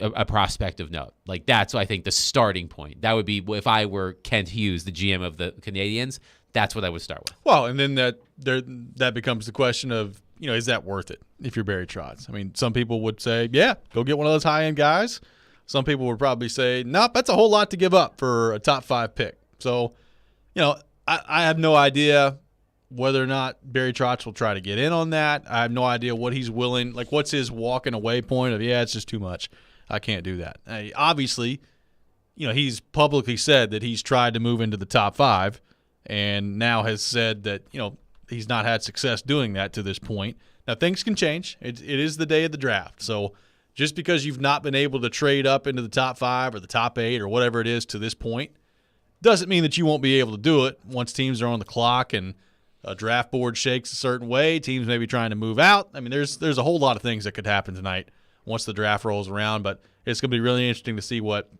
a prospect of note. Like, that's, I think, the starting point. That would be, if I were Kent Hughes, the GM of the Canadiens, that's what I would start with. Well, and then that becomes the question of, is that worth it if you're Barry Trotz? I mean, some people would say, yeah, go get one of those high-end guys. Some people would probably say, nope, that's a whole lot to give up for a top 5 pick. So, I have no idea whether or not Barry Trotz will try to get in on that. I have no idea what he's willing, like, what's his walking away point of, it's just too much. I can't do that. Obviously, he's publicly said that he's tried to move into the top 5 and now has said that, he's not had success doing that to this point. Now, things can change. It is the day of the draft. So just because you've not been able to trade up into the top 5 or the top 8 or whatever it is to this point doesn't mean that you won't be able to do it once teams are on the clock and a draft board shakes a certain way. Teams may be trying to move out. I mean, there's a whole lot of things that could happen tonight once the draft rolls around, but it's going to be really interesting to see what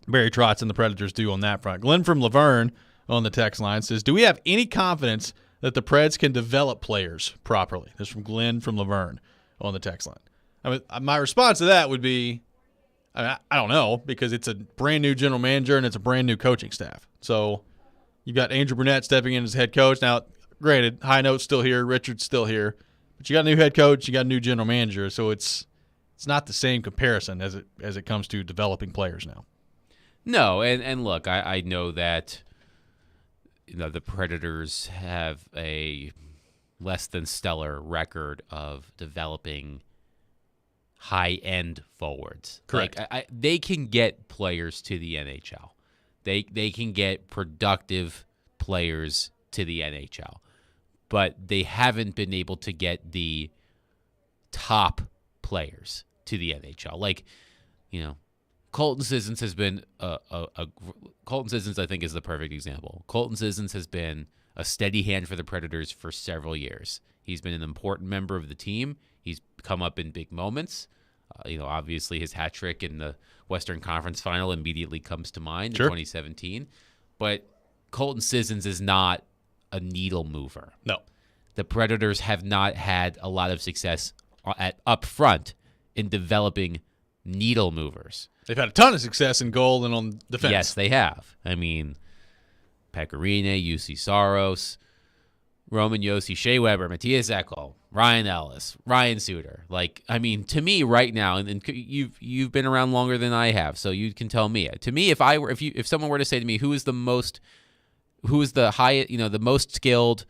Barry Trotz and the Predators do on that front. Glenn from Laverne on the text line says, do we have any confidence that the Preds can develop players properly? This is from Glenn from Laverne on the text line. I mean, my response to that would be, I don't know, because it's a brand new general manager and it's a brand new coaching staff. So you got Andrew Brunette stepping in as head coach. Now, granted, High Note's still here, Richard's still here, but you got a new head coach, you got a new general manager, so it's not the same comparison as it comes to developing players now. No, and look, I know that the Predators have a less than stellar record of developing high-end forwards. Correct. Like, they can get players to the NHL. They can get productive players to the NHL, but they haven't been able to get the top players to the NHL. Like, Colton Sissons has been Colton Sissons, I think, is the perfect example. Colton Sissons has been a steady hand for the Predators for several years. He's been an important member of the team. He's come up in big moments. Obviously his hat trick in the Western Conference Final immediately comes to mind in 2017. But Colton Sissons is not a needle mover. No. The Predators have not had a lot of success up front in developing needle movers. They've had a ton of success in goal and on defense. Yes, they have. I mean, Pecorine, UC Saros, Roman Josi, Shea Weber, Matthias Ekholm, Ryan Ellis, Ryan Suter. Like, I mean, to me right now, and you've been around longer than I have, so you can tell me. To me, if someone were to say to me, who is the highest, the most skilled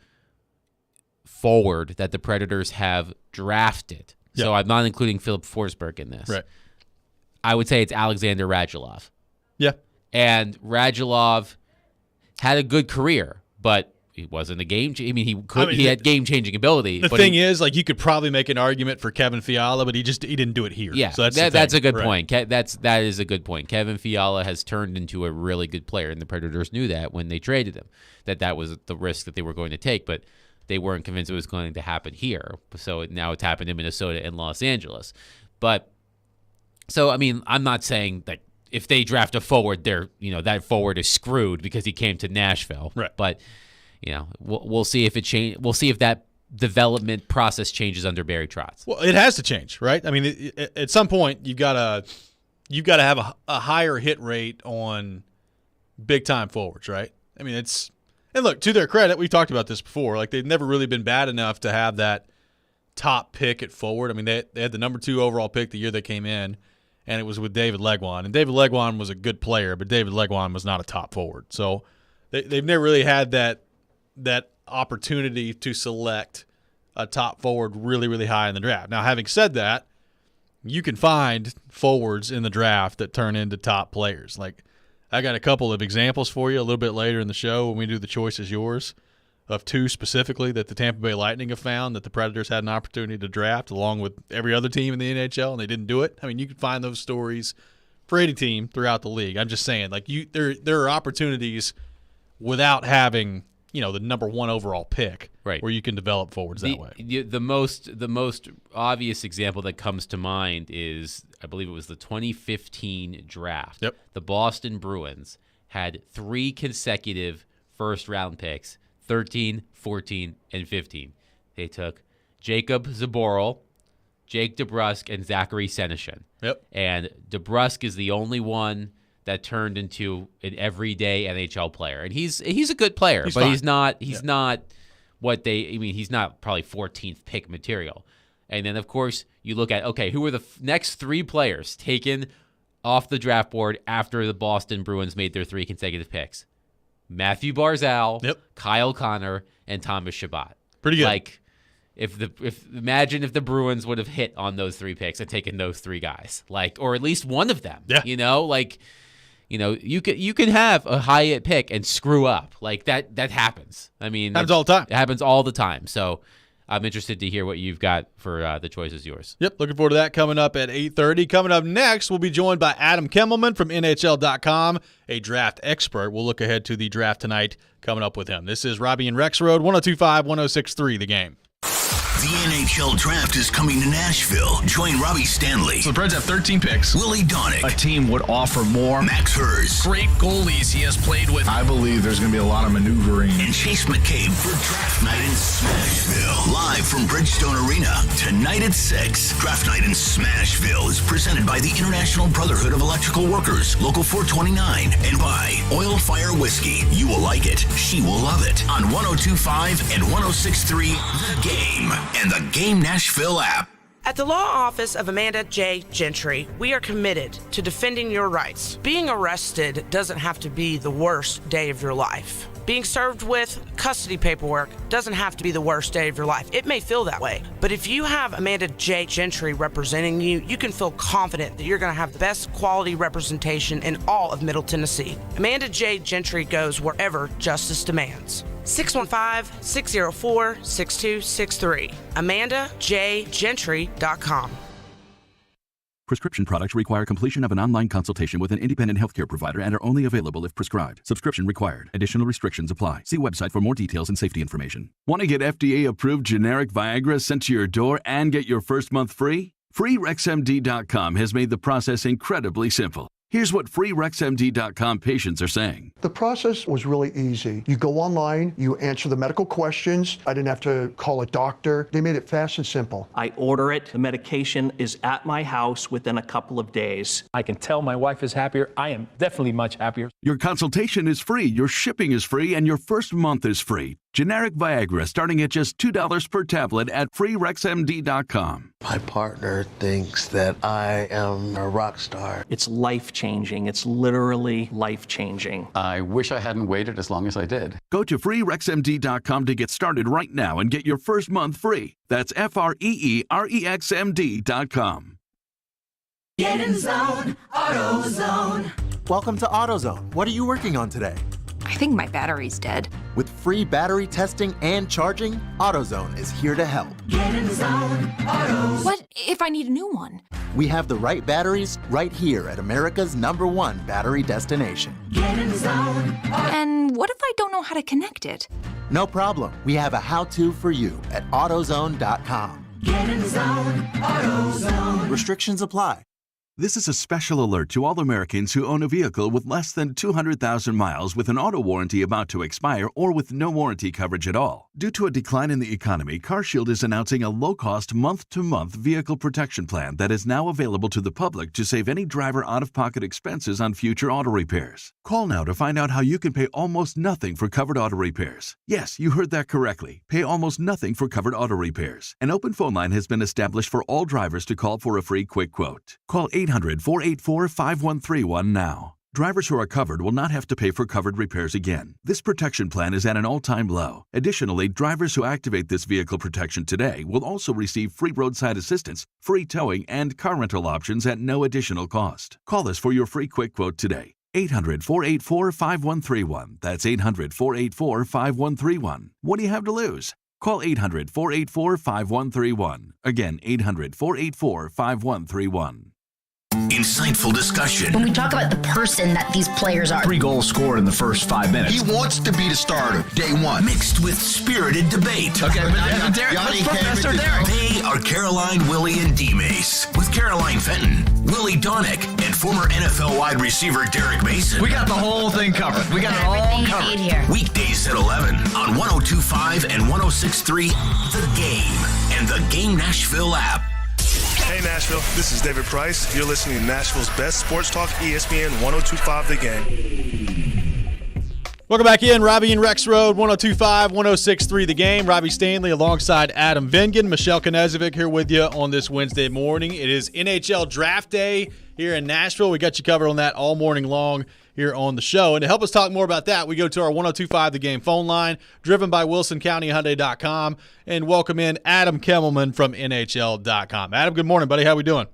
forward that the Predators have drafted. Yep. So I'm not including Philip Forsberg in this. Right. I would say it's Alexander Radulov. Yeah. And Radulov had a good career, but he wasn't a game. He had game-changing ability. The thing is, like, you could probably make an argument for Kevin Fiala, but he didn't do it here. Yeah, so that's a good point. That is a good point. Kevin Fiala has turned into a really good player, and the Predators knew that when they traded him, that was the risk that they were going to take, but they weren't convinced it was going to happen here. So now it's happened in Minnesota and Los Angeles. But so, I mean, I'm not saying that if they draft a forward, that forward is screwed because he came to Nashville. Right. But we'll see if it change. We'll see if that development process changes under Barry Trotz. Well, it has to change, right? I mean, at some point you've got to have a higher hit rate on big time forwards, right? I mean, and look, to their credit, we've talked about this before. Like, they've never really been bad enough to have that top pick at forward. I mean, they had the number 2 overall pick the year they came in, and it was with David Legwand. And David Legwand was a good player, but David Legwand was not a top forward. So they've never really had that opportunity to select a top forward really, really high in the draft. Now, having said that, you can find forwards in the draft that turn into top players. Like, I got a couple of examples for you a little bit later in the show when we do the Choice is Yours, of 2 specifically that the Tampa Bay Lightning have found that the Predators had an opportunity to draft along with every other team in the NHL, and they didn't do it. I mean, you can find those stories for any team throughout the league. I'm just saying, like, there are opportunities without having the number 1 overall pick, right, where you can develop forwards that way. The most obvious example that comes to mind is, I believe it was the 2015 draft. Yep. The Boston Bruins had 3 consecutive first-round picks, 13, 14, and 15. They took Jacob Zaboral, Jake DeBrusk, and Zachary Senyshyn. Yep. And DeBrusk is the only one that turned into an everyday NHL player. And he's a good player, but fine. He's not what he's not probably 14th pick material. And then, of course, you look at, okay, who are the next 3 players taken off the draft board after the Boston Bruins made their 3 consecutive picks? Matthew Barzal, yep, Kyle Connor, and Thomas Chabot. Pretty good. Like, imagine if the Bruins would have hit on those 3 picks and taken those 3 guys, like, or at least one of them. Yeah. You can have a high pick and screw up. Like, that happens. I mean, happens all the time. It happens all the time. So I'm interested to hear what you've got for The Choice is Yours. Yep, looking forward to that coming up at 8:30. Coming up next, we'll be joined by Adam Kimmelman from NHL.com, a draft expert. We'll look ahead to the draft tonight coming up with him. This is Robby and Rexrode, 102.5, 106.3, The Game. The NHL Draft is coming to Nashville. Join Robbie Stanley. So the Preds have 13 picks. Willie Donick. A team would offer more. Max Hers. Great goalies he has played with. I believe there's going to be a lot of maneuvering. And Chase McCabe for Draft Night in Smashville. Live from Bridgestone Arena. Tonight at 6. Draft Night in Smashville is presented by the International Brotherhood of Electrical Workers, Local 429, and by Oil Fire Whiskey. You will like it. She will love it. On 102.5 and 106.3, The Game. And the Game Nashville app. At the law office of Amanda J. Gentry, we are committed to defending your rights. Being arrested doesn't have to be the worst day of your life. Being served with custody paperwork doesn't have to be the worst day of your life. It may feel that way, but if you have Amanda J. Gentry representing you, you can feel confident that you're going to have the best quality representation in all of Middle Tennessee. Amanda J. Gentry goes wherever justice demands. 615-604-6263. AmandaJGentry.com. Prescription products require completion of an online consultation with an independent healthcare provider and are only available if prescribed. Subscription required. Additional restrictions apply. See website for more details and safety information. Want to get FDA-approved generic Viagra sent to your door and get your first month free? FreeRexMD.com has made the process incredibly simple. Here's what freerexmd.com patients are saying. The process was really easy. You go online, you answer the medical questions. I didn't have to call a doctor. They made it fast and simple. I order it. The medication is at my house within a couple of days. I can tell my wife is happier. I am definitely much happier. Your consultation is free, your shipping is free, and your first month is free. Generic Viagra starting at just $2 per tablet at freerexmd.com. My partner thinks that I am a rock star. It's life-changing. It's literally life-changing. I wish I hadn't waited as long as I did. Go to freerexmd.com to get started right now and get your first month free. That's FREEREXMD.com. Get in zone, AutoZone. Welcome to AutoZone. What are you working on today? I think my battery's dead. With free battery testing and charging, AutoZone is here to help. Get in zone, AutoZone. What if I need a new one? We have the right batteries right here at America's #1 battery destination. Get in zone, And what if I don't know how to connect it? No problem. We have a how-to for you at AutoZone.com. Get in zone, AutoZone. Restrictions apply. This is a special alert to all Americans who own a vehicle with less than 200,000 miles with an auto warranty about to expire or with no warranty coverage at all. Due to a decline in the economy, CarShield is announcing a low-cost month-to-month vehicle protection plan that is now available to the public to save any driver out-of-pocket expenses on future auto repairs. Call now to find out how you can pay almost nothing for covered auto repairs. Yes, you heard that correctly. Pay almost nothing for covered auto repairs. An open phone line has been established for all drivers to call for a free quick quote. Call 800-484-5131 now. Drivers who are covered will not have to pay for covered repairs again. This protection plan is at an all-time low. Additionally, drivers who activate this vehicle protection today will also receive free roadside assistance, free towing, and car rental options at no additional cost. Call us for your free quick quote today. 800-484-5131. That's 800-484-5131. What do you have to lose? Call 800-484-5131. Again, 800-484-5131. Insightful discussion. When we talk about the person that these players are. 3 goals scored in the first 5 minutes. He wants to be the starter, day one. Mixed with spirited debate. Okay, but Derek, let's Professor Derek. They are Caroline, Willie, and D-Mace. With Caroline Fenton, Willie Donick, and former NFL wide receiver Derek Mason. We got the whole thing covered. We got it all covered. Here. Weekdays at 11 on 102.5 and 106.3 The Game and the Game Nashville app. Hey Nashville, this is David Price. You're listening to Nashville's best sports talk, ESPN 102.5 The Game. Welcome back in. Robby and Rexrode, 102.5, 106.3 The Game. Robbie Stanley alongside Adam Vingan. Michelle Knezovic here with you on this Wednesday morning. It is NHL Draft Day here in Nashville. We got you covered on that all morning long here on the show. And to help us talk more about that, we go to our 102.5 The Game phone line, driven by WilsonCountyHyundai.com, and welcome in Adam Kemmelman from NHL.com. Adam, good morning, buddy. How we doing?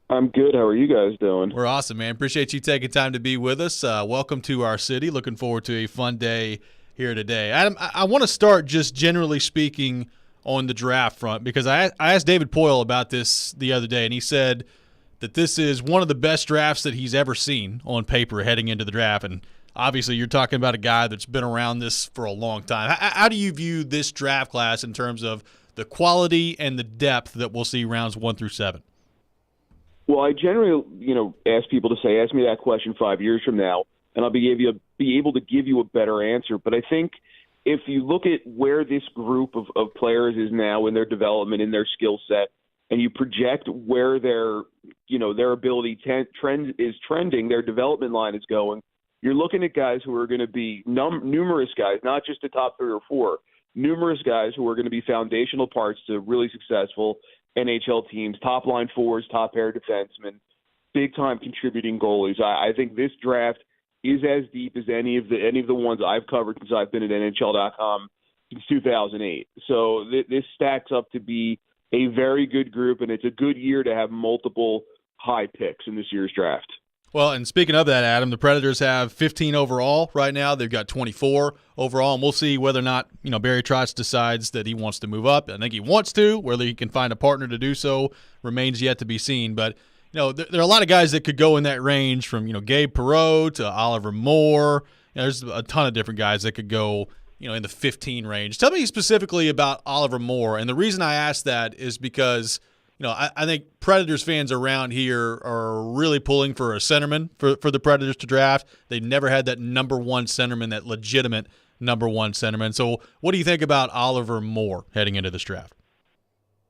I'm good. How are you guys doing? We're awesome, man. Appreciate you taking time to be with us. Welcome to our city. Looking forward to a fun day here today. Adam, I want to start just generally speaking on the draft front because I asked David Poyle about this the other day, and he said that this is one of the best drafts that he's ever seen on paper heading into the draft. And obviously you're talking about a guy that's been around this for a long time. How do you view this draft class in terms of the quality and the depth that we'll see rounds 1 through 7? Well, I generally, ask people to say, ask me that question 5 years from now, and I'll be able to give you a better answer. But I think if you look at where this group of players is now in their development, in their skill set, and you project where their ability is trending, their development line is going, you're looking at guys who are going to be numerous guys, not just the top 3 or 4, numerous guys who are going to be foundational parts to really successful NHL teams, top line forwards, top pair defensemen, big time contributing goalies. I think this draft is as deep as any of the ones I've covered since I've been at NHL.com since 2008. So this stacks up to be a very good group, and it's a good year to have multiple high picks in this year's draft. Well, and speaking of that, Adam, the Predators have 15 overall right now. They've got 24 overall, and we'll see whether or not Barry Trotz decides that he wants to move up. I think he wants to. Whether he can find a partner to do so remains yet to be seen. But there are a lot of guys that could go in that range from Gabe Perreault to Oliver Moore. There's a ton of different guys that could go in the 15 range. Tell me specifically about Oliver Moore, and the reason I ask that is because I think Predators fans around here are really pulling for a centerman for the Predators to draft. They never had that number one centerman, that legitimate number one centerman. So what do you think about Oliver Moore heading into this draft?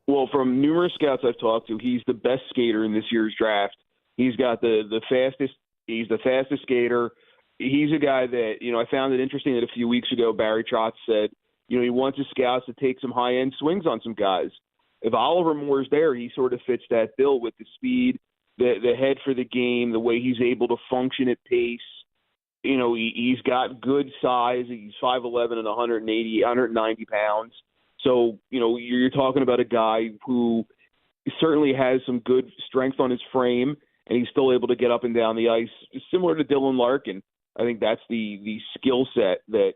Well, from numerous scouts I've talked to, he's the best skater in this year's draft. He's got the fastest. He's the fastest skater. He's a guy that, I found it interesting that a few weeks ago Barry Trotz said, he wants his scouts to take some high-end swings on some guys. If Oliver Moore's there, he sort of fits that bill with the speed, the head for the game, the way he's able to function at pace. He's got good size. He's 5'11" and 190 pounds. So, you're talking about a guy who certainly has some good strength on his frame, and he's still able to get up and down the ice, similar to Dylan Larkin. I think that's the skill set that,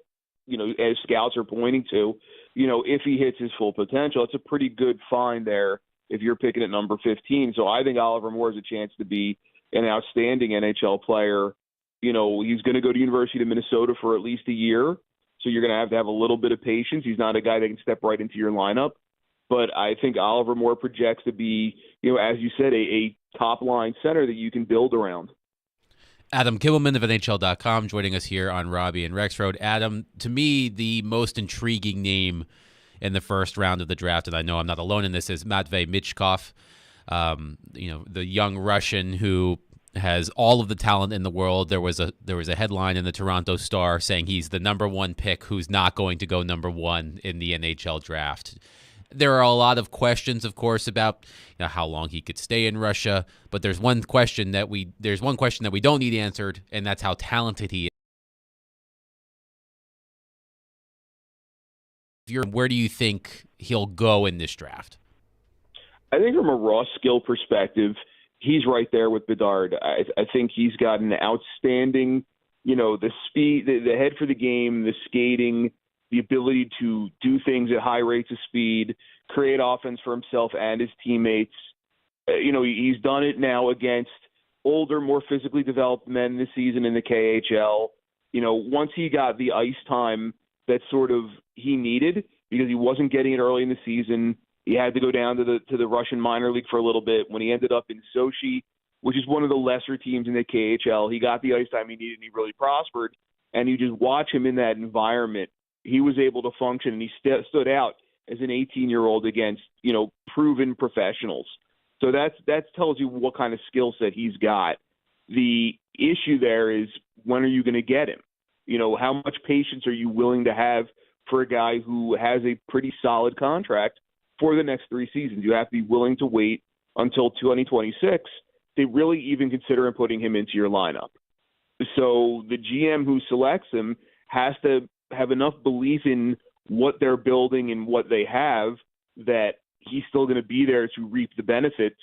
as scouts are pointing to, if he hits his full potential, it's a pretty good find there if you're picking at number 15. So I think Oliver Moore has a chance to be an outstanding NHL player. He's going to go to University of Minnesota for at least a year. So you're going to have a little bit of patience. He's not a guy that can step right into your lineup. But I think Oliver Moore projects to be, as you said, a top-line center that you can build around. Adam Kibbleman of NHL.com joining us here on Robby and Rexrode. Adam, to me, the most intriguing name in the first round of the draft, and I know I'm not alone in this, is Matvei Michkov, the young Russian who has all of the talent in the world. There was a headline in the Toronto Star saying he's the number one pick who's not going to go number one in the NHL draft. There are a lot of questions, of course, about how long he could stay in Russia, but there's one question that we don't need answered, and that's how talented he is. Where do you think he'll go in this draft? I think from a raw skill perspective, he's right there with Bedard. I think he's got an outstanding, the speed, the head for the game, the skating, the ability to do things at high rates of speed, create offense for himself and his teammates. He's done it now against older, more physically developed men this season in the KHL. Once he got the ice time that sort of he needed, because he wasn't getting it early in the season, he had to go down to the Russian minor league for a little bit. When he ended up in Sochi, which is one of the lesser teams in the KHL, he got the ice time he needed and he really prospered. And you just watch him in that environment. He was able to function, and he stood out as an 18-year-old against, proven professionals. So that tells you what kind of skill set he's got. The issue there is, when are you going to get him? How much patience are you willing to have for a guy who has a pretty solid contract for the next 3 seasons? You have to be willing to wait until 2026 to really even consider putting him into your lineup. So the GM who selects him has to have enough belief in what they're building and what they have that he's still going to be there to reap the benefits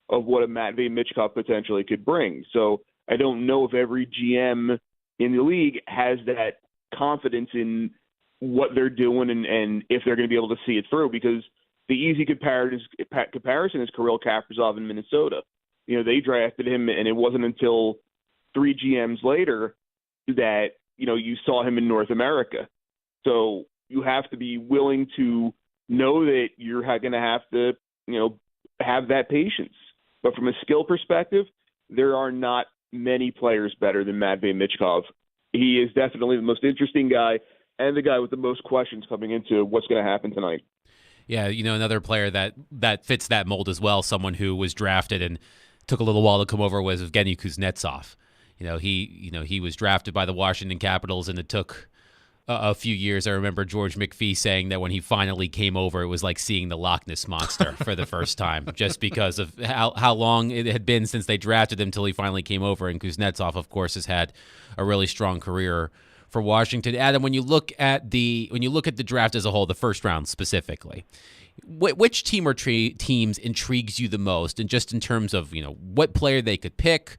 of what a Matvei Michkov potentially could bring. So I don't know if every GM in the league has that confidence in what they're doing and if they're going to be able to see it through, because the easy comparison is Kirill Kaprizov in Minnesota. They drafted him, and it wasn't until 3 GMs later that you saw him in North America. So you have to be willing to know that you're going to have to, have that patience. But from a skill perspective, there are not many players better than Matvei Michkov. He is definitely the most interesting guy and the guy with the most questions coming into what's going to happen tonight. Yeah, another player that fits that mold as well, someone who was drafted and took a little while to come over, was Evgeny Kuznetsov. He was drafted by the Washington Capitals, and it took a few years. I remember George McPhee saying that when he finally came over, it was like seeing the Loch Ness Monster for the first time, just because of how long it had been since they drafted him till he finally came over. And Kuznetsov, of course, has had a really strong career for Washington. Adam, when you look at the draft as a whole, the first round specifically, which team or teams intrigues you the most, and just in terms of what player they could pick,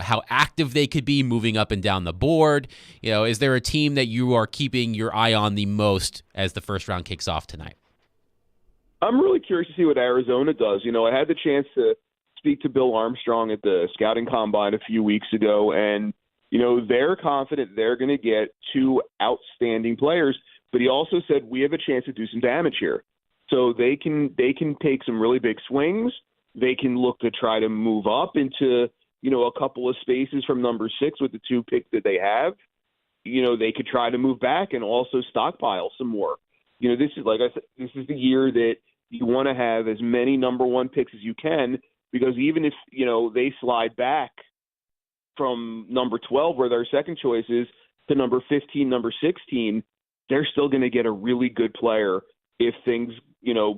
how active they could be moving up and down the board? Is there a team that you are keeping your eye on the most as the first round kicks off tonight? I'm really curious to see what Arizona does. I had the chance to speak to Bill Armstrong at the scouting combine a few weeks ago, and they're confident they're going to get 2 outstanding players. But he also said we have a chance to do some damage here. So they can take some really big swings, they can look to try to move up into, a couple of spaces from number 6 with the 2 picks that they have. They could try to move back and also stockpile some more. This is, like I said, this is the year that you want to have as many number 1 picks as you can, because even if, they slide back from number 12, where their second choice is, to number 15, number 16, they're still going to get a really good player if things,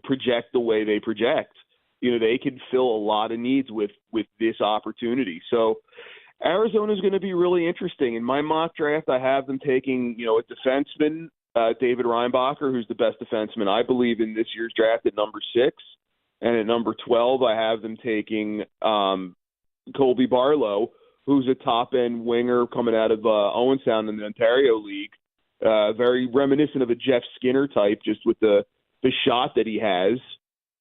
project the way they project. They could fill a lot of needs with this opportunity. So Arizona's going to be really interesting. In my mock draft, I have them taking, a defenseman, David Reinbacher, who's the best defenseman, I believe, in this year's draft at number 6. And at number 12, I have them taking Colby Barlow, who's a top-end winger coming out of Owen Sound in the Ontario League. Very reminiscent of a Jeff Skinner type, just with the shot that he has.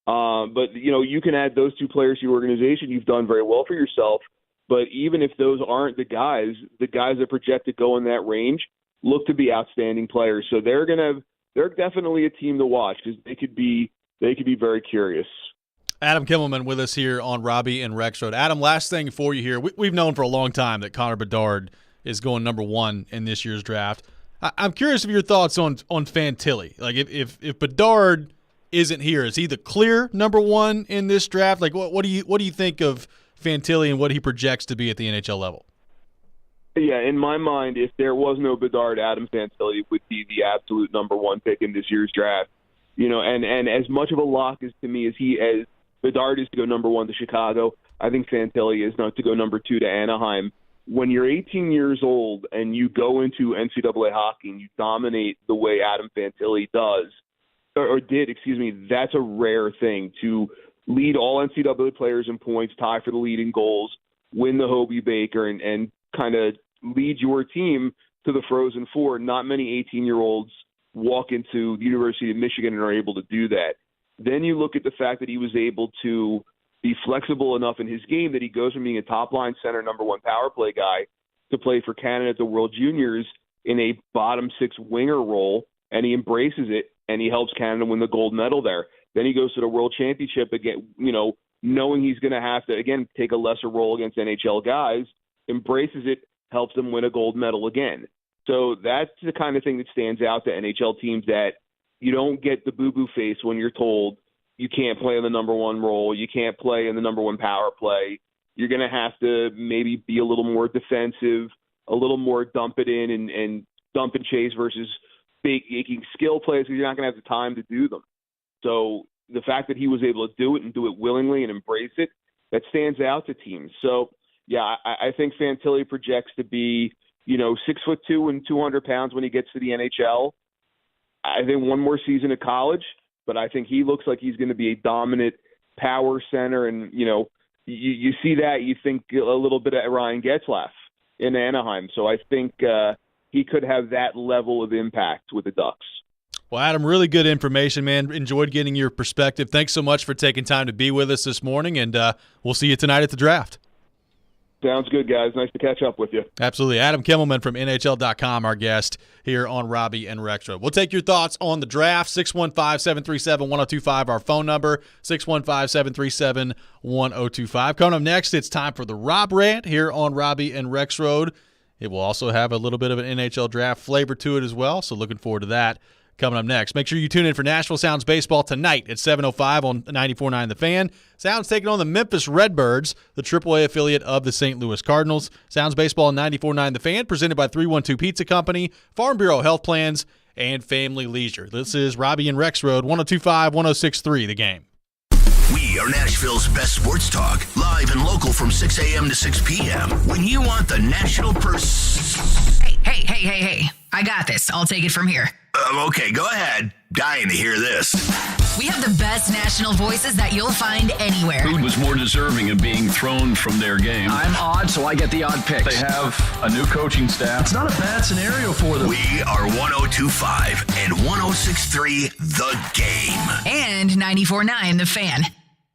But, you can add those 2 players to your organization. You've done very well for yourself. But even if those aren't the guys that project to go in that range look to be outstanding players. So they're definitely a team to watch, because they could be very curious. Adam Kimmelman with us here on Robby and Rexrode. Adam, last thing for you here. We've known for a long time that Connor Bedard is going number 1 in this year's draft. I'm curious of your thoughts on Fantilli. Like, if Bedard isn't here, is he the clear number 1 in this draft? Like, what do you think of Fantilli and what he projects to be at the NHL level? Yeah, in my mind, if there was no Bedard, Adam Fantilli would be the absolute number 1 pick in this year's draft. And as much of a lock as Bedard is to go number 1 to Chicago, I think Fantilli is not to go number 2 to Anaheim. When you're 18 years old and you go into NCAA hockey and you dominate the way Adam Fantilli did, that's a rare thing, to lead all NCAA players in points, tie for the lead in goals, win the Hobey Baker, and kind of lead your team to the Frozen Four. Not many 18-year-olds walk into the University of Michigan and are able to do that. Then you look at the fact that he was able to be flexible enough in his game that he goes from being a top-line center, number 1 power play guy, to play for Canada at the World Juniors in a bottom 6 winger role, and he embraces it, and he helps Canada win the gold medal there. Then he goes to the World Championship again, knowing he's going to have to, again, take a lesser role against NHL guys, embraces it, helps them win a gold medal again. So that's the kind of thing that stands out to NHL teams, that you don't get the boo-boo face when you're told you can't play in the number 1 role, you can't play in the number 1 power play. You're going to have to maybe be a little more defensive, a little more dump it in and dump and chase versus making skill plays, because you're not going to have the time to do them. So the fact that he was able to do it and do it willingly and embrace it, that stands out to teams. So, yeah, I think Fantilli projects to be, 6'2" and 200 pounds when he gets to the NHL. I think one more season of college, but I think he looks like he's going to be a dominant power center. And, you see that, you think a little bit of Ryan Getzlaf in Anaheim. So I think he could have that level of impact with the Ducks. Well, Adam, really good information, man. Enjoyed getting your perspective. Thanks so much for taking time to be with us this morning, and we'll see you tonight at the draft. Sounds good, guys. Nice to catch up with you. Absolutely. Adam Kimmelman from NHL.com, our guest here on Robby and Rexrode. We'll take your thoughts on the draft. 615-737-1025, our phone number, 615-737-1025. Coming up next, it's time for the Rob Rant here on Robby and Rexrode. It will also have a little bit of an NHL draft flavor to it as well, so looking forward to that. Coming up next, make sure you tune in for Nashville Sounds Baseball tonight at 7:05 on 94.9 The Fan. Sounds taking on the Memphis Redbirds, the AAA affiliate of the St. Louis Cardinals. Sounds Baseball on 94.9 The Fan, presented by 312 Pizza Company, Farm Bureau Health Plans, and Family Leisure. This is Robby and Rexrode, 102.5, 106.3 The Game. We are Nashville's best sports talk, live and local from 6 a.m. to 6 p.m. When you want the national Hey. I got this. I'll take it from here. Okay, go ahead. Dying to hear this. We have the best national voices that you'll find anywhere. Who was more deserving of being thrown from their game? I'm odd, so I get the odd picks. They have a new coaching staff. It's not a bad scenario for them. We are 102.5 and 106.3 The Game. And 94.9 The Fan.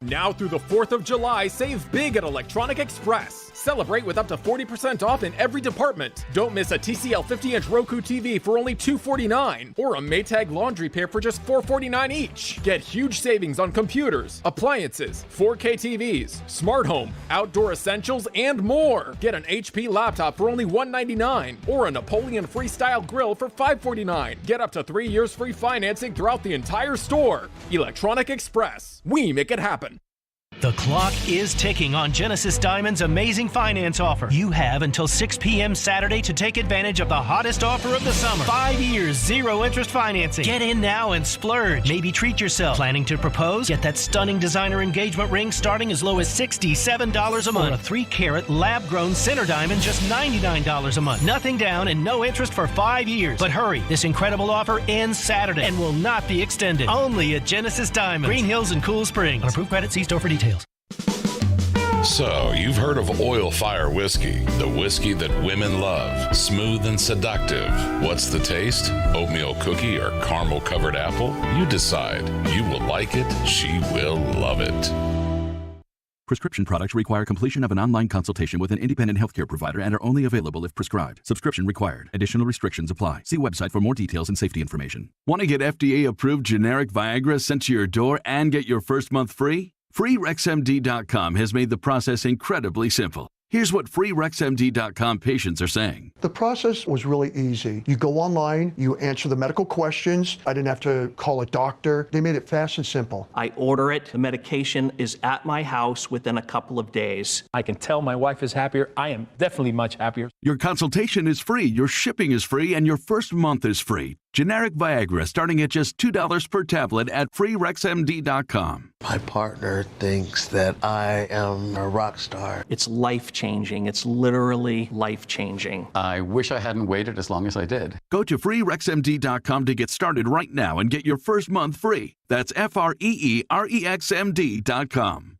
Now through the 4th of July, save big at Electronic Express. Celebrate with up to 40% off in every department. Don't miss a TCL 50-inch Roku TV for only $249 or a Maytag laundry pair for just $449 each. Get huge savings on computers, appliances, 4K TVs, smart home, outdoor essentials, and more. Get an HP laptop for only $199 or a Napoleon Freestyle grill for $549. Get up to 3 years free financing throughout the entire store. Electronic Express. We make it happen. The clock is ticking on Genesis Diamond's amazing finance offer. You have until 6 p.m. Saturday to take advantage of the hottest offer of the summer. 5 years, 0 interest financing. Get in now and splurge. Maybe treat yourself. Planning to propose? Get that stunning designer engagement ring starting as low as $67 a month. Or a 3-carat lab-grown center diamond just $99 a month. Nothing down and no interest for 5 years. But hurry, this incredible offer ends Saturday and will not be extended. Only at Genesis Diamond, Green Hills and Cool Springs. On approved credit, see store for details. So, you've heard of Oil Fire Whiskey, the whiskey that women love. Smooth and seductive. What's the taste? Oatmeal cookie or caramel covered apple? You decide. You will like it. She will love it. Prescription products require completion of an online consultation with an independent healthcare provider and are only available if prescribed. Subscription required. Additional restrictions apply. See website for more details and safety information. Want to get FDA-approved generic Viagra sent to your door and get your first month free? FreeRexMD.com has made the process incredibly simple. Here's what FreeRexMD.com patients are saying. The process was really easy. You go online, you answer the medical questions. I didn't have to call a doctor. They made it fast and simple. I order it. The medication is at my house within a couple of days. I can tell my wife is happier. I am definitely much happier. Your consultation is free, your shipping is free, and your first month is free. Generic Viagra starting at just $2 per tablet at FreeRexMD.com. My partner thinks that I am a rock star. It's life-changing. It's literally life-changing. I wish I hadn't waited as long as I did. Go to FreeRexMD.com to get started right now and get your first month free. That's FreeRexMD.com.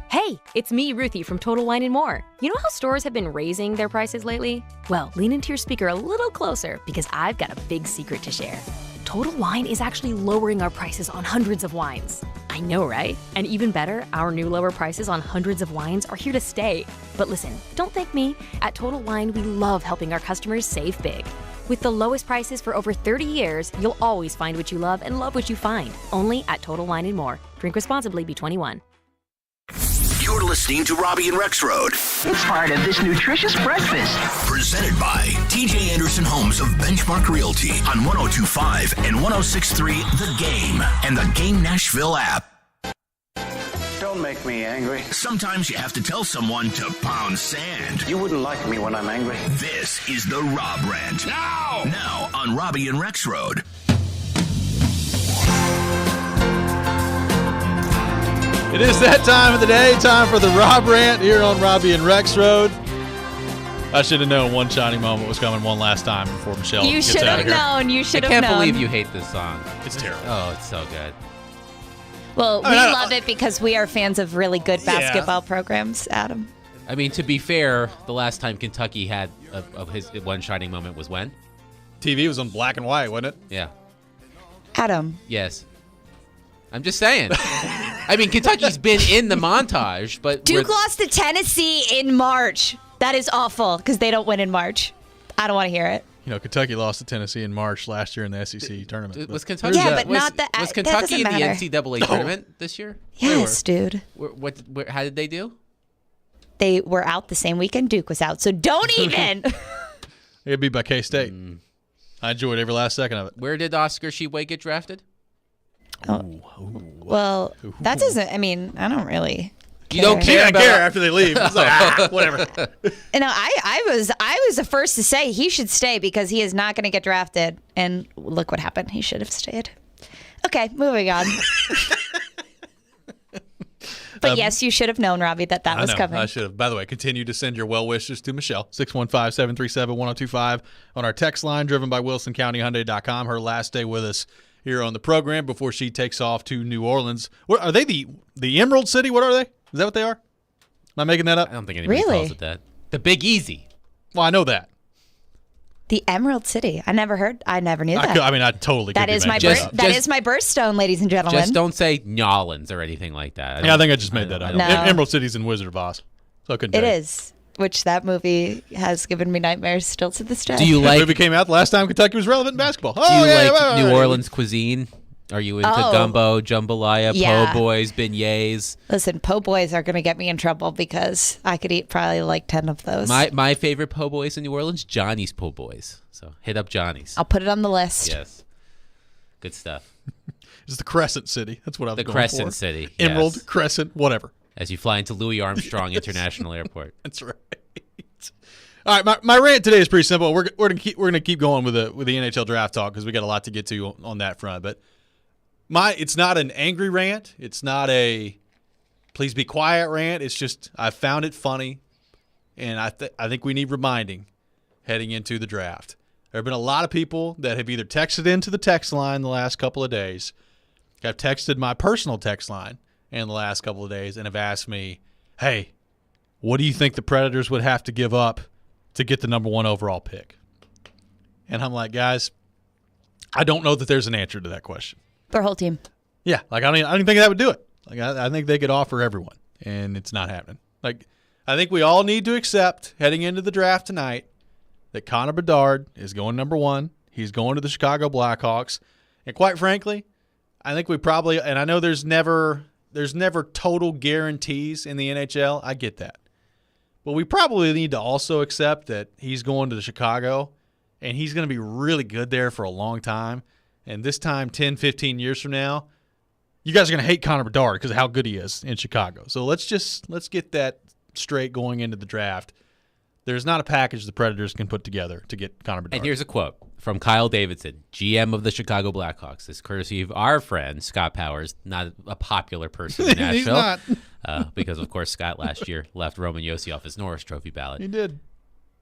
Hey, it's me, Ruthie, from Total Wine & More. You know how stores have been raising their prices lately? Well, lean into your speaker a little closer because I've got a big secret to share. Total Wine is actually lowering our prices on hundreds of wines. I know, right? And even better, our new lower prices on hundreds of wines are here to stay. But listen, don't thank me. At Total Wine, we love helping our customers save big. With the lowest prices for over 30 years, you'll always find what you love and love what you find. Only at Total Wine & More. Drink responsibly, be 21. You're listening to Robby and Rexrode. It's part of this nutritious breakfast. Presented by TJ Anderson Homes of Benchmark Realty on 102.5 and 106.3 The Game and the Game Nashville app. Don't make me angry. Sometimes you have to tell someone to pound sand. You wouldn't like me when I'm angry. This is the Rob Rant. Now on Robby and Rexrode. It is that time of the day, time for the Rob Rant here on Robby and Rexrode. I should have known one shining moment was coming one last time before Michelle You gets should out have of here. known. You should have known. I can't believe you hate this song. It's terrible. Oh, it's so good. Well, we love it because we are fans of really good basketball programs, Adam. I mean, to be fair, the last time Kentucky had of his one shining moment was when? TV was on black and white, wasn't it? Yeah. Adam. Yes. I'm just saying. I mean, Kentucky's been in the montage, but Duke lost to Tennessee in March. That is awful because they don't win in March. I don't want to hear it. You know, Kentucky lost to Tennessee in March last year in the SEC tournament. Was Kentucky? Yeah, but not the. Was that Kentucky in the doesn't matter. NCAA tournament this year? Yes, dude. How did they do? They were out the same weekend Duke was out, so don't even. They got beat by K-State. I enjoyed every last second of it. Where did Oscar Tshiebwe get drafted? Well, that doesn't. I mean, I don't really. You don't care after they leave. It's like, whatever. No, I was the first to say he should stay because he is not going to get drafted. And look what happened. He should have stayed. Okay, moving on. But yes, you should have known, Robbie, that was coming. I should have. By the way, continue to send your well wishes to Michelle, 615-737-1025 on our text line, driven by WilsonCountyHyundai.com. Her last day with us here on the program before she takes off to New Orleans. Are they the Emerald City? What are they? Is that what they are? Am I making that up? I don't think anybody calls it that. The Big Easy. Well, I know that. The Emerald City. I never knew that. I totally that is my is my birthstone, ladies and gentlemen. Just don't say Nolans or anything like that. I think I just made that up. No. Emerald City's in Wizard of Oz. So I couldn't It tell you. is, which that movie has given me nightmares still to this day. Do you That like movie came out the last time Kentucky was relevant in basketball. Do you like right. New Orleans cuisine? Are you into gumbo, jambalaya, Yeah. po' boys, beignets? Listen, po' boys are going to get me in trouble because I could eat probably like 10 of those. My favorite po' boys in New Orleans, Johnny's po' boys. So hit up Johnny's. I'll put it on the list. Yes. Good stuff. It's the Crescent City. That's what I was The going Crescent for. City. Emerald, yes. Crescent, whatever. As you fly into Louis Armstrong International Airport. That's right. All right, my rant today is pretty simple. We're gonna keep going with the NHL draft talk because we got a lot to get to on that front. But it's not an angry rant. It's not a please be quiet rant. It's just I found it funny, and I think we need reminding heading into the draft. There have been a lot of people that have either texted into the text line the last couple of days, have texted my personal text line in the last couple of days, and have asked me, "Hey, what do you think the Predators would have to give up to get the number 1 overall pick?" And I'm like, guys, I don't know that there's an answer to that question. Their whole team. Yeah, like I don't even think that would do it. Like I think they could offer everyone, and it's not happening. Like I think we all need to accept heading into the draft tonight that Connor Bedard is going number 1. He's going to the Chicago Blackhawks, and quite frankly, I think we probably, and I know there's never total guarantees in the NHL. I get that. But we probably need to also accept that he's going to Chicago, and he's going to be really good there for a long time. And this time, 10, 15 years from now, you guys are going to hate Connor Bedard because of how good he is in Chicago. So let's get that straight going into the draft. There's not a package the Predators can put together to get Connor Bedard. And here's a quote from Kyle Davidson, GM of the Chicago Blackhawks. This courtesy of our friend, Scott Powers, not a popular person in Nashville. He's not. Because, of course, Scott last year left Roman Josi off his Norris Trophy ballot. He did.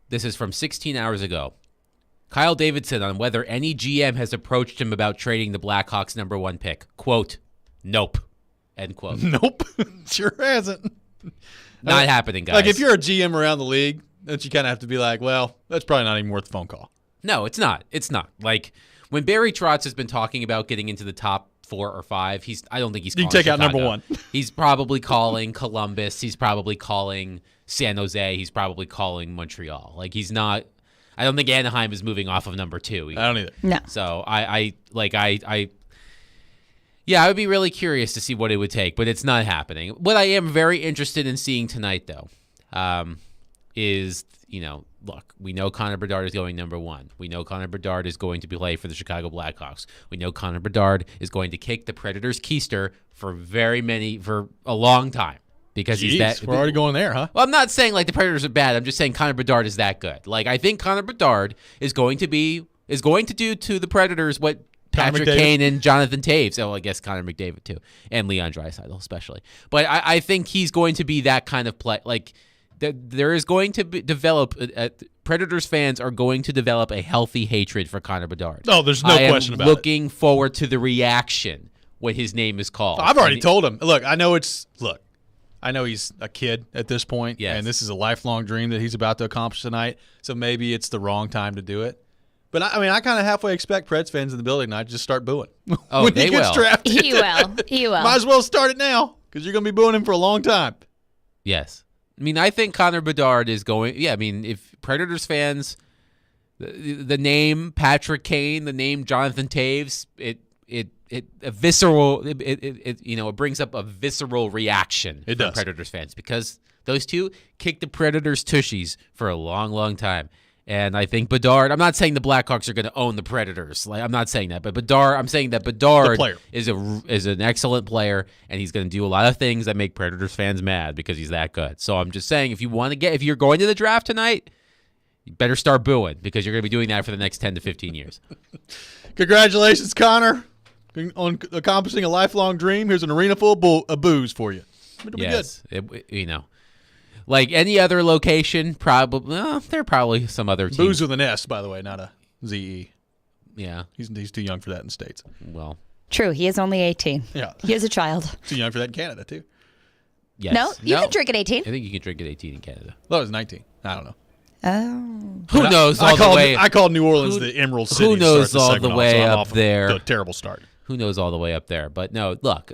This is from 16 hours ago. Kyle Davidson on whether any GM has approached him about trading the Blackhawks number 1 pick. Quote, nope. End quote. Nope. Sure hasn't. Not happening, guys. Like if you're a GM around the league, don't you kind of have to be like, well, that's probably not even worth the phone call. No, it's not. It's not. Like when Barry Trotz has been talking about getting into the top 4 or 5, I don't think he's calling You can take Chicago. out number 1. He's probably calling Columbus. He's probably calling San Jose. He's probably calling Montreal. Like he's not. I don't think Anaheim is moving off of number 2. I don't either. No. So I would be really curious to see what it would take, but it's not happening. What I am very interested in seeing tonight, though, is, look, we know Connor Bedard is going number 1. We know Connor Bedard is going to play for the Chicago Blackhawks. We know Connor Bedard is going to kick the Predators' keister for a long time. Because he's that. We're already going there, huh? Well, I'm not saying like the Predators are bad. I'm just saying Connor Bedard is that good. Like I think Connor Bedard is going to do to the Predators what Patrick Kane and Jonathan Taves. Oh, I guess Connor McDavid too, and Leon Draisaitl especially. But I think he's going to be that kind of play. Like there is going to develop. Predators fans are going to develop a healthy hatred for Connor Bedard. Oh, there's no question about it. Looking forward to the reaction when his name is called. I've already told him. Look, I know he's a kid at this point, and this is a lifelong dream that he's about to accomplish tonight, so maybe it's the wrong time to do it. But, I kind of halfway expect Preds fans in the building tonight to just start booing. Oh, when they he gets will. drafted. He will. Might as well start it now because you're going to be booing him for a long time. Yes. I think Connor Bedard is going – if Predators fans, the name Patrick Kane, the name Jonathan Taves, it brings up a visceral reaction from Predators fans because those two kicked the Predators' tushies for a long, long time. And I think Bedard, I'm not saying the Blackhawks are going to own the Predators. Like I'm not saying that, but I'm saying that Bedard is an excellent player, and he's going to do a lot of things that make Predators fans mad because he's that good. So I'm just saying, if you're going to the draft tonight, you better start booing because you're going to be doing that for the next 10 to 15 years. Congratulations, Connor, on accomplishing a lifelong dream. Here's an arena full of booze for you. It'll be good. Like any other location, probably there are probably some other teams. Booze with an S, by the way, not a Z-E. Yeah. He's too young for that in the States. Well. True. He is only 18. Yeah. He is a child. Too young for that in Canada, too. Yes. No? You can drink at 18. I think you can drink at 18 in Canada. Well, it was 19. I don't know. Oh. Who knows I called New Orleans the Emerald City. Who knows all the way up there? A terrible start. who knows all the way up there. But no, look,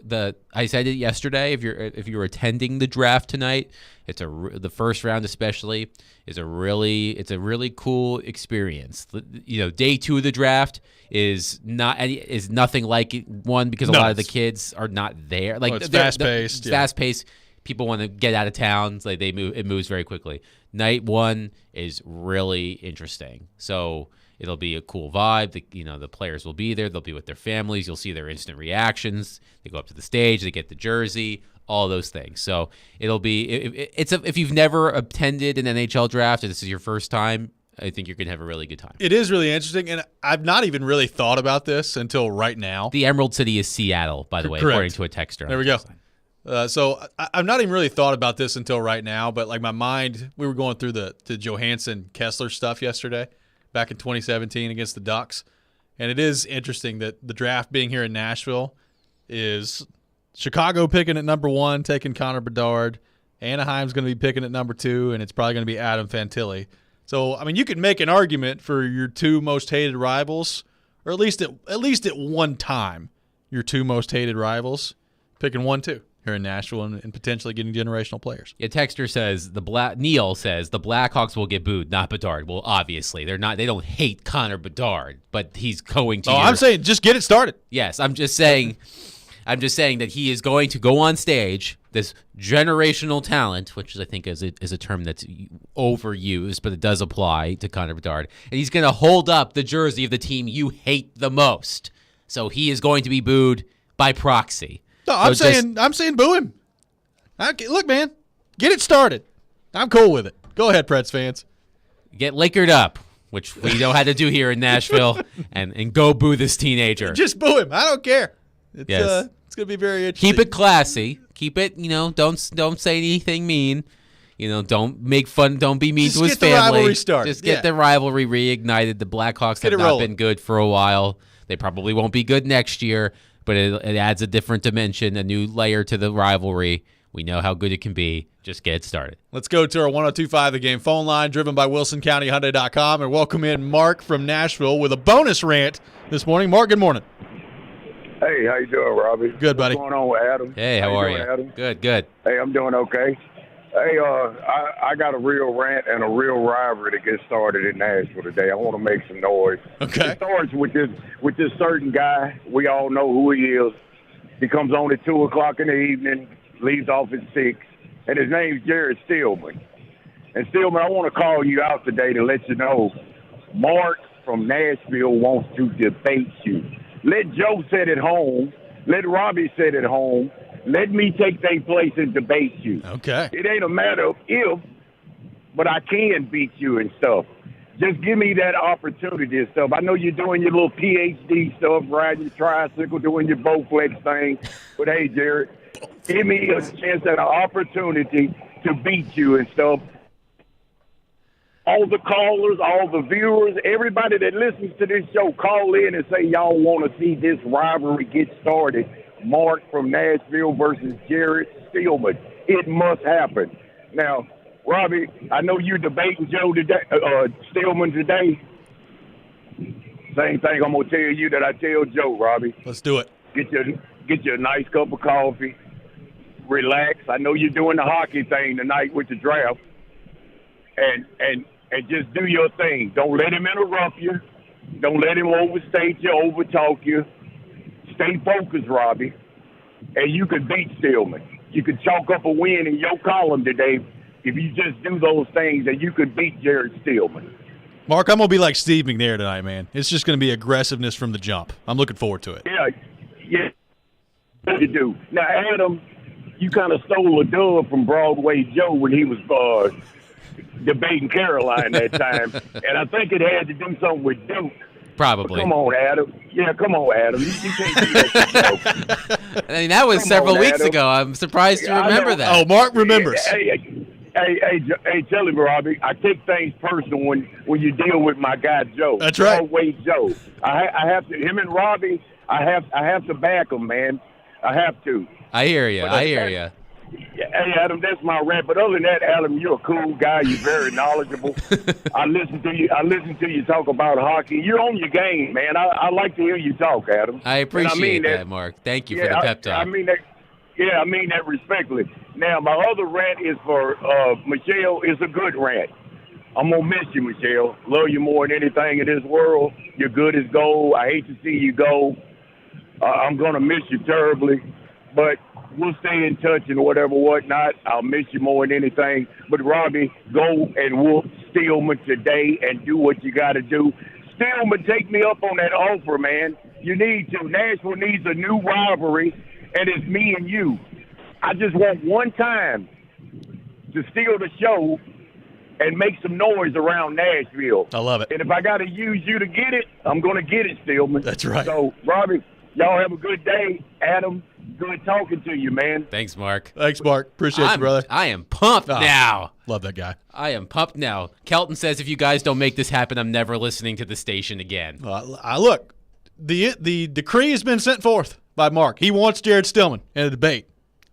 I said it yesterday. If you're attending the draft tonight, the first round especially it's a really cool experience. Day 2 of the draft is nothing like one because a lot of the kids are not there. Like it's fast paced. It's fast paced. People want to get out of town. It's like it moves very quickly. Night 1 is really interesting. So it'll be a cool vibe. The players will be there. They'll be with their families. You'll see their instant reactions. They go up to the stage. They get the jersey. All those things. So it'll be if you've never attended an NHL draft and this is your first time, I think you're going to have a really good time. It is really interesting, and I've not even really thought about this until right now. The Emerald City is Seattle, by the way, Correct. according to a texter. There we go. So I've not even really thought about this until right now, but like my mind, we were going through the Johansson-Kessler stuff yesterday, back in 2017 against the Ducks, and it is interesting that the draft being here in Nashville is Chicago picking at number 1, taking Connor Bedard. Anaheim's going to be picking at number 2, and it's probably going to be Adam Fantilli. So, I mean, you could make an argument for your 2 most hated rivals, or at least at one time, your 2 most hated rivals, picking 1-2 here in Nashville and potentially getting generational players. Yeah, texter says Neil says the Blackhawks will get booed, not Bedard. Well, obviously they're not. They don't hate Connor Bedard, but he's going to. I'm saying just get it started. Yes, I'm just saying that he is going to go on stage. This generational talent, which I think is a term that's overused, but it does apply to Connor Bedard, and he's going to hold up the jersey of the team you hate the most. So he is going to be booed by proxy. No, I'm saying boo him. Look, man, get it started. I'm cool with it. Go ahead, Preds fans. Get liquored up, which we know how to do here in Nashville, and go boo this teenager. Just boo him. I don't care. It's going to be very interesting. Keep it classy. Keep it, don't say anything mean. Don't make fun. Don't be mean to his family. Just get the rivalry started. Just get the rivalry reignited. The Blackhawks have not been good for a while. They probably won't be good next year, but it adds a different dimension, a new layer to the rivalry. We know how good it can be. Just get it started. Let's go to our 102.5 The Game phone line, driven by WilsonCountyHyundai.com, and welcome in Mark from Nashville with a bonus rant this morning. Mark, good morning. Hey, how you doing, Robbie? Good, buddy. What's going on with Adam? Hey, how are you? Adam? Good. Hey, I'm doing okay. Hey, I got a real rant and a real rivalry to get started in Nashville today. I want to make some noise. Okay. It starts with this certain guy. We all know who he is. He comes on at 2 o'clock in the evening, leaves off at 6, and his name's Jared Stillman. And Stillman, I want to call you out today to let you know Mark from Nashville wants to debate you. Let Joe sit at home. Let Robby sit at home. Let me take their place and debate you. Okay. It ain't a matter of if, but I can beat you and stuff. Just give me that opportunity and stuff. I know you're doing your little PhD stuff, riding your tricycle, doing your Bowflex thing. But, hey, Jared, give me a chance and an opportunity to beat you and stuff. All the callers, all the viewers, everybody that listens to this show, call in and say y'all want to see this rivalry get started. Mark from Nashville versus Jared Stillman. It must happen. Now, Robbie, I know you're debating Joe today, Stillman today. Same thing I'm gonna tell you that I tell Joe, Robbie. Let's do it. Get you a nice cup of coffee. Relax. I know you're doing the hockey thing tonight with the draft, and just do your thing. Don't let him interrupt you. Don't let him overstate you, overtalk you. Stay focused, Robbie, and you can beat Stillman. You can chalk up a win in your column today if you just do those things, and you could beat Jared Stillman. Mark, I'm going to be like Steve McNair tonight, man. It's just going to be aggressiveness from the jump. I'm looking forward to it. Yeah, you do. Now, Adam, you kind of stole a dub from Broadway Joe when he was debating Caroline that time, and I think it had to do something with Duke. Probably. But come on, Adam. Yeah, come on, Adam. You can't do that. I mean, that was several weeks ago. I'm surprised you remember that. Oh, Mark remembers. Hey, tell him, Robbie, I take things personal when you deal with my guy Joe. That's right. Broadway Joe. I have to. Him and Robbie. I have to back him, man. I have to. I hear you. Hey, Adam, that's my rant. But other than that, Adam, you're a cool guy. You're very knowledgeable. I listen to you talk about hockey. You're on your game, man. I like to hear you talk, Adam. I appreciate that, Mark. Thank you for the pep talk. I mean that respectfully. Now, my other rant is for Michelle. It's a good rant. I'm going to miss you, Michelle. Love you more than anything in this world. You're good as gold. I hate to see you go. I'm going to miss you terribly. But we'll stay in touch and whatnot. I'll miss you more than anything. But, Robby, go and whoop Stillman today and do what you got to do. Stillman, take me up on that offer, man. You need to. Nashville needs a new rivalry, and it's me and you. I just want one time to steal the show and make some noise around Nashville. I love it. And if I got to use you to get it, I'm going to get it, Stillman. That's right. So, Robby, y'all have a good day. Adam, good talking to you, man. Thanks, Mark. Thanks, Mark. Appreciate you, brother. I am pumped now. Love that guy. I am pumped now. Kelton says if you guys don't make this happen, I'm never listening to the station again. Look, the decree has been sent forth by Mark. He wants Jared Stillman in a debate.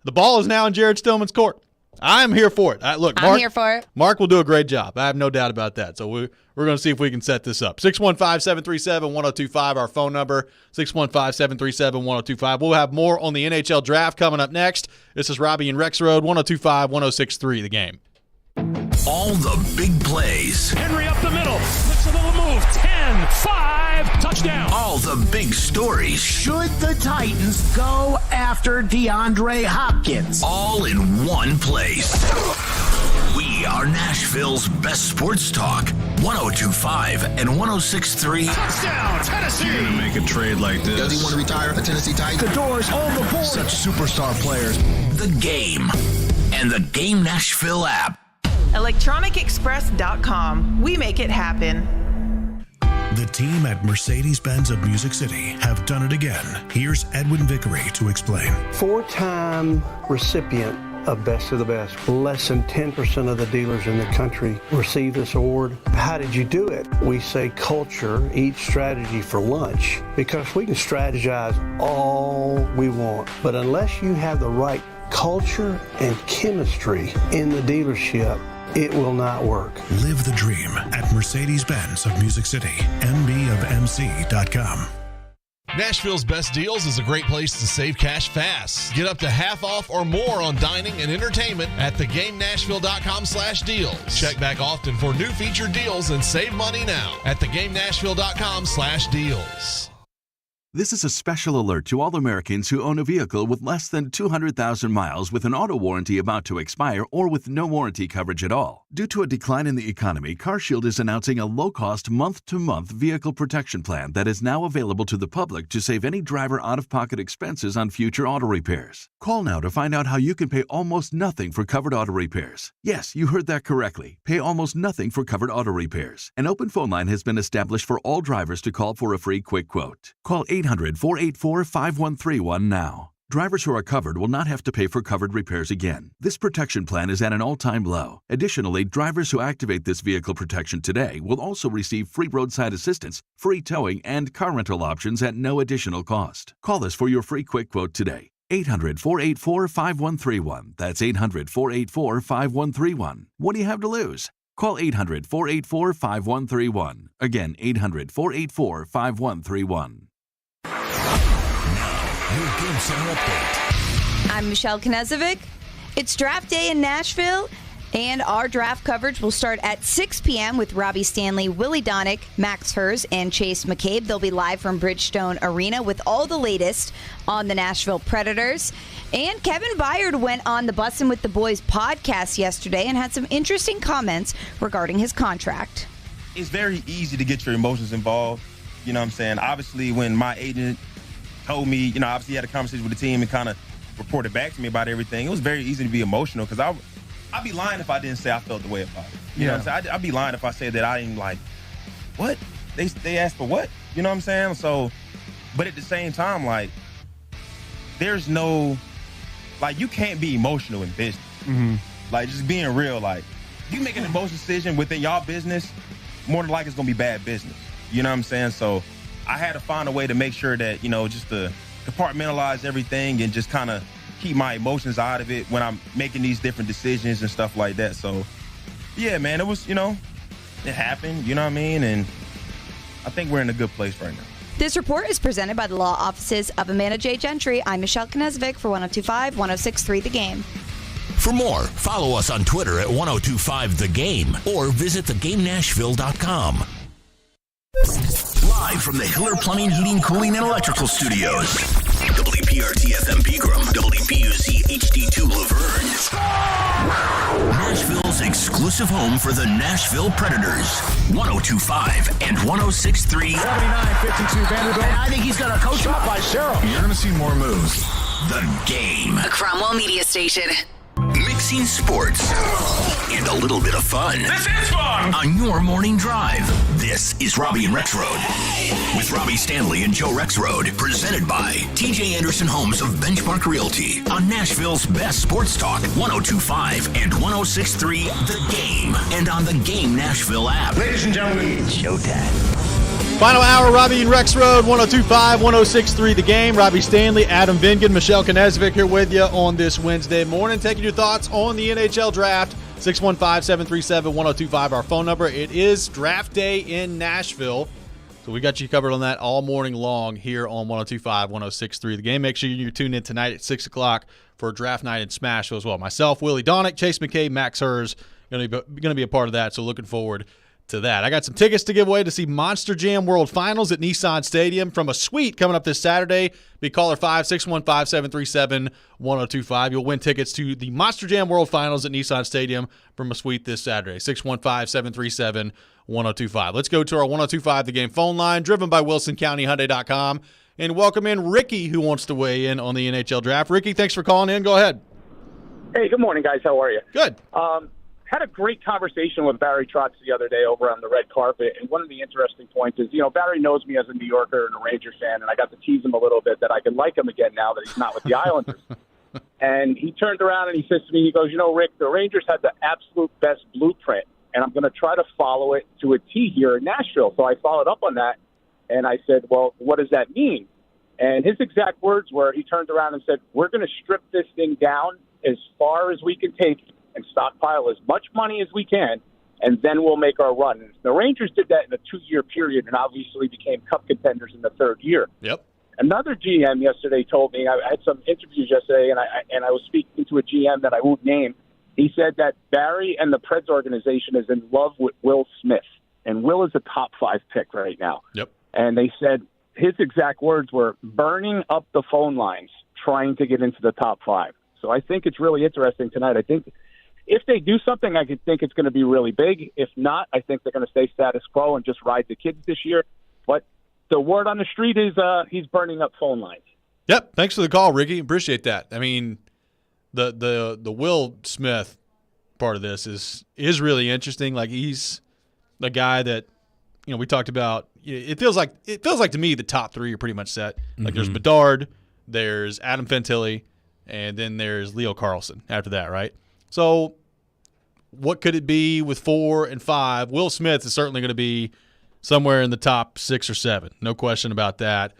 The ball is now in Jared Stillman's court. I'm here for it. Look, Mark, I'm here for it. Mark will do a great job. I have no doubt about that. So we're going to see if we can set this up. 615-737-1025, our phone number, 615-737-1025. We'll have more on the NHL draft coming up next. This is Robby and Rexrode, 102.5-106.3, The Game. All the big plays. Henry up the middle. Looks a little move. 10, 5, touchdown. All the big stories. Should the Titans go after DeAndre Hopkins? All in one place. We are Nashville's best sports talk. 102.5 and 106.3. Touchdown, Tennessee. You're going to make a trade like this. Does he want to retire a Tennessee Titan? The door's on the board. Such superstar players. The Game and the Game Nashville app. ElectronicExpress.com. We make it happen. The team at Mercedes-Benz of Music City have done it again. Here's Edwin Vickery to explain. 4-time recipient of Best of the Best. Less than 10% of the dealers in the country receive this award. How did you do it? We say culture eats strategy for lunch, because we can strategize all we want, but unless you have the right culture and chemistry in the dealership, it will not work. Live the dream at Mercedes-Benz of Music City, mbofmc.com. Nashville's Best Deals is a great place to save cash fast. Get up to half off or more on dining and entertainment at thegamenashville.com/deals. Check back often for new featured deals and save money now at thegamenashville.com/deals. This is a special alert to all Americans who own a vehicle with less than 200,000 miles with an auto warranty about to expire or with no warranty coverage at all. Due to a decline in the economy, CarShield is announcing a low-cost month-to-month vehicle protection plan that is now available to the public to save any driver out-of-pocket expenses on future auto repairs. Call now to find out how you can pay almost nothing for covered auto repairs. Yes, you heard that correctly. Pay almost nothing for covered auto repairs. An open phone line has been established for all drivers to call for a free quick quote. Call 800-484-5131 now. Drivers who are covered will not have to pay for covered repairs again. This protection plan is at an all-time low. Additionally, drivers who activate this vehicle protection today will also receive free roadside assistance, free towing, and car rental options at no additional cost. Call us for your free quick quote today. 800-484-5131. That's 800-484-5131. What do you have to lose? Call 800-484-5131. Again, 800-484-5131. Your Game Center update. I'm Michelle Knezovic. It's draft day in Nashville, and our draft coverage will start at 6 p.m. with Robbie Stanley, Willie Donick, Max Hers, and Chase McCabe. They'll be live from Bridgestone Arena with all the latest on the Nashville Predators. And Kevin Byard went on the Bussin' with the Boys podcast yesterday and had some interesting comments regarding his contract. It's very easy to get your emotions involved. You know what I'm saying? Obviously, when my agent told me, obviously he had a conversation with the team and kind of reported back to me about everything, it was very easy to be emotional, because I'd be lying if I didn't say I felt the way about it. You know what I'm saying? I'd be lying if I said that I didn't like, what? They asked for what? You know what I'm saying? So, but at the same time, there's no, you can't be emotional in business. Mm-hmm. Just being real, you make an emotional decision within y'all business, more than likely it's going to be bad business. You know what I'm saying? So I had to find a way to make sure that, just to compartmentalize everything and just kind of keep my emotions out of it when I'm making these different decisions and stuff like that. So, yeah, man, it was, it happened, you know what I mean? And I think we're in a good place right now. This report is presented by the law offices of Amanda J. Gentry. I'm Michelle Knezovic for 102.5, 106.3 The Game. For more, follow us on Twitter at 1025 The Game or visit thegamenashville.com. Live from the Hiller Plumbing, Heating, Cooling, and Electrical Studios. WPRT FM Pegram, WPUZ HD2 Laverne. Nashville's exclusive home for the Nashville Predators. 102.5 and 106.3. 79-52 Vanderbilt. And I think he's going to coach him up by Cheryl. You're going to see more moves. The Game. A Cromwell Media Station. Mixing sports and a little bit of fun. This is fun! On your morning drive. This is Robby and Rexrode. With Robby Stanley and Joe Rexrode. Presented by TJ Anderson Homes of Benchmark Realty. On Nashville's best sports talk. 102.5 and 106.3 The Game. And on the Game Nashville app. Ladies and gentlemen, it's showtime. Final hour, Robby and Rexrode, 102.5, 106.3 The Game. Robby Stanley, Adam Vingan, Michelle Knezovic here with you on this Wednesday morning. Taking your thoughts on the NHL draft. 615-737-1025, our phone number. It is draft day in Nashville. So we got you covered on that all morning long here on 102.5, 106.3 The Game. Make sure you're tuned in tonight at 6 o'clock for draft night in Smashville as well. Myself, Willie Donick, Chase McCabe, Max Hers, going to be a part of that, so looking forward to that. I got some tickets to give away to see Monster Jam World Finals at Nissan Stadium from a suite coming up this Saturday. Be caller 5-615-737-1025. You'll win tickets to the Monster Jam World Finals at Nissan Stadium from a suite this Saturday. 615-737-1025. Let's go to our 102.5 The Game phone line, driven by WilsonCountyHyundai.com, and welcome in Ricky, who wants to weigh in on the NHL draft. Ricky, thanks for calling in. Go ahead. Hey, good morning, guys. How are you? Good. Had a great conversation with Barry Trotz the other day over on the red carpet, and one of the interesting points is, Barry knows me as a New Yorker and a Rangers fan, and I got to tease him a little bit that I could like him again now that he's not with the Islanders. And he turned around and he says to me, he goes, Rick, the Rangers had the absolute best blueprint, and I'm going to try to follow it to a T here in Nashville. So I followed up on that, and I said, well, what does that mean? And his exact words were, he turned around and said, we're going to strip this thing down as far as we can take it and stockpile as much money as we can, and then we'll make our run. And the Rangers did that in a 2-year period and obviously became cup contenders in the third year. Yep. Another GM yesterday told me, I had some interviews yesterday, and I was speaking to a GM that I won't name. He said that Barry and the Preds organization is in love with Will Smith, and Will is a top 5 pick right now. Yep. And they said his exact words were burning up the phone lines trying to get into the top 5. So I think it's really interesting tonight. I think if they do something, I could think it's going to be really big. If not, I think they're going to stay status quo and just ride the kids this year. But the word on the street is he's burning up phone lines. Yep. Thanks for the call, Ricky. Appreciate that. I mean, the Will Smith part of this is really interesting. Like, he's the guy that, we talked about. It feels like to me the top 3 are pretty much set. Like, there's Bedard, there's Adam Fantilli, and then there's Leo Carlsson after that, right? So what could it be with 4 and 5? Will Smith is certainly going to be somewhere in the top 6 or 7. No question about that.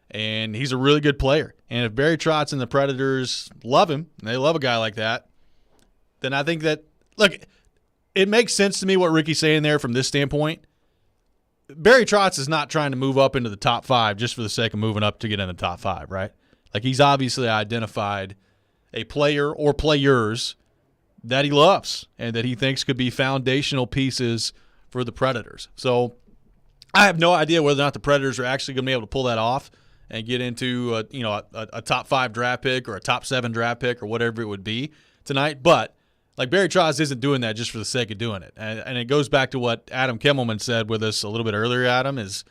And he's a really good player. And if Barry Trotz and the Predators love him, and they love a guy like that, then I think that, look, it makes sense to me what Ricky's saying there from this standpoint. Barry Trotz is not trying to move up into the top 5 just for the sake of moving up to get in the top 5, right? Like, he's obviously identified a player or players that he loves and that he thinks could be foundational pieces for the Predators. So I have no idea whether or not the Predators are actually going to be able to pull that off and get into a top 5 draft pick or a top 7 draft pick or whatever it would be tonight. But like, Barry Trotz isn't doing that just for the sake of doing it. And it goes back to what Adam Kimmelman said with us a little bit earlier, Adam, is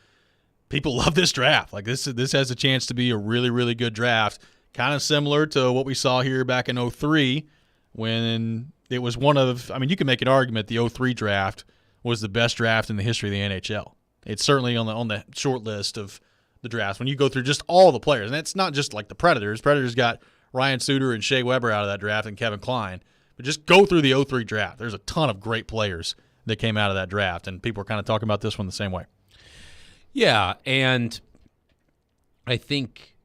people love this draft. Like, this has a chance to be a really, really good draft, kind of similar to what we saw here back in 2003 when it was one of – you can make an argument the 2003 draft was the best draft in the history of the NHL. It's certainly on the short list of the drafts when you go through just all the players. And it's not just like the Predators. Predators got Ryan Suter and Shea Weber out of that draft and Kevin Kline. But just go through the 2003 draft. There's a ton of great players that came out of that draft, and people are kind of talking about this one the same way. Yeah, and I think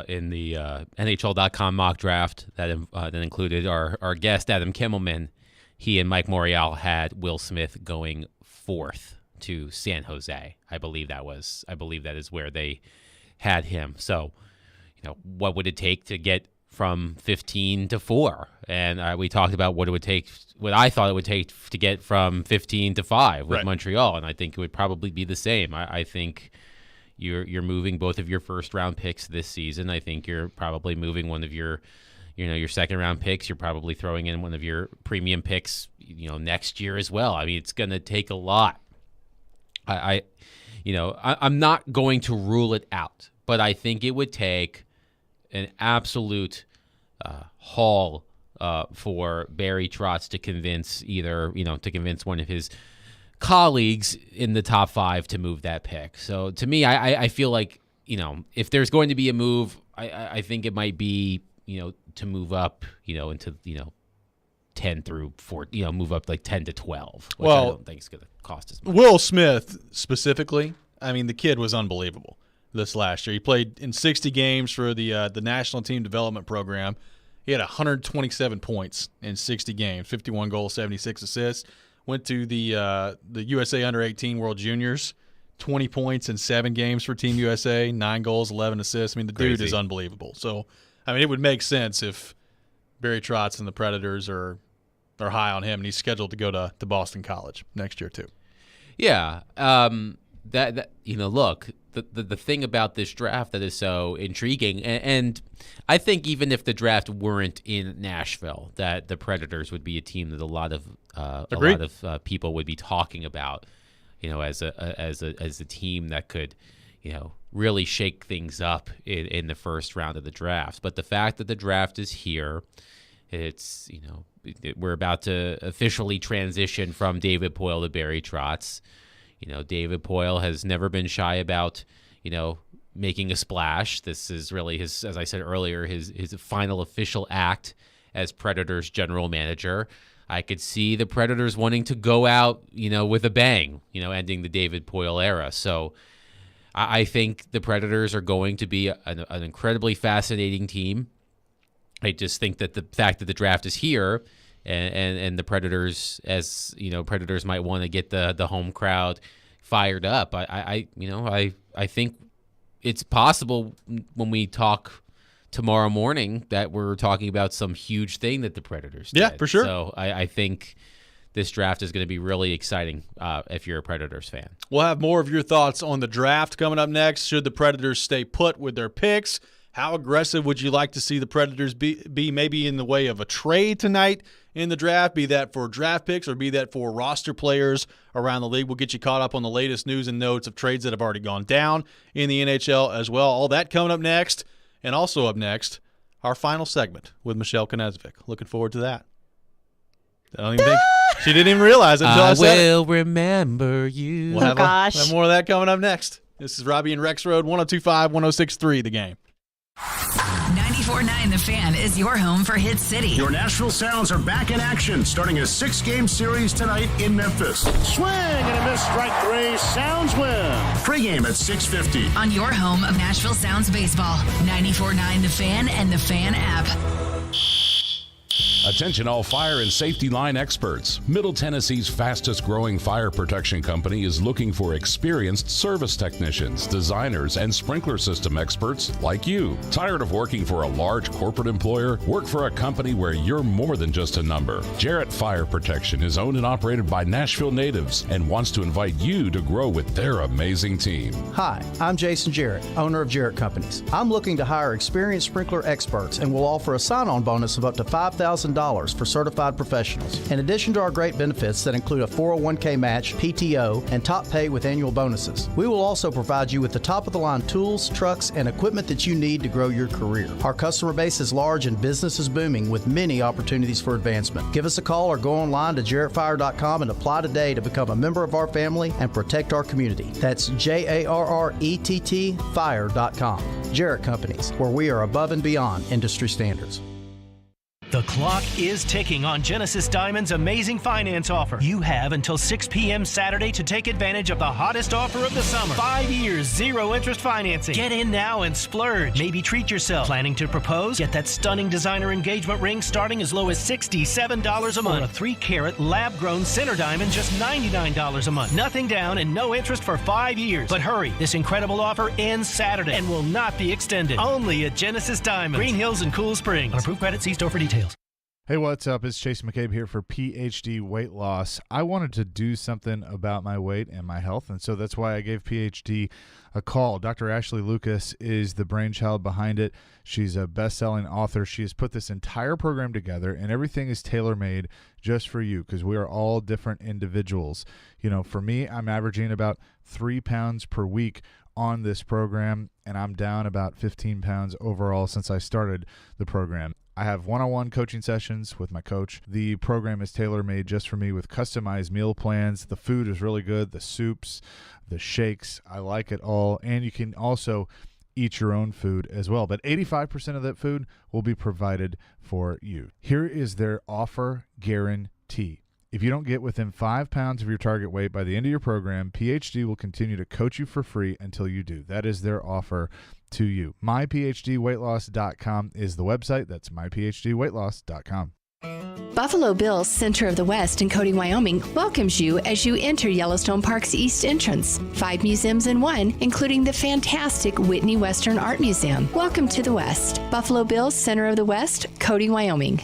in the NHL.com mock draft that included our guest Adam Kimmelman. He and Mike Morial had Will Smith going 4th to San Jose. I believe that is where they had him. So, what would it take to get from 15 to 4? And we talked about what I thought it would take to get from 15 to 5 with Montreal, and I think it would probably be the same. I think you're moving both of your first-round picks this season. I think you're probably moving one of your second-round picks. You're probably throwing in one of your premium picks, next year as well. I mean, it's going to take a lot. I'm not going to rule it out, but I think it would take an absolute haul for Barry Trotz to convince one of his colleagues in the top 5 to move that pick. So to me, I feel like, if there's going to be a move, I think it might be, to move up, into, 10 through 4, move up like 10 to 12, which I don't think is going to cost as much. Will Smith specifically, I mean, the kid was unbelievable this last year. He played in 60 games for the National Team Development Program. He had 127 points in 60 games, 51 goals, 76 assists. Went to the USA Under-18 World Juniors, 20 points in 7 games for Team USA, 9 goals, 11 assists. I mean, the dude is unbelievable. So, I mean, it would make sense if Barry Trotz and the Predators are high on him, and he's scheduled to go to Boston College next year too. Yeah. Look, the thing about this draft that is so intriguing, and I think even if the draft weren't in Nashville, that the Predators would be a team that a lot of people would be talking about, as a team that could, really shake things up in the first round of the draft. But the fact that the draft is here, it's, we're about to officially transition from David Poile to Barry Trotz. David Poile has never been shy about, making a splash. This is really his, as I said earlier, his final official act as Predators general manager. I could see the Predators wanting to go out, with a bang, ending the David Poile era. So I think the Predators are going to be an incredibly fascinating team. I just think that the fact that the draft is here and the Predators, Predators might want to get the home crowd fired up. I think it's possible when we talk tomorrow morning that we're talking about some huge thing that the Predators did. Yeah, for sure. So I think this draft is going to be really exciting if you're a Predators fan. We'll have more of your thoughts on the draft coming up next. Should the Predators stay put with their picks? How aggressive would you like to see the Predators be maybe in the way of a trade tonight in the draft, be that for draft picks or be that for roster players around the league? We'll get you caught up on the latest news and notes of trades that have already gone down in the NHL as well. All that coming up next. And also up next, our final segment with Michelle Knezovic. Looking forward to that. I don't even think she didn't even realize it until I said it. I will remember you. We'll have more of that coming up next. This is Robby and Rexrode, 102.5, 106.3, The Game. 94.9 The Fan is your home for Hit City. Your Nashville Sounds are back in action, starting a 6-game series tonight in Memphis. Swing and a miss, strike 3. Sounds win. Pre-game at 6:50. On your home of Nashville Sounds baseball, 94.9 The Fan and The Fan app. Attention all fire and safety line experts. Middle Tennessee's fastest growing fire protection company is looking for experienced service technicians, designers, and sprinkler system experts like you. Tired of working for a large corporate employer? Work for a company where you're more than just a number. Jarrett Fire Protection is owned and operated by Nashville natives and wants to invite you to grow with their amazing team. Hi, I'm Jason Jarrett, owner of Jarrett Companies. I'm looking to hire experienced sprinkler experts and will offer a sign-on bonus of up to $5,000 for certified professionals. In addition to our great benefits that include a 401k match, PTO, and top pay with annual bonuses, we will also provide you with the top-of-the-line tools, trucks, and equipment that you need to grow your career. Our customer base is large and business is booming with many opportunities for advancement. Give us a call or go online to jarrettfire.com and apply today to become a member of our family and protect our community. That's JARRETT fire.com. Jarrett Companies, where we are above and beyond industry standards. The clock is ticking on Genesis Diamond's amazing finance offer. You have until 6 p.m. Saturday to take advantage of the hottest offer of the summer. 5 years, 0 interest financing. Get in now and splurge. Maybe treat yourself. Planning to propose? Get that stunning designer engagement ring starting as low as $67 a month. Or a 3-carat lab-grown center diamond just $99 a month. Nothing down and no interest for 5 years. But hurry, this incredible offer ends Saturday and will not be extended. Only at Genesis Diamonds, Green Hills and Cool Springs. On approved credit, see store for details. Hey, what's up? It's Chase McCabe here for PhD Weight Loss. I wanted to do something about my weight and my health, and so that's why I gave PhD a call. Dr. Ashley Lucas is the brainchild behind it. She's a best-selling author. She has put this entire program together, and everything is tailor-made just for you because we are all different individuals. You know, for me, I'm averaging about 3 pounds per week on this program, and I'm down about 15 pounds overall since I started the program. I have one-on-one coaching sessions with my coach. The program is tailor-made just for me with customized meal plans. The food is really good. The soups, the shakes, I like it all. And you can also eat your own food as well. But 85% of that food will be provided for you. Here is their offer guarantee. If you don't get within 5 pounds of your target weight by the end of your program, PhD will continue to coach you for free until you do. That is their offer to you. MyPhDWeightLoss.com is the website. That's MyPhDWeightLoss.com. Buffalo Bill's Center of the West in Cody, Wyoming welcomes you as you enter Yellowstone Park's east entrance. 5 museums in one, including the fantastic Whitney Western Art Museum. Welcome to the West. Buffalo Bill's Center of the West, Cody, Wyoming.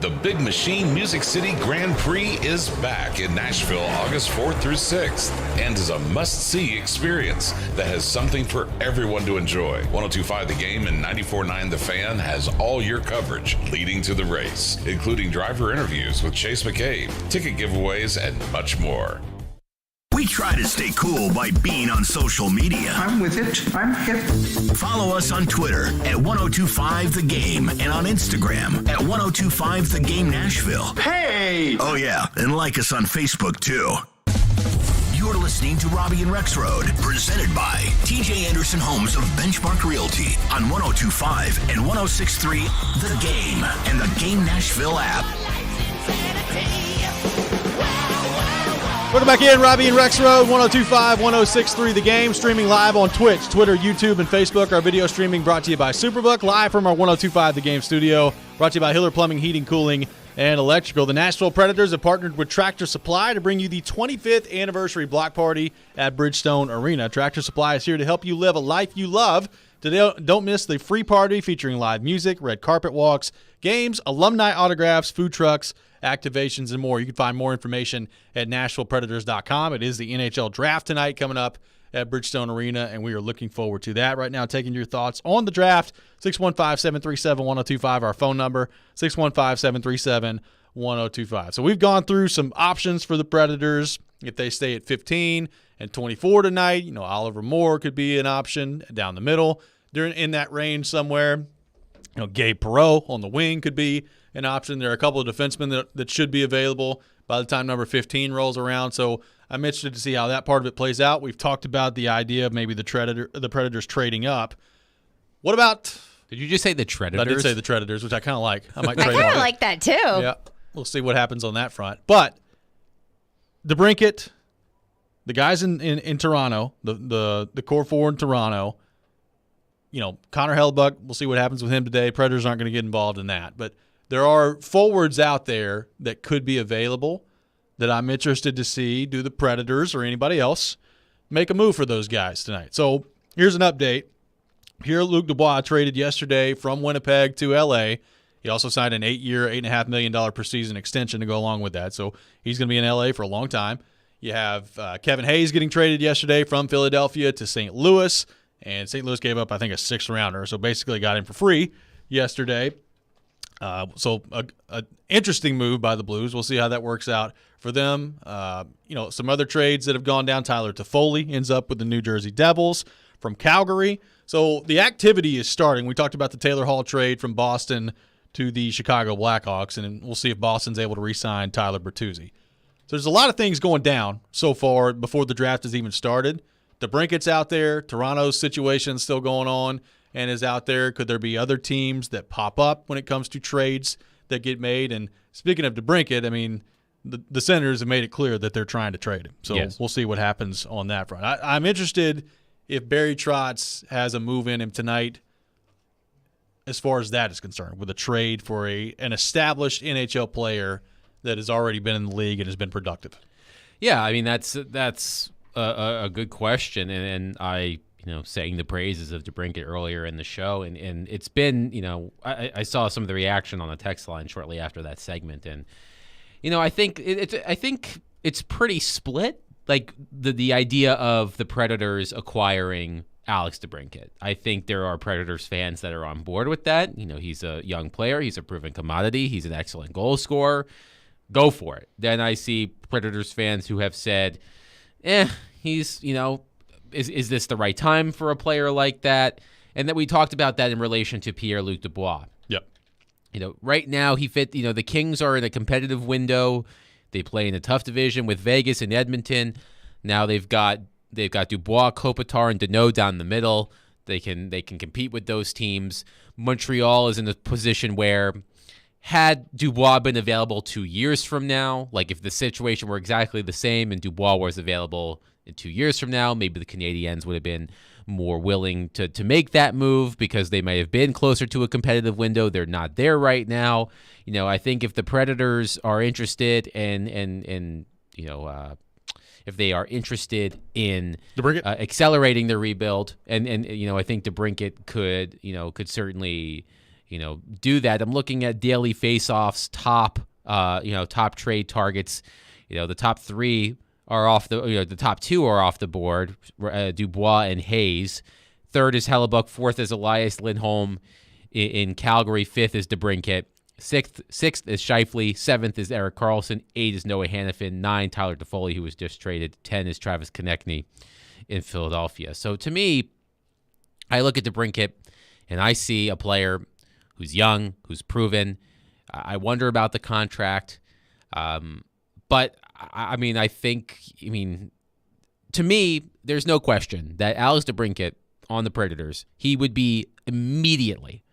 The Big Machine Music City Grand Prix is back in Nashville August 4th through 6th and is a must-see experience that has something for everyone to enjoy. 102.5 The Game and 94.9 The Fan has all your coverage leading to the race, including driver interviews with Chase McCabe, ticket giveaways, and much more. We try to stay cool by being on social media. I'm with it. I'm hip. Follow us on Twitter at 1025 The Game and on Instagram at 1025 The Game Nashville. Hey! Oh, yeah, and like us on Facebook, too. You're listening to Robby and Rexrode, presented by TJ Anderson Homes of Benchmark Realty on 1025 and 1063 The Game and the Game Nashville app. Welcome back in, Robby and Rexrode, 1025, 1063 The Game, streaming live on Twitch, Twitter, YouTube, and Facebook. Our video streaming brought to you by Superbook, live from our 1025 The Game studio, brought to you by Hiller Plumbing, Heating, Cooling, and Electrical. The Nashville Predators have partnered with Tractor Supply to bring you the 25th anniversary block party at Bridgestone Arena. Tractor Supply is here to help you live a life you love. Today, don't miss the free party featuring live music, red carpet walks, games, alumni autographs, food trucks, activations, and more. You can find more information at NashvillePredators.com. It is the NHL draft tonight coming up at Bridgestone Arena, and we are looking forward to that. Right now, taking your thoughts on the draft, 615-737-1025, our phone number, 615-737-1025. So we've gone through some options for the Predators. If they stay at 15 and 24 tonight, you know, Oliver Moore could be an option down the middle. They're in that range somewhere. You know, Gabe Perreault on the wing could be an option. There are a couple of defensemen that should be available by the time number 15 rolls around. So I'm interested to see how that part of it plays out. We've talked about the idea of maybe the Predators trading up. What about? Did you just say the Predators? I did say the Predators, which I kind of like. I might trade. I kind of like that too. Yeah, we'll see what happens on that front. But the Brinket, the guys in Toronto, the core four in Toronto. You know, Connor Hellebuyck, we'll see what happens with him today. Predators aren't going to get involved in that. But there are forwards out there that could be available that I'm interested to see. Do the Predators or anybody else make a move for those guys tonight? So here's an update. Pierre-Luc Dubois traded yesterday from Winnipeg to L.A. He also signed an 8-year, $8.5 million per season extension to go along with that. So he's going to be in L.A. for a long time. You have Kevin Hayes getting traded yesterday from Philadelphia to St. Louis. And St. Louis gave up, I think, a 6th-rounder, so basically got him for free yesterday. So an interesting move by the Blues. We'll see how that works out for them. You know, some other trades that have gone down. Tyler Toffoli ends up with the New Jersey Devils from Calgary. So the activity is starting. We talked about the Taylor Hall trade from Boston to the Chicago Blackhawks, and we'll see if Boston's able to re-sign Tyler Bertuzzi. So there's a lot of things going down so far before the draft has even started. The Brinket's out there. Toronto's situation still going on and is out there. Could there be other teams that pop up when it comes to trades that get made. And speaking of DeBrincat, I mean, the Senators have made it clear that they're trying to trade him. So we'll see what happens on that front. I'm interested if Barry Trotz has a move in him tonight as far as that is concerned, with a trade for an established NHL player that has already been in the league and has been productive. Yeah, I mean, that's a good question, and I saying the praises of DeBrincat earlier in the show, and it's been, I saw some of the reaction on the text line shortly after that segment, and I think it's pretty split. Like the idea of the Predators acquiring Alex DeBrincat. I think there are Predators fans that are on board with that. He's a young player. He's a proven commodity. He's an excellent goal scorer. Go for it. Then I see Predators fans who have said, he's, is this the right time for a player like that? And that we talked about that in relation to Pierre-Luc Dubois. Yep. Right now he fit, the Kings are in a competitive window. They play in a tough division with Vegas and Edmonton. Now they've got Dubois, Kopitar, and Deneau down the middle. They can compete with those teams. Montreal is in a position where, had Dubois been available 2 years from now, like if the situation were exactly the same and Dubois was available in 2 years from now, maybe the Canadiens would have been more willing to make that move because they might have been closer to a competitive window. They're not there right now. I think if the Predators are interested and if they are interested in accelerating the rebuild, and I think DeBrincat could certainly do that. I'm looking at Daily Faceoff's top trade targets. The top three are off the top two are off the board. Dubois and Hayes. Third is Hellebuck. Fourth is Elias Lindholm in Calgary. Fifth is DeBrincat. Sixth is Scheifele. Seventh is Erik Karlsson. 8 is Noah Hannafin. 9, Tyler Toffoli, who was just traded. 10 is Travis Konechny in Philadelphia. So to me, I look at DeBrincat and I see a player who's young, who's proven. I wonder about the contract. But to me, there's no question that Alex DeBrincat on the Predators, he would be immediately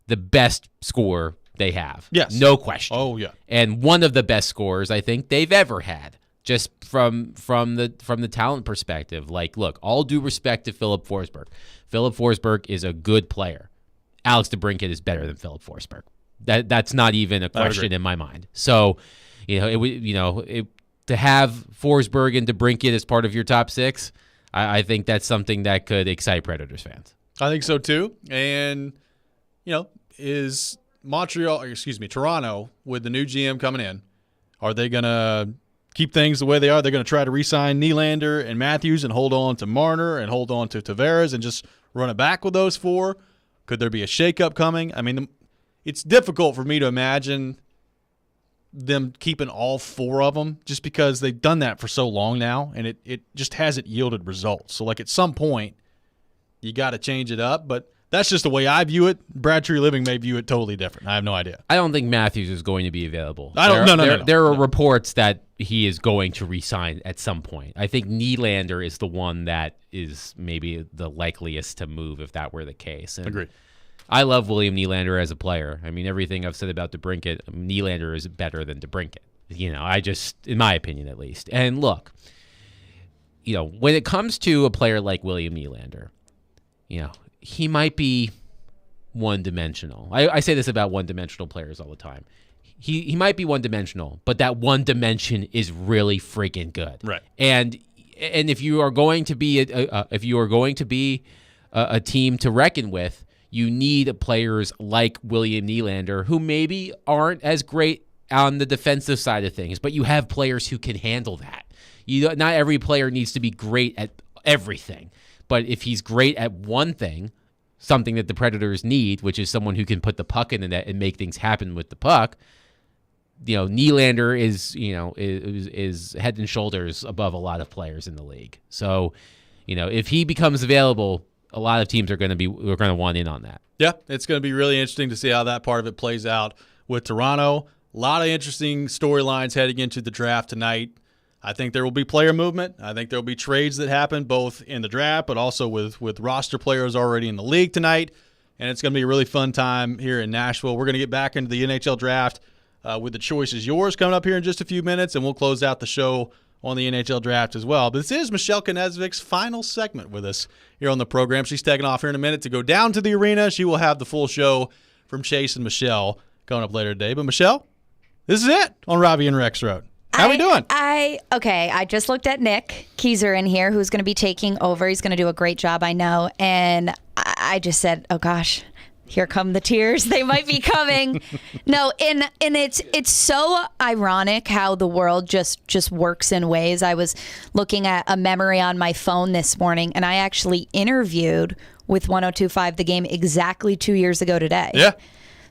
the best scorer they have. Yes. No question. Oh, yeah. And one of the best scorers I think they've ever had, just from the talent perspective. Like, look, all due respect to Philip Forsberg. Philip Forsberg is a good player. Alex DeBrincat is better than Philip Forsberg. That's not even a question in my mind. So, to have Forsberg and DeBrincat as part of your top 6, I think that's something that could excite Predators fans. I think so too. And is Toronto, with the new GM coming in, are they going to keep things the way they are? They're going to try to re-sign Nylander and Matthews and hold on to Marner and hold on to Tavares and just run it back with those 4? Could there be a shakeup coming? I mean, it's difficult for me to imagine them keeping all 4 of them just because they've done that for so long now, and it just hasn't yielded results. So, at some point, you got to change it up, but that's just the way I view it. Brad Treliving may view it totally different. I have no idea. I don't think Matthews is going to be available. No. There are reports that he is going to re-sign at some point. I think Nylander is the one that is maybe the likeliest to move if that were the case. And agreed. I love William Nylander as a player. I mean, everything I've said about DeBrincat, Nylander is better than DeBrincat. In my opinion at least. And look, when it comes to a player like William Nylander, he might be one-dimensional. I say this about one-dimensional players all the time. He might be one-dimensional, but that one dimension is really freaking good. Right. And if you are going to be a team to reckon with, you need players like William Nylander, who maybe aren't as great on the defensive side of things, but you have players who can handle that. Not every player needs to be great at everything, but if he's great at one thing, something that the Predators need, which is someone who can put the puck in the net and make things happen with the puck, Nylander is head and shoulders above a lot of players in the league. So, if he becomes available, a lot of teams are going to want in on that. Yeah, it's going to be really interesting to see how that part of it plays out with Toronto. A lot of interesting storylines heading into the draft tonight. I think there will be player movement. I think there will be trades that happen both in the draft, but also with roster players already in the league tonight. and it's going to be a really fun time here in Nashville. We're going to get back into the NHL draft with the Choice is Yours coming up here in just a few minutes, and we'll close out the show on the NHL draft as well. But this is Michelle Knezvik's final segment with us here on the program. She's taking off here in a minute to go down to the arena. She will have the full show from Chase and Michelle coming up later today. But Michelle, this is it on Robby and Rexrode. How we doing? I just looked at Nick Keyser in here, who's going to be taking over. He's going to do a great job, I know. And I just said, oh gosh, here come the tears. They might be coming. No, and it's so ironic how the world just works in ways. I was looking at a memory on my phone this morning, and I actually interviewed with 102.5 The Game exactly 2 years ago today. Yeah.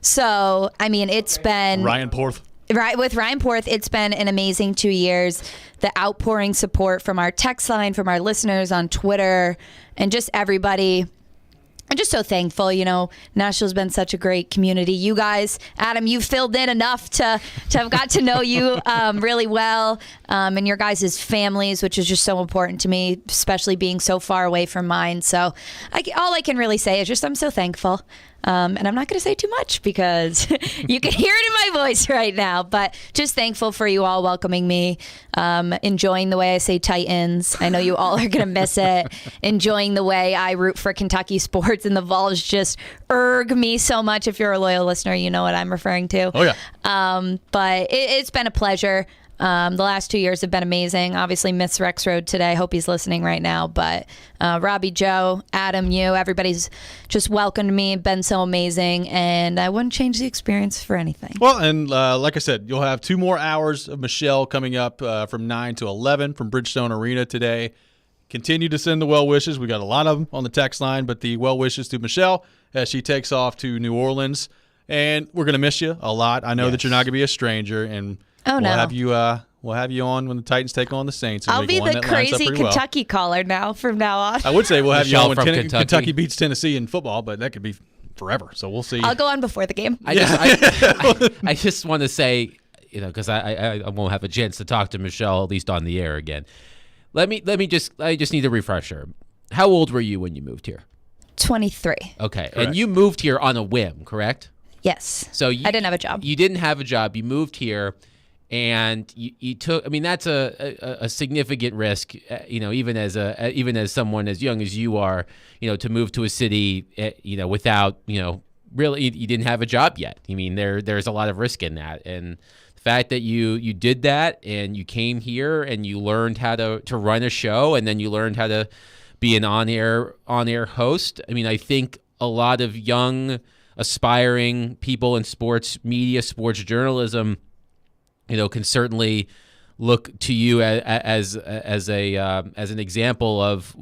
So, I mean, it's been... Ryan Porth. Right, with Ryan Porth, it's been an amazing 2 years. The outpouring support from our text line, from our listeners on Twitter, and just everybody. I'm just so thankful. You know, Nashville's been such a great community. You guys, Adam, you've filled in enough to have got to know you really well, and your guys' families, which is just so important to me, especially being so far away from mine. So all I can really say is just I'm so thankful. And I'm not going to say too much because you can hear it in my voice right now. But just thankful for you all welcoming me, enjoying the way I say Titans. I know you all are going to miss it. Enjoying the way I root for Kentucky sports, and the Vols just erg me so much. If you're a loyal listener, you know what I'm referring to. Oh, yeah. But it's been a pleasure. The last 2 years have been amazing. Obviously, miss Rexrode today. Hope he's listening right now. But Robby, Joe, Adam, you, everybody's just welcomed me, been so amazing, and I wouldn't change the experience for anything. Well, and like I said, you'll have 2 more hours of Michelle coming up from 9 to 11 from Bridgestone Arena today. Continue to send the well wishes. We got a lot of them on the text line, but the well wishes to Michelle as she takes off to New Orleans. And we're going to miss you a lot. I know that you're not going to be a stranger, and we'll have you on when the Titans take on the Saints. I'll be the crazy Kentucky caller now from now on. I would say we'll have you on when Kentucky beats Tennessee in football, but that could be forever. So we'll see. I'll go on before the game. I just want to say, because I won't have a chance to talk to Michelle, at least on the air again. I just need a refresher. How old were you when you moved here? 23. Okay. Correct. And you moved here on a whim, correct? Yes. So I didn't have a job. You didn't have a job. You moved here, and you took. I mean, that's a significant risk. Even as someone as young as you are, to move to a city, without really you didn't have a job yet. I mean, there's a lot of risk in that, and the fact that you did that and you came here and you learned how to run a show, and then you learned how to be an on-air host. I mean, I think a lot of young aspiring people in sports media, sports journalism, can certainly look to you as an example of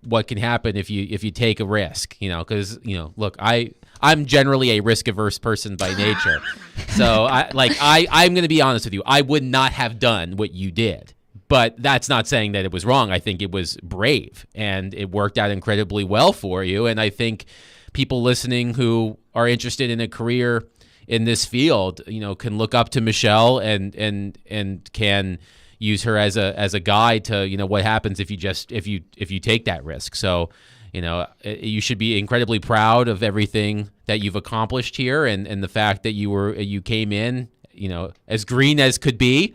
what can happen if you take a risk. Because look, I'm generally a risk averse person by nature, so I'm going to be honest with you. I would not have done what you did. But that's not saying that it was wrong. I think it was brave, and it worked out incredibly well for you. And I think people listening who are interested in a career in this field, can look up to Michelle and can use her as a guide to what happens if you take that risk. So, you should be incredibly proud of everything that you've accomplished here, and the fact that you came in, as green as could be,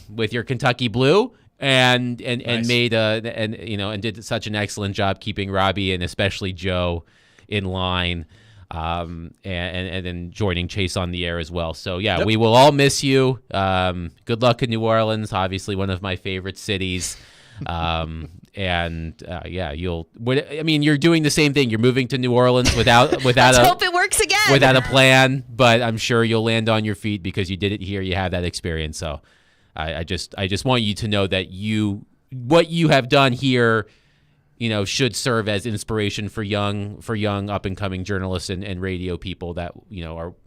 with your Kentucky blue, and nice. Made and did such an excellent job keeping Robby and especially Joe in line, and then joining Chase on the air as well. So Yep. We will all miss you. Good luck in New Orleans, obviously one of my favorite cities. You're doing the same thing. You're moving to New Orleans without Let's hope it works again. Without a plan, but I'm sure you'll land on your feet because you did it here. You have that experience. So I just want you to know that what you have done here, should serve as inspiration for young up and coming journalists and radio people that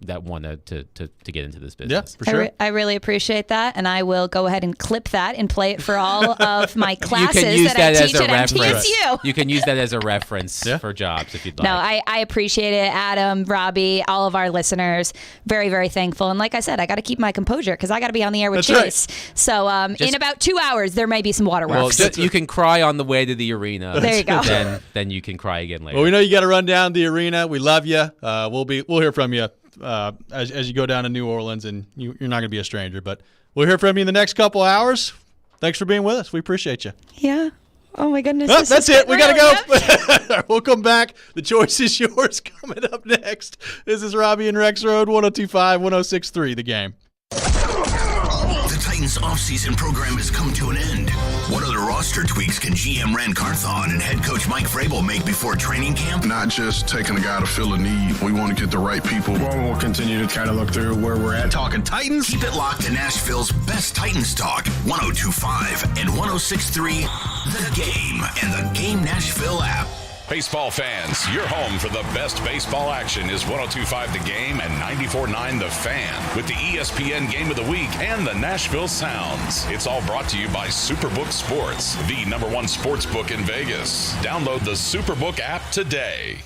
that want to get into this business. Yeah, for sure. I really appreciate that, and I will go ahead and clip that and play it for all of my classes that I teach at MTSU. You can use that as a reference for jobs if you'd like. No, I appreciate it, Adam, Robby, all of our listeners. Very, very thankful. And like I said, I got to keep my composure because I got to be on the air with Chase. Right. So in about 2 hours, there may be some waterworks. Well, you can cry on the way to the arena. There you go. Then you can cry again later. Well, we know you got to run down the arena. We love you. We'll hear from you as you go down to New Orleans, and you're not going to be a stranger. But we'll hear from you in the next couple hours. Thanks for being with us. We appreciate you. Yeah. Oh, my goodness. Oh, that's it. We got to go. We'll come back. The choice is yours coming up next. This is Robby and Rexrode, 102.5, 106.3, The Game. The Titans offseason program has come to an end. What other roster tweaks can GM Rand Carthon and head coach Mike Vrabel make before training camp? Not just taking a guy to fill a need. We want to get the right people. We'll continue to kind of look through where we're at. Talking Titans? Keep it locked to Nashville's best Titans talk, 102.5 and 106.3 The Game and the Game Nashville app. Baseball fans, your home for the best baseball action is 102.5 The Game and 94.9 The Fan with the ESPN Game of the Week and the Nashville Sounds. It's all brought to you by Superbook Sports, the #1 sports book in Vegas. Download the Superbook app today.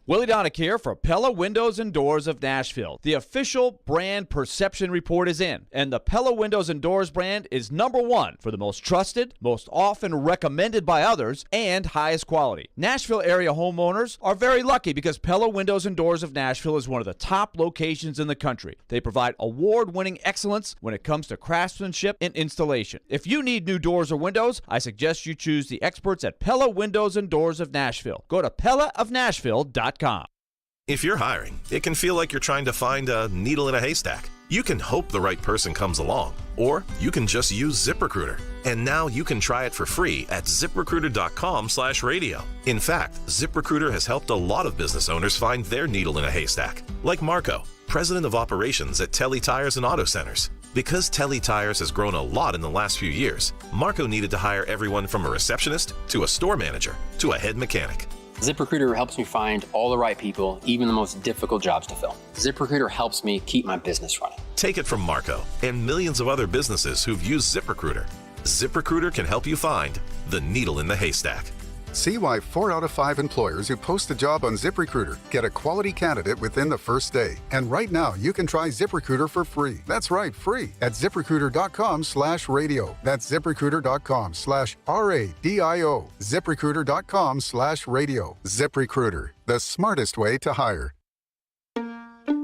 Willie Donick here for Pella Windows and Doors of Nashville. The official brand perception report is in, and the Pella Windows and Doors brand is #1 for the most trusted, most often recommended by others, and highest quality. Nashville area homeowners are very lucky because Pella Windows and Doors of Nashville is one of the top locations in the country. They provide award-winning excellence when it comes to craftsmanship and installation. If you need new doors or windows, I suggest you choose the experts at Pella Windows and Doors of Nashville. Go to PellaofNashville.com. If you're hiring, it can feel like you're trying to find a needle in a haystack. You can hope the right person comes along, or you can just use ZipRecruiter. And now you can try it for free at ZipRecruiter.com/radio. In fact, ZipRecruiter has helped a lot of business owners find their needle in a haystack, like Marco, president of operations at Telly Tires and Auto Centers. Because Telly Tires has grown a lot in the last few years, Marco needed to hire everyone from a receptionist to a store manager to a head mechanic. ZipRecruiter helps me find all the right people, even the most difficult jobs to fill. ZipRecruiter helps me keep my business running. Take it from Marco and millions of other businesses who've used ZipRecruiter. ZipRecruiter can help you find the needle in the haystack. See why 4 out of 5 employers who post a job on ZipRecruiter get a quality candidate within the first day. And right now, you can try ZipRecruiter for free. That's right, free at ZipRecruiter.com/radio. That's ZipRecruiter.com/RADIO. ZipRecruiter.com/radio. ZipRecruiter, the smartest way to hire.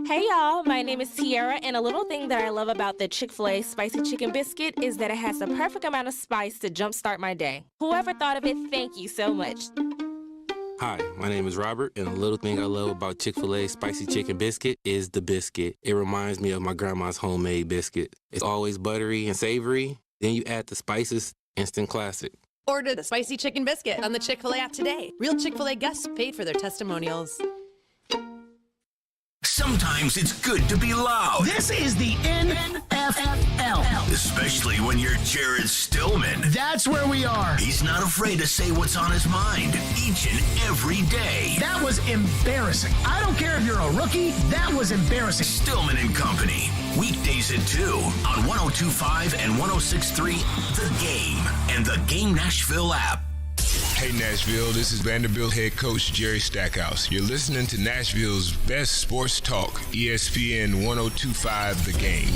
Hey y'all, my name is Tiara, and a little thing that I love about the Chick-fil-A Spicy Chicken Biscuit is that it has the perfect amount of spice to jumpstart my day. Whoever thought of it, thank you so much. Hi, my name is Robert, and a little thing I love about Chick-fil-A Spicy Chicken Biscuit is the biscuit. It reminds me of my grandma's homemade biscuit. It's always buttery and savory. Then you add the spices, instant classic. Order the Spicy Chicken Biscuit on the Chick-fil-A app today. Real Chick-fil-A guests paid for their testimonials. Sometimes it's good to be loud. This is the NFL. Especially when you're Jared Stillman. That's where we are. He's not afraid to say what's on his mind each and every day. That was embarrassing. I don't care if you're a rookie. That was embarrassing. Stillman and Company. Weekdays at 2 on 102.5 and 106.3 The Game and the Game Nashville app. Hey Nashville, this is Vanderbilt head coach Jerry Stackhouse. You're listening to Nashville's best sports talk, ESPN 102.5 The Game.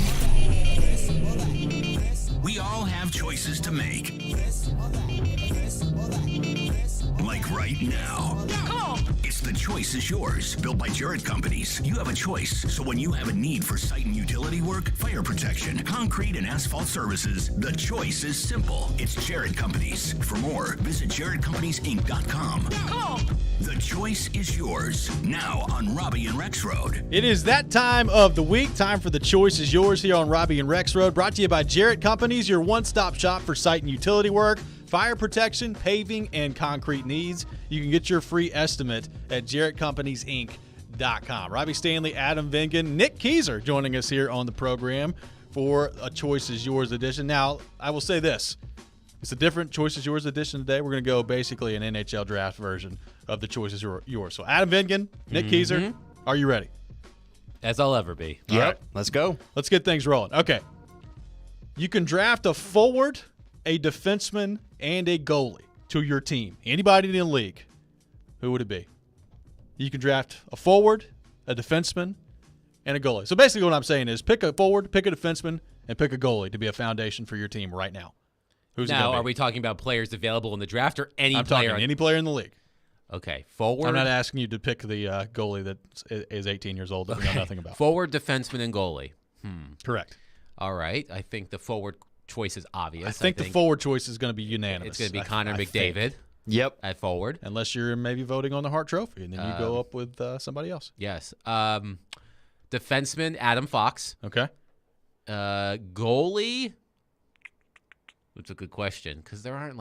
We all have choices to make. Like right now. Come on. It's The Choice is Yours, built by Jarrett Companies. You have a choice, so when you have a need for site and utility work, fire protection, concrete and asphalt services, the choice is simple. It's Jarrett Companies. For more, visit JarrettCompaniesInc.com. Come on. The choice is yours, now on Robby and Rexrode. It is that time of the week. Time for The Choice is Yours here on Robby and Rexrode. Brought to you by Jarrett Companies, your one-stop shop for site and utility work, fire protection, paving, and concrete needs. You can get your free estimate at JarrettCompaniesInc.com. Robby Stanley, Adam Vingan, Nick Keyser joining us here on the program for a Choice is Yours edition. Now, I will say this. It's a different Choice is Yours edition today. We're going to go basically an NHL draft version of the Choice is Yours. So Adam Vingan, Nick Keyser, are you ready? As I'll ever be. Yep. All right. Let's go. Let's get things rolling. Okay. You can draft a forward, a defenseman, and a goalie to your team. Anybody in the league, who would it be? You can draft a forward, a defenseman, and a goalie. So basically what I'm saying is pick a forward, pick a defenseman, and pick a goalie to be a foundation for your team right now. Who's now, it gonna are be? we talking about players available in the draft or any I'm player? talking any player in the league. Okay, forward. I'm not asking you to pick the goalie that is 18 years old that we know nothing about. Forward, defenseman, and goalie. Correct. All right. I think the forward choice is obvious. I think the forward choice is going to be unanimous. It's going to be Connor I McDavid. think. Yep. At forward. Unless you're maybe voting on the Hart Trophy, and then you go up with somebody else. Yes. Defenseman, Adam Fox. Okay. Goalie. That's a good question because there aren't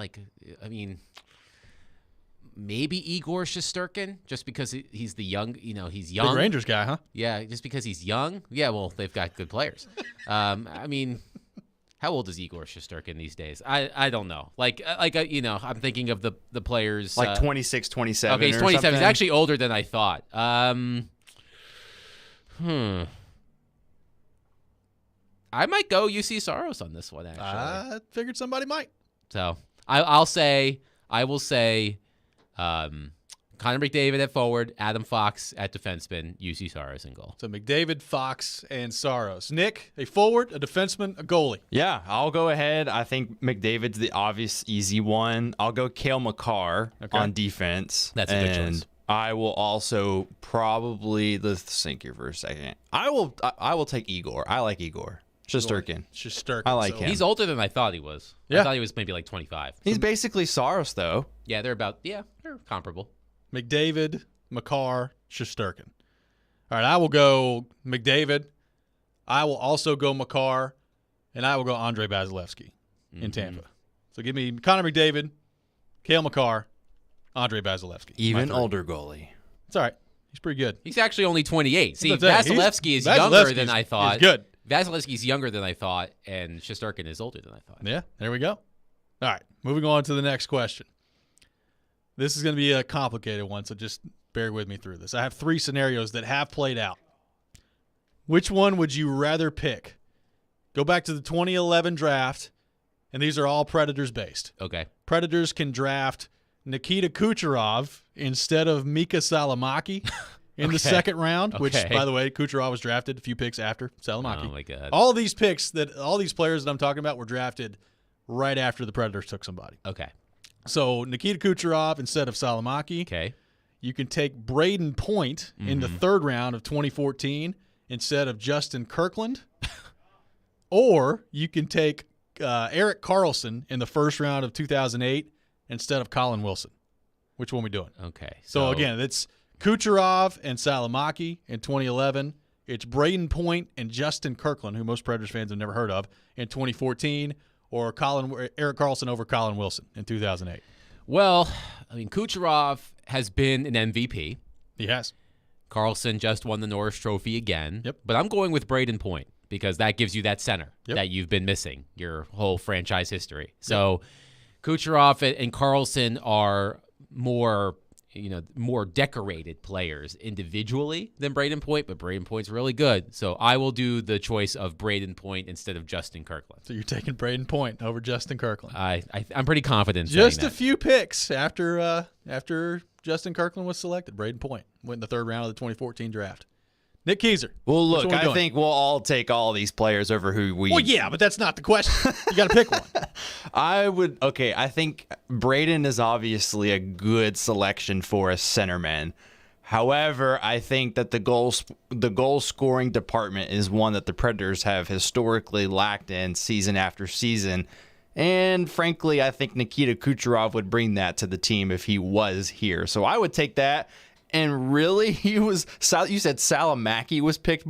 maybe Igor Shesterkin, just because he's the young, he's young. Big Rangers guy, huh? Yeah, just because he's young. Yeah, well, they've got good players. How old is Igor Shesterkin these days? I don't know. I'm thinking of the players. 26, 27. Okay, he's 27. He's actually older than I thought. I might go UC Saros on this one, actually. I figured somebody might. So I will say Connor McDavid at forward, Adam Fox at defenseman, UC Saros in goal. So McDavid, Fox, and Saros. Nick, a forward, a defenseman, a goalie. Yeah, I'll go ahead. I think McDavid's the obvious easy one. I'll go Cale Makar on defense. That's a good choice. I will also probably, let's think here for a second. I will take Igor. I like Igor. Shesterkin. Shesterkin. I like him. He's older than I thought he was. Yeah. I thought he was maybe like 25. He's basically Saros, though. Yeah, they're comparable. McDavid, Makar, Shesterkin. All right, I will go McDavid. I will also go Makar, and I will go Andre Vasilevsky in Tampa. So give me Connor McDavid, Cale Makar, Andre Vasilevsky. Even older goalie. It's all right. He's pretty good. He's actually only 28. See, That's it. Vasilevsky is Vasilevsky's- younger than I thought. He's good. Vasilevsky's younger than I thought, and Shesterkin is older than I thought. Yeah, there we go. All right, moving on to the next question. This is going to be a complicated one, so just bear with me through this. I have 3 scenarios that have played out. Which one would you rather pick? Go back to the 2011 draft, and these are all Predators based. Okay. Predators can draft Nikita Kucherov instead of Mika Salamaki in the second round, which, by the way, Kucherov was drafted a few picks after Salamaki. Oh, my God. All these players that I'm talking about were drafted right after the Predators took somebody. Okay. So Nikita Kucherov instead of Salamaki. Okay. You can take Braden Point in the third round of 2014 instead of Justin Kirkland. Or you can take Erik Karlsson in the first round of 2008 instead of Colin Wilson. Which one are we doing? Okay. So again, it's Kucherov and Salamaki in 2011. It's Braden Point and Justin Kirkland, who most Predators fans have never heard of, in 2014, or Erik Karlsson over Colin Wilson in 2008. Well, Kucherov has been an MVP. He has. Karlsson just won the Norris Trophy again. Yep. But I'm going with Braden Point because that gives you that center that you've been missing your whole franchise history. So Kucherov and Karlsson are more decorated players individually than Braden Point, but Braden Point's really good. So I will do the choice of Braden Point instead of Justin Kirkland. So you're taking Braden Point over Justin Kirkland. I'm pretty confident. Just saying a few picks after Justin Kirkland was selected. Braden Point went in the third round of the 2014 draft. Nick Keiser. Well, look, I think we'll all take all these players over who we... Well, yeah, but that's not the question. You got to pick one. I think Braden is obviously a good selection for a centerman. However, I think that the goal scoring department is one that the Predators have historically lacked in season after season. And frankly, I think Nikita Kucherov would bring that to the team if he was here. So I would take that. And really, you said Salamaki was picked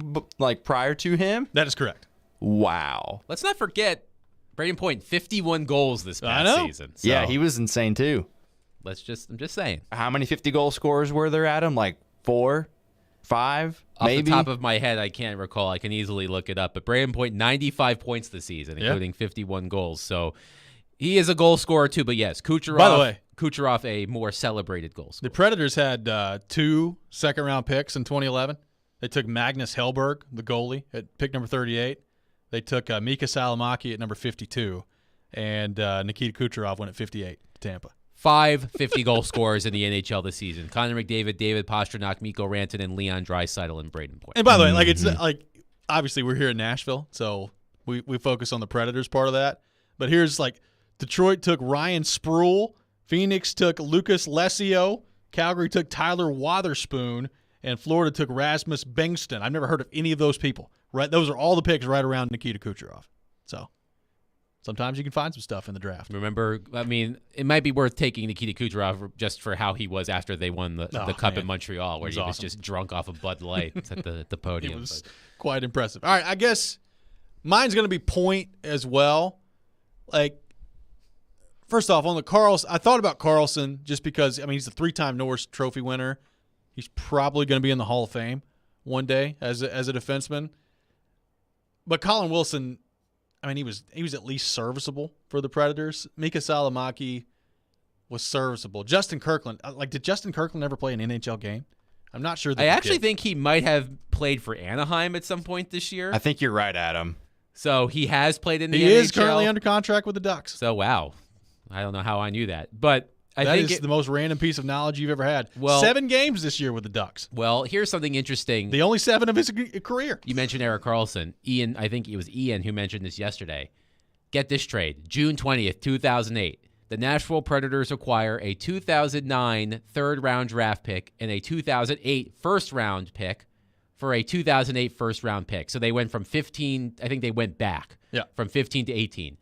prior to him? That is correct. Wow. Let's not forget Braden Point, 51 goals this past season. So yeah, he was insane too. I'm just saying. How many 50-goal scorers were there, Adam? 4, 5, maybe? Off the top of my head, I can't recall. I can easily look it up. But Braden Point, 95 points this season, including 51 goals. So he is a goal scorer too. But yes, Kucherov. By the way, Kucherov, a more celebrated goal scorer. The Predators had 2 second-round picks in 2011. They took Magnus Hellberg, the goalie, at pick number 38. They took Mika Salamaki at number 52. And Nikita Kucherov went at 58 to Tampa. 5 50-goal scorers in the NHL this season. Connor McDavid, David Pastrnak, Mikko Rantanen, Leon Draisaitl, and Braden Point. And by the way, it's obviously we're here in Nashville, so we focus on the Predators part of that. But here's Detroit took Ryan Sproul. Phoenix took Lucas Lesio. Calgary took Tyler Wotherspoon. And Florida took Rasmus Bengston. I've never heard of any of those people. Right, those are all the picks right around Nikita Kucherov. So sometimes you can find some stuff in the draft. Remember, I mean, it might be worth taking Nikita Kucherov just for how he was after they won the Cup in Montreal, where he was just drunk off of Bud Light at the podium. It was quite impressive. All right, I guess mine's going to be point as well. Like, first off, on the Carlson, I thought about Carlson just because, I mean, he's a 3-time Norris Trophy winner. He's probably going to be in the Hall of Fame one day as a defenseman. But Colin Wilson, I mean, he was at least serviceable for the Predators. Mika Salamaki was serviceable. Justin Kirkland, did Justin Kirkland ever play an NHL game? I'm not sure. I actually think he might have played for Anaheim at some point this year. I think you're right, Adam. So he has played in the NHL. He is currently under contract with the Ducks. So, wow. I don't know how I knew that. But I think think it's the most random piece of knowledge you've ever had. Well, 7 games this year with the Ducks. Well, here's something interesting. The only 7 of his career. You mentioned Erik Karlsson. Ian, I think it was Ian who mentioned this yesterday. Get this trade. June 20th, 2008. The Nashville Predators acquire a 2009 third-round draft pick and a 2008 first-round pick for a 2008 first-round pick. So they went from 15, I think they went back from 15 to 18.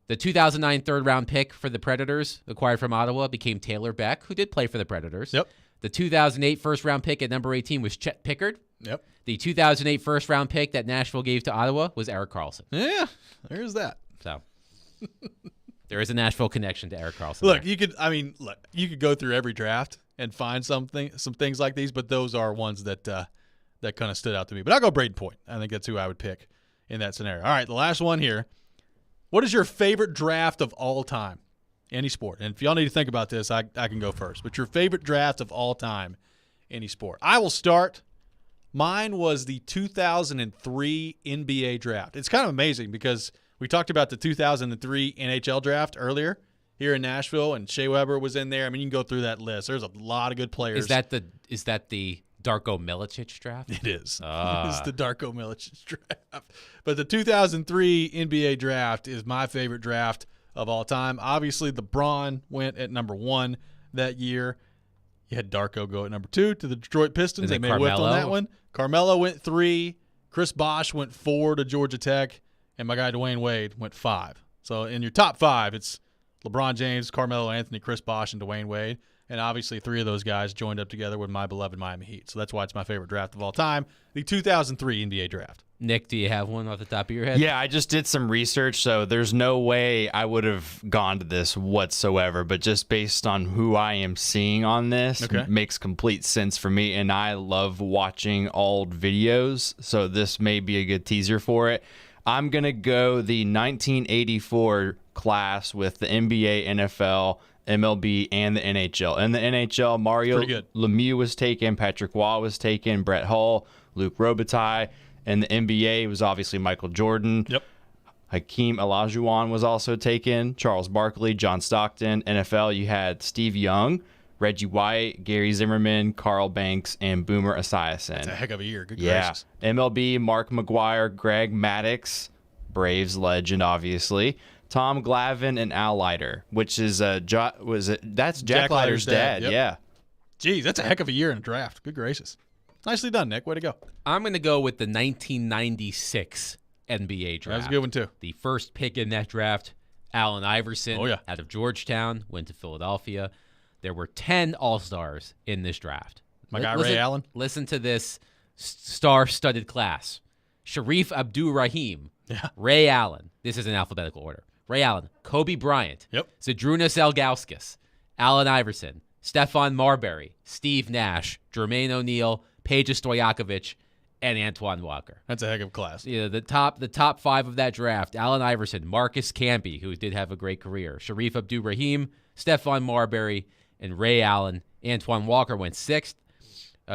The 2009 third-round pick for the Predators, acquired from Ottawa, became Taylor Beck, who did play for the Predators. Yep. The 2008 first-round pick at number 18 was Chet Pickard. Yep. The 2008 first-round pick that Nashville gave to Ottawa was Erik Karlsson. Yeah, there's that. So there is a Nashville connection to Erik Karlsson. Look, you could go through every draft and find some things like these, but those are ones that kind of stood out to me. But I'll go Braden Point. I think that's who I would pick in that scenario. All right, the last one here. What is your favorite draft of all time? Any sport. And if y'all need to think about this, I can go first. But your favorite draft of all time, any sport. I will start. Mine was the 2003 NBA draft. It's kind of amazing because we talked about the 2003 NHL draft earlier here in Nashville, and Shea Weber was in there. I mean, you can go through that list. There's a lot of good players. Is that the Darko Milicic draft? It is. It's the Darko Milicic draft. But the 2003 NBA draft is my favorite draft of all time. Obviously, LeBron went at number 1 that year. You had Darko go at number 2 to the Detroit Pistons. They may whiffed on that one. Carmelo went 3. Chris Bosh went 4 to Georgia Tech. And my guy Dwayne Wade went 5. So in your top 5, it's LeBron James, Carmelo Anthony, Chris Bosh, and Dwayne Wade. And obviously 3 of those guys joined up together with my beloved Miami Heat. So that's why it's my favorite draft of all time, the 2003 NBA draft. Nick, do you have one off the top of your head? Yeah, I just did some research, so there's no way I would have gone to this whatsoever. But just based on who I am seeing on this, makes complete sense for me. And I love watching old videos, so this may be a good teaser for it. I'm going to go the 1984 class with the NBA, NFL, MLB, and the NHL. In the NHL, Mario Lemieux was taken, Patrick Waugh was taken, Brett Hull, Luc Robitaille. And the NBA was obviously Michael Jordan. Yep. Hakeem Olajuwon was also taken, Charles Barkley, John Stockton. NFL, you had Steve Young, Reggie White, Gary Zimmerman, Carl Banks, and Boomer Esiason. That's a heck of a year. Good gracious. MLB, Mark McGwire, Greg Maddux, Braves legend, obviously. Tom Glavine and Al Leiter, which is that's Jack Leiter's dad. Yep. Yeah. Geez, that's a heck of a year in a draft. Good gracious. Nicely done, Nick. Way to go. I'm going to go with the 1996 NBA draft. That was a good one, too. The first pick in that draft, Allen Iverson out of Georgetown, went to Philadelphia. There were 10 All-Stars in this draft. My guy, Ray Allen. Listen to this star-studded class. Sharif Abdur-Rahim, Ray Allen. This is in alphabetical order. Ray Allen, Kobe Bryant, Zydrunas Ilgauskas, Allen Iverson, Stephon Marbury, Steve Nash, Jermaine O'Neal, Peja Stojakovic, and Antoine Walker. That's a heck of a class. Yeah, the top 5 of that draft: Allen Iverson, Marcus Camby, who did have a great career, Sharif Abdur-Rahim, Stephon Marbury, and Ray Allen. Antoine Walker went 6th.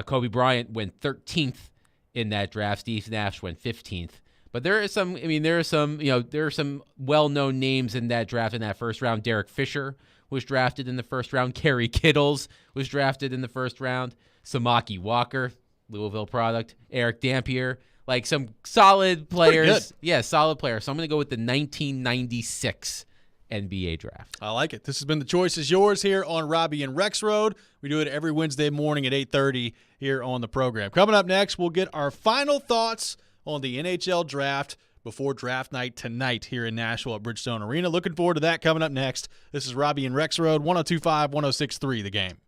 Kobe Bryant went 13th in that draft. Steve Nash went 15th. But there are some well-known names in that draft in that first round. Derek Fisher was drafted in the first round. Kerry Kittles was drafted in the first round. Samaki Walker, Louisville product. Eric Dampier, like some solid players. Yeah, solid players. So I'm going to go with the 1996 NBA draft. I like it. This has been The Choice is Yours here on Robby and Rexrode. We do it every Wednesday morning at 8:30 here on the program. Coming up next, we'll get our final thoughts on the NHL draft before draft night tonight here in Nashville at Bridgestone Arena. Looking forward to that coming up next. This is Robby and Rexrode, 102.5, 106.3 The Game.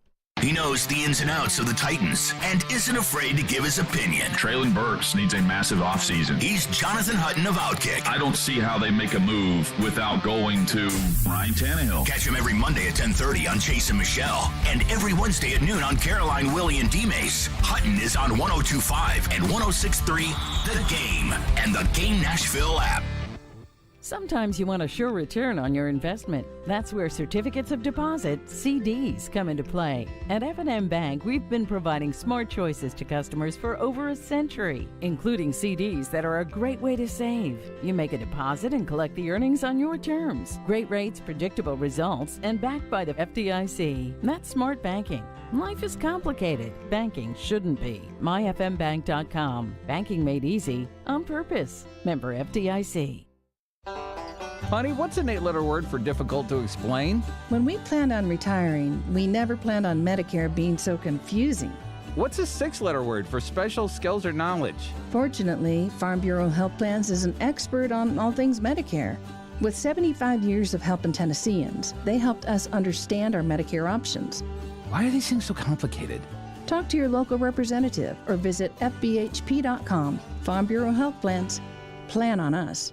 He knows the ins and outs of the Titans and isn't afraid to give his opinion. Traylon Burks needs a massive offseason. He's Jonathan Hutton of Outkick. I don't see how they make a move without going to Ryan Tannehill. Catch him every Monday at 10:30 on Chase and Michelle, and every Wednesday at noon on Caroline, Willie, and D-Mace. Hutton is on 102.5 and 106.3 The Game and the Game Nashville app. Sometimes you want a sure return on your investment. That's where certificates of deposit, CDs, come into play. At F&M Bank, we've been providing smart choices to customers for over a century, including CDs that are a great way to save. You make a deposit and collect the earnings on your terms. Great rates, predictable results, and backed by the FDIC. That's smart banking. Life is complicated. Banking shouldn't be. MyFMBank.com. Banking made easy on purpose. Member FDIC. Honey, what's an 8-letter word for difficult to explain? When we planned on retiring, we never planned on Medicare being so confusing. What's a 6-letter word for special skills or knowledge? Fortunately, Farm Bureau Health Plans is an expert on all things Medicare. With 75 years of helping Tennesseans, they helped us understand our Medicare options. Why are these things so complicated? Talk to your local representative or visit fbhp.com. Farm Bureau Health Plans. Plan on us.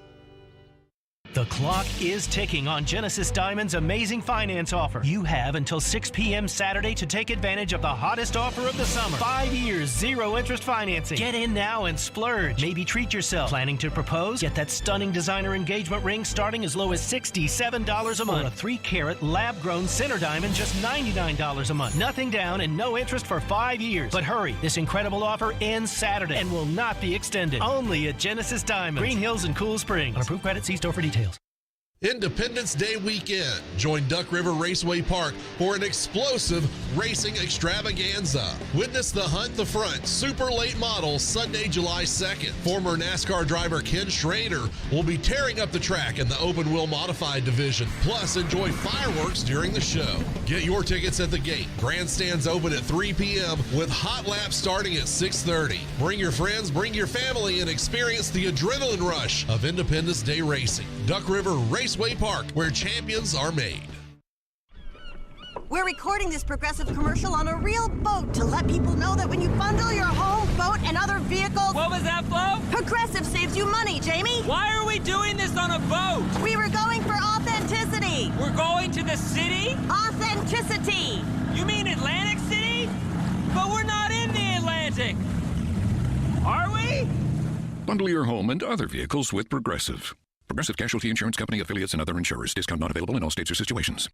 The clock is ticking on Genesis Diamond's amazing finance offer. You have until 6 p.m. Saturday to take advantage of the hottest offer of the summer. 5 years, 0 interest financing. Get in now and splurge. Maybe treat yourself. Planning to propose? Get that stunning designer engagement ring starting as low as $67 a month. Or a 3-carat lab-grown center diamond just $99 a month. Nothing down and no interest for 5 years. But hurry, this incredible offer ends Saturday and will not be extended. Only at Genesis Diamond, Green Hills and Cool Springs. On approved credit, see store for details. Independence Day weekend. Join Duck River Raceway Park for an explosive racing extravaganza. Witness the Hunt the Front Super Late Model Sunday, July 2nd. Former NASCAR driver Ken Schrader will be tearing up the track in the open wheel modified division. Plus, enjoy fireworks during the show. Get your tickets at the gate. Grandstands open at 3 p.m. with hot laps starting at 6:30. Bring your friends, bring your family, and experience the adrenaline rush of Independence Day racing. Duck River Raceway Park, where champions are made. We're recording this Progressive commercial on a real boat to let people know that when you bundle your home, boat, and other vehicles... What was that, Flo? Progressive saves you money, Jamie. Why are we doing this on a boat? We were going for authenticity. We're going to the city? Authenticity. You mean Atlantic City? But we're not in the Atlantic. Are we? Bundle your home and other vehicles with Progressive. Progressive Casualty Insurance Company, affiliates, and other insurers. Discount not available in all states or situations.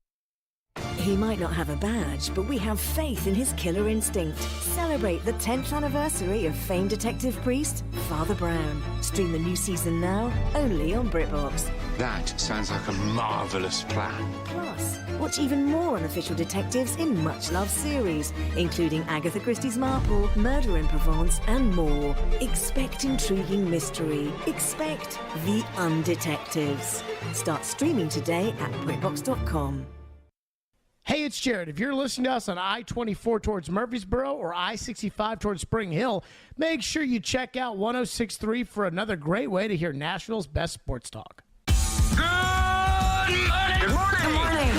He might not have a badge, but we have faith in his killer instinct. Celebrate the 10th anniversary of famed detective priest, Father Brown. Stream the new season now, only on BritBox. That sounds like a marvelous plan. Plus, watch even more unofficial detectives in much-loved series, including Agatha Christie's Marple, Murder in Provence, and more. Expect intriguing mystery. Expect the Undetectives. Start streaming today at BritBox.com. Hey, it's Jared. If you're listening to us on I-24 towards Murfreesboro or I-65 towards Spring Hill, make sure you check out 106.3 for another great way to hear Nashville's best sports talk. Good morning.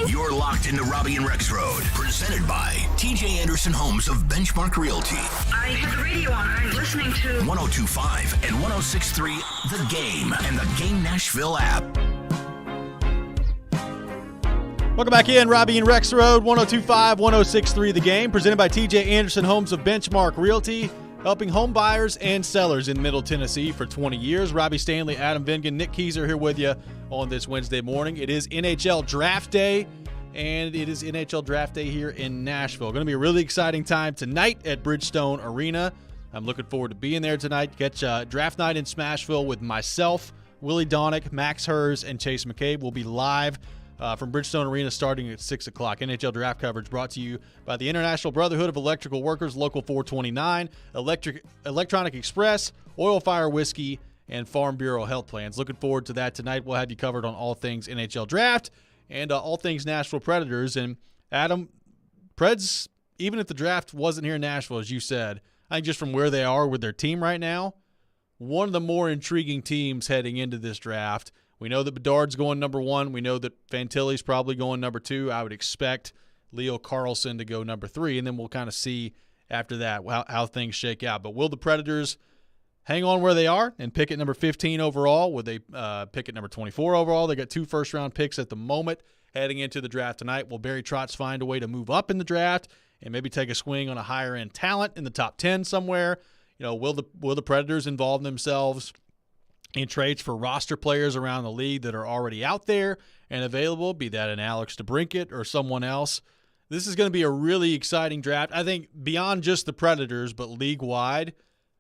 You're locked into Robby and Rexrode, presented by TJ Anderson Homes of Benchmark Realty. I have the radio on. I'm listening to 102.5 and 106.3 The Game and the Game Nashville app. Welcome back in, Robby and Rexrode, 102.5, 106.3 The Game, presented by TJ Anderson Homes of Benchmark Realty, helping home buyers and sellers in Middle Tennessee for 20 years. Robby Stanley, Adam Vingan, Nick Keyser here with you on this Wednesday morning. It is NHL Draft Day, and it is NHL Draft Day here in Nashville. Going to be a really exciting time tonight at Bridgestone Arena. I'm looking forward to being there tonight. Catch Draft Night in Smashville with myself, Willie Donick, Max Hers, and Chase McCabe. We'll be live from Bridgestone Arena starting at 6 o'clock. NHL draft coverage brought to you by the International Brotherhood of Electrical Workers, Local 429, Electronic Express, Oil Fire Whiskey, and Farm Bureau health plans. Looking forward to that tonight. We'll have you covered on all things NHL draft and all things Nashville Predators. And Adam, Preds, even if the draft wasn't here in Nashville, as you said, I think just from where they are with their team right now, one of the more intriguing teams heading into this draft. We know that Bedard's going number 1. We know that Fantilli's probably going number 2. I would expect Leo Carlsson to go number 3, and then we'll kind of see after that how things shake out. But will the Predators hang on where they are and pick at number 15 overall? Would they pick at number 24 overall? They got 2 first-round picks at the moment heading into the draft tonight. Will Barry Trotz find a way to move up in the draft and maybe take a swing on a higher-end talent in the top 10 somewhere? Will the Predators involve themselves in trades for roster players around the league that are already out there and available, be that an Alex DeBrincat or someone else? This is going to be a really exciting draft. I think beyond just the Predators, but league-wide,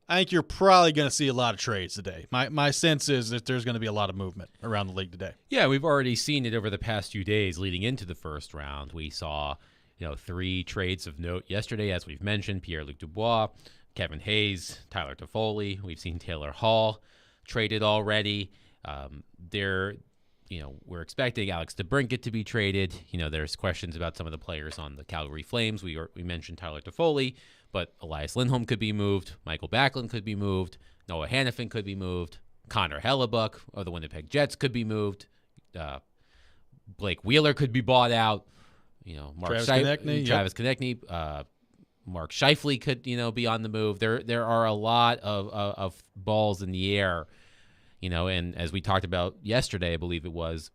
I think you're probably going to see a lot of trades today. My sense is that there's going to be a lot of movement around the league today. Yeah, we've already seen it over the past few days leading into the first round. We saw 3 trades of note yesterday, as we've mentioned: Pierre-Luc Dubois, Kevin Hayes, Tyler Toffoli. We've seen Taylor Hall traded already. We're expecting Alex DeBrincat to be traded. There's questions about some of the players on the Calgary Flames. We mentioned Tyler Toffoli, but Elias Lindholm could be moved. Michael Backlund could be moved. Noah Hannafin could be moved. Connor Hellebuck of the Winnipeg Jets could be moved. Blake Wheeler could be bought out. Travis Konechny. Mark Scheifele could, be on the move. There are a lot of balls in the air, and as we talked about yesterday, I believe it was,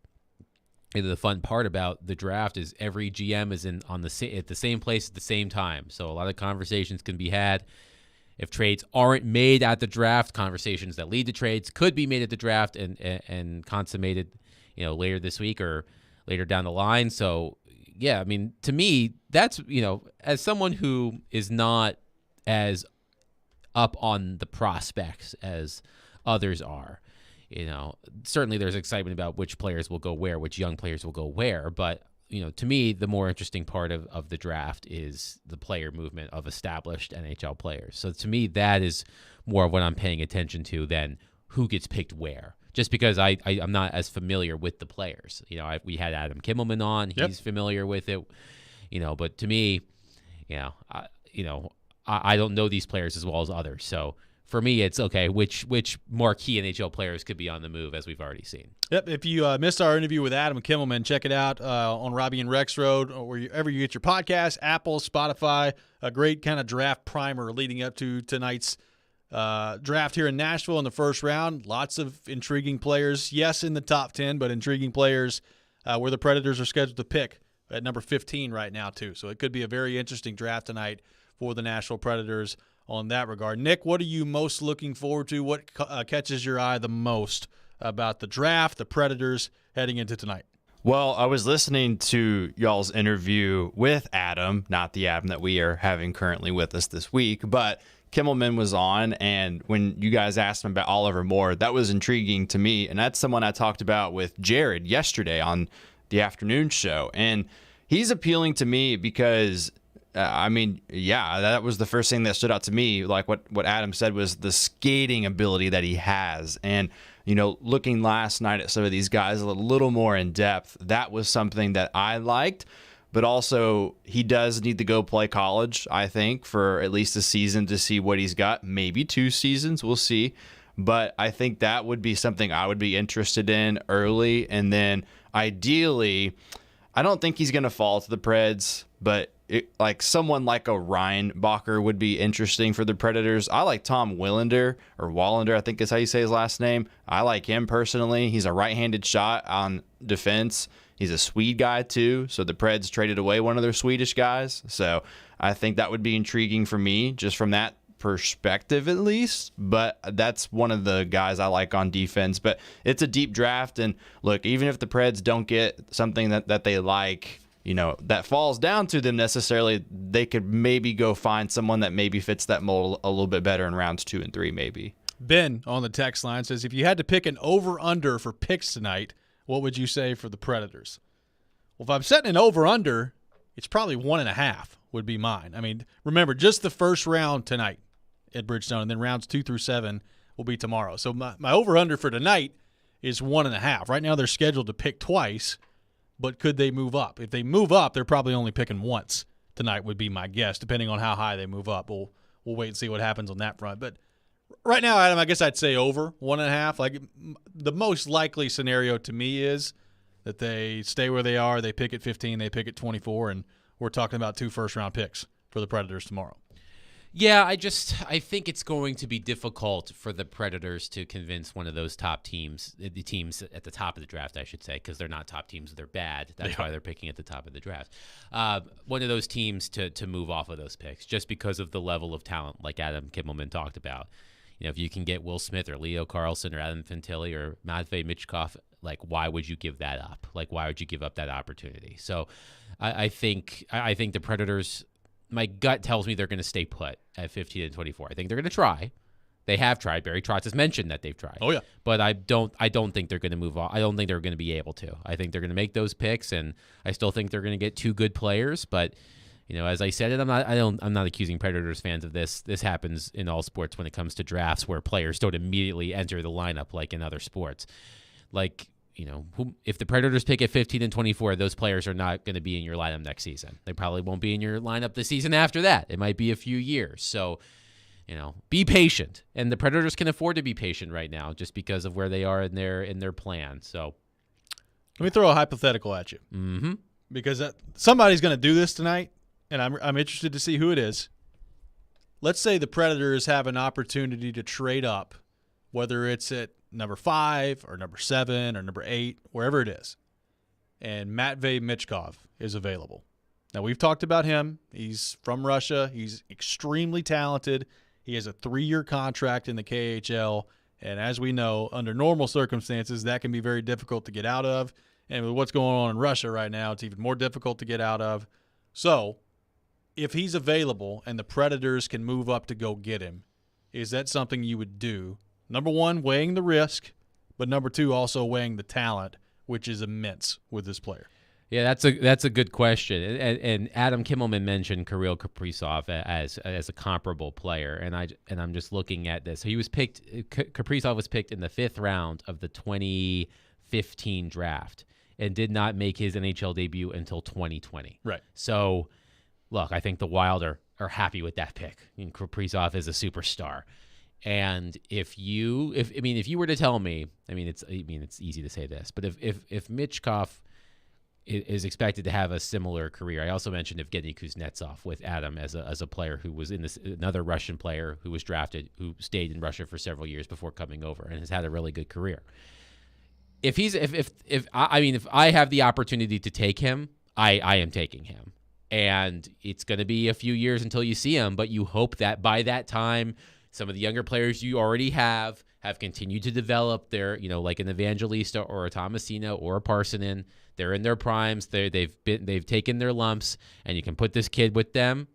the fun part about the draft is every GM is at the same place at the same time. So a lot of conversations can be had. If trades aren't made at the draft, conversations that lead to trades could be made at the draft and consummated, later this week or later down the line. So yeah, I mean, to me, that's, as someone who is not as up on the prospects as others are, certainly there's excitement about which players will go where, which young players will go where. But, to me, the more interesting part of the draft is the player movement of established NHL players. So to me, that is more of what I'm paying attention to than who gets picked where. Just because I'm not as familiar with the players. We had Adam Kimmelman on. Yep. He's familiar with it. But to me, I don't know these players as well as others. So for me, it's okay, which marquee NHL players could be on the move, as we've already seen. Yep. If you missed our interview with Adam Kimmelman, check it out on Robby and Rexrode, or wherever you get your podcast, Apple, Spotify. A great kind of draft primer leading up to tonight's draft here in Nashville in the first round. Lots of intriguing players. Yes, in the top 10, but intriguing players where the Predators are scheduled to pick at number 15 right now, too. So it could be a very interesting draft tonight for the Nashville Predators on that regard. Nick, what are you most looking forward to? What catches your eye the most about the draft, the Predators heading into tonight? Well, I was listening to y'all's interview with Adam, not the Adam that we are having currently with us this week, but Kimmelman was on, and when you guys asked him about Oliver Moore, that was intriguing to me, and that's someone I talked about with Jared yesterday on the afternoon show, and he's appealing to me because, that was the first thing that stood out to me, like what Adam said was the skating ability that he has, and looking last night at some of these guys a little more in depth, that was something that I liked. But also, he does need to go play college, I think, for at least a season to see what he's got. Maybe 2 seasons, we'll see. But I think that would be something I would be interested in early. And then, ideally, I don't think he's going to fall to the Preds, but someone like a Ryan Bacher would be interesting for the Predators. I like Tom Willander, or Wallander, I think is how you say his last name. I like him personally. He's a right-handed shot on defense. He's a Swede guy, too, so the Preds traded away one of their Swedish guys. So I think that would be intriguing for me, just from that perspective at least. But that's one of the guys I like on defense. But it's a deep draft, and look, even if the Preds don't get something that they like, that falls down to them necessarily, they could maybe go find someone that maybe fits that mold a little bit better in rounds 2 and 3 maybe. Ben on the text line says, if you had to pick an over-under for picks tonight, what would you say for the Predators? Well, if I'm setting an over-under, it's probably 1.5 would be mine. I mean, remember, just the first round tonight at Bridgestone, and then rounds 2 through 7 will be tomorrow. So my over-under for tonight is 1.5. Right now they're scheduled to pick twice, but could they move up? If they move up, they're probably only picking once tonight would be my guess, depending on how high they move up. We'll wait and see what happens on that front. But right now, Adam, I guess I'd say over 1.5. Like the most likely scenario to me is that they stay where they are, they pick at 15, they pick at 24, and we're talking about 2 first-round picks for the Predators tomorrow. Yeah, I think it's going to be difficult for the Predators to convince one of those top teams, the teams at the top of the draft, I should say, because they're not top teams, they're bad. That's why they're picking at the top of the draft. One of those teams to move off of those picks, just because of the level of talent, like Adam Kimmelman talked about. You know, if you can get Will Smith or Leo Carlsson or Adam Fantilli or Matvei Michkov, like, why would you give that up? Like, why would you give up that opportunity? So I think the Predators, my gut tells me they're going to stay put at 15 and 24. I think they're going to try. They have tried. Barry Trotz has mentioned that they've tried. Oh, yeah. But I don't think they're going to move on. I don't think they're going to be able to. I think they're going to make those picks, and I still think they're going to get 2 good players. But, you know, as I said, I'm not accusing Predators fans of this. This happens in all sports when it comes to drafts where players don't immediately enter the lineup like in other sports. Like, you know, if the Predators pick at 15 and 24, those players are not going to be in your lineup next season. They probably won't be in your lineup the season after that. It might be a few years. So, you know, be patient. And the Predators can afford to be patient right now just because of where they are in their plan. So let me throw a hypothetical at you. Mm-hmm. Because somebody's going to do this tonight, and I'm interested to see who it is. Let's say the Predators have an opportunity to trade up, whether it's at number 5 or number 7 or number 8, wherever it is, and Matvei Michkov is available. Now, we've talked about him. He's from Russia. He's extremely talented. He has a 3-year contract in the KHL, and as we know, under normal circumstances, that can be very difficult to get out of, and with what's going on in Russia right now, it's even more difficult to get out of. So, if he's available and the Predators can move up to go get him, is that something you would do? Number 1, weighing the risk, but number 2, also weighing the talent, which is immense with this player. Yeah, that's a good question. And Adam Kimmelman mentioned Kirill Kaprizov as a comparable player, and I'm just looking at this. He was picked. Kaprizov was picked in the 5th round of the 2015 draft, and did not make his NHL debut until 2020. Right. So, look, I think the Wild are happy with that pick. I mean, Kaprizov is a superstar. And if you were to tell me, it's easy to say this, but if Michkov is expected to have a similar career, I also mentioned Evgeny Kuznetsov with Adam as a player who was in this, another Russian player who was drafted, who stayed in Russia for several years before coming over and has had a really good career. If I have the opportunity to take him, I am taking him. And it's going to be a few years until you see him, but you hope that by that time, some of the younger players you already have continued to develop their, like an Evangelista or a Tomasino or a Parsonen. They're in their primes. They've taken their lumps, and you can put this kid with them.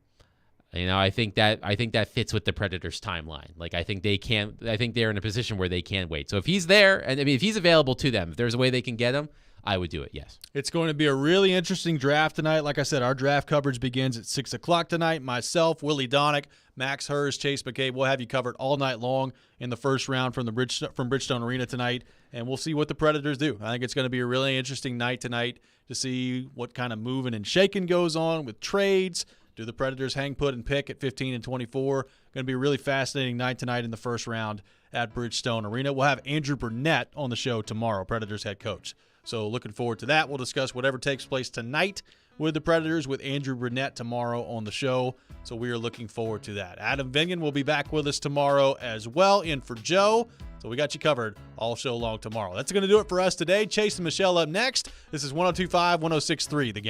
I think that fits with the Predators' timeline. Like, I think they're in a position where they can wait. So if he's there, and if he's available to them, if there's a way they can get him, I would do it, yes. It's going to be a really interesting draft tonight. Like I said, our draft coverage begins at 6 o'clock tonight. Myself, Willie Donick, Max Hurst, Chase McCabe, we'll have you covered all night long in the first round from Bridgestone Arena tonight, and we'll see what the Predators do. I think it's going to be a really interesting night tonight to see what kind of moving and shaking goes on with trades. Do the Predators hang put and pick at 15 and 24? Going to be a really fascinating night tonight in the first round at Bridgestone Arena. We'll have Andrew Burnett on the show tomorrow, Predators head coach. So looking forward to that. We'll discuss whatever takes place tonight with the Predators with Andrew Burnett tomorrow on the show. So we are looking forward to that. Adam Vingan will be back with us tomorrow as well, in for Joe. So we got you covered all show long tomorrow. That's going to do it for us today. Chase and Michelle up next. This is 102.5, 106.3 The Game.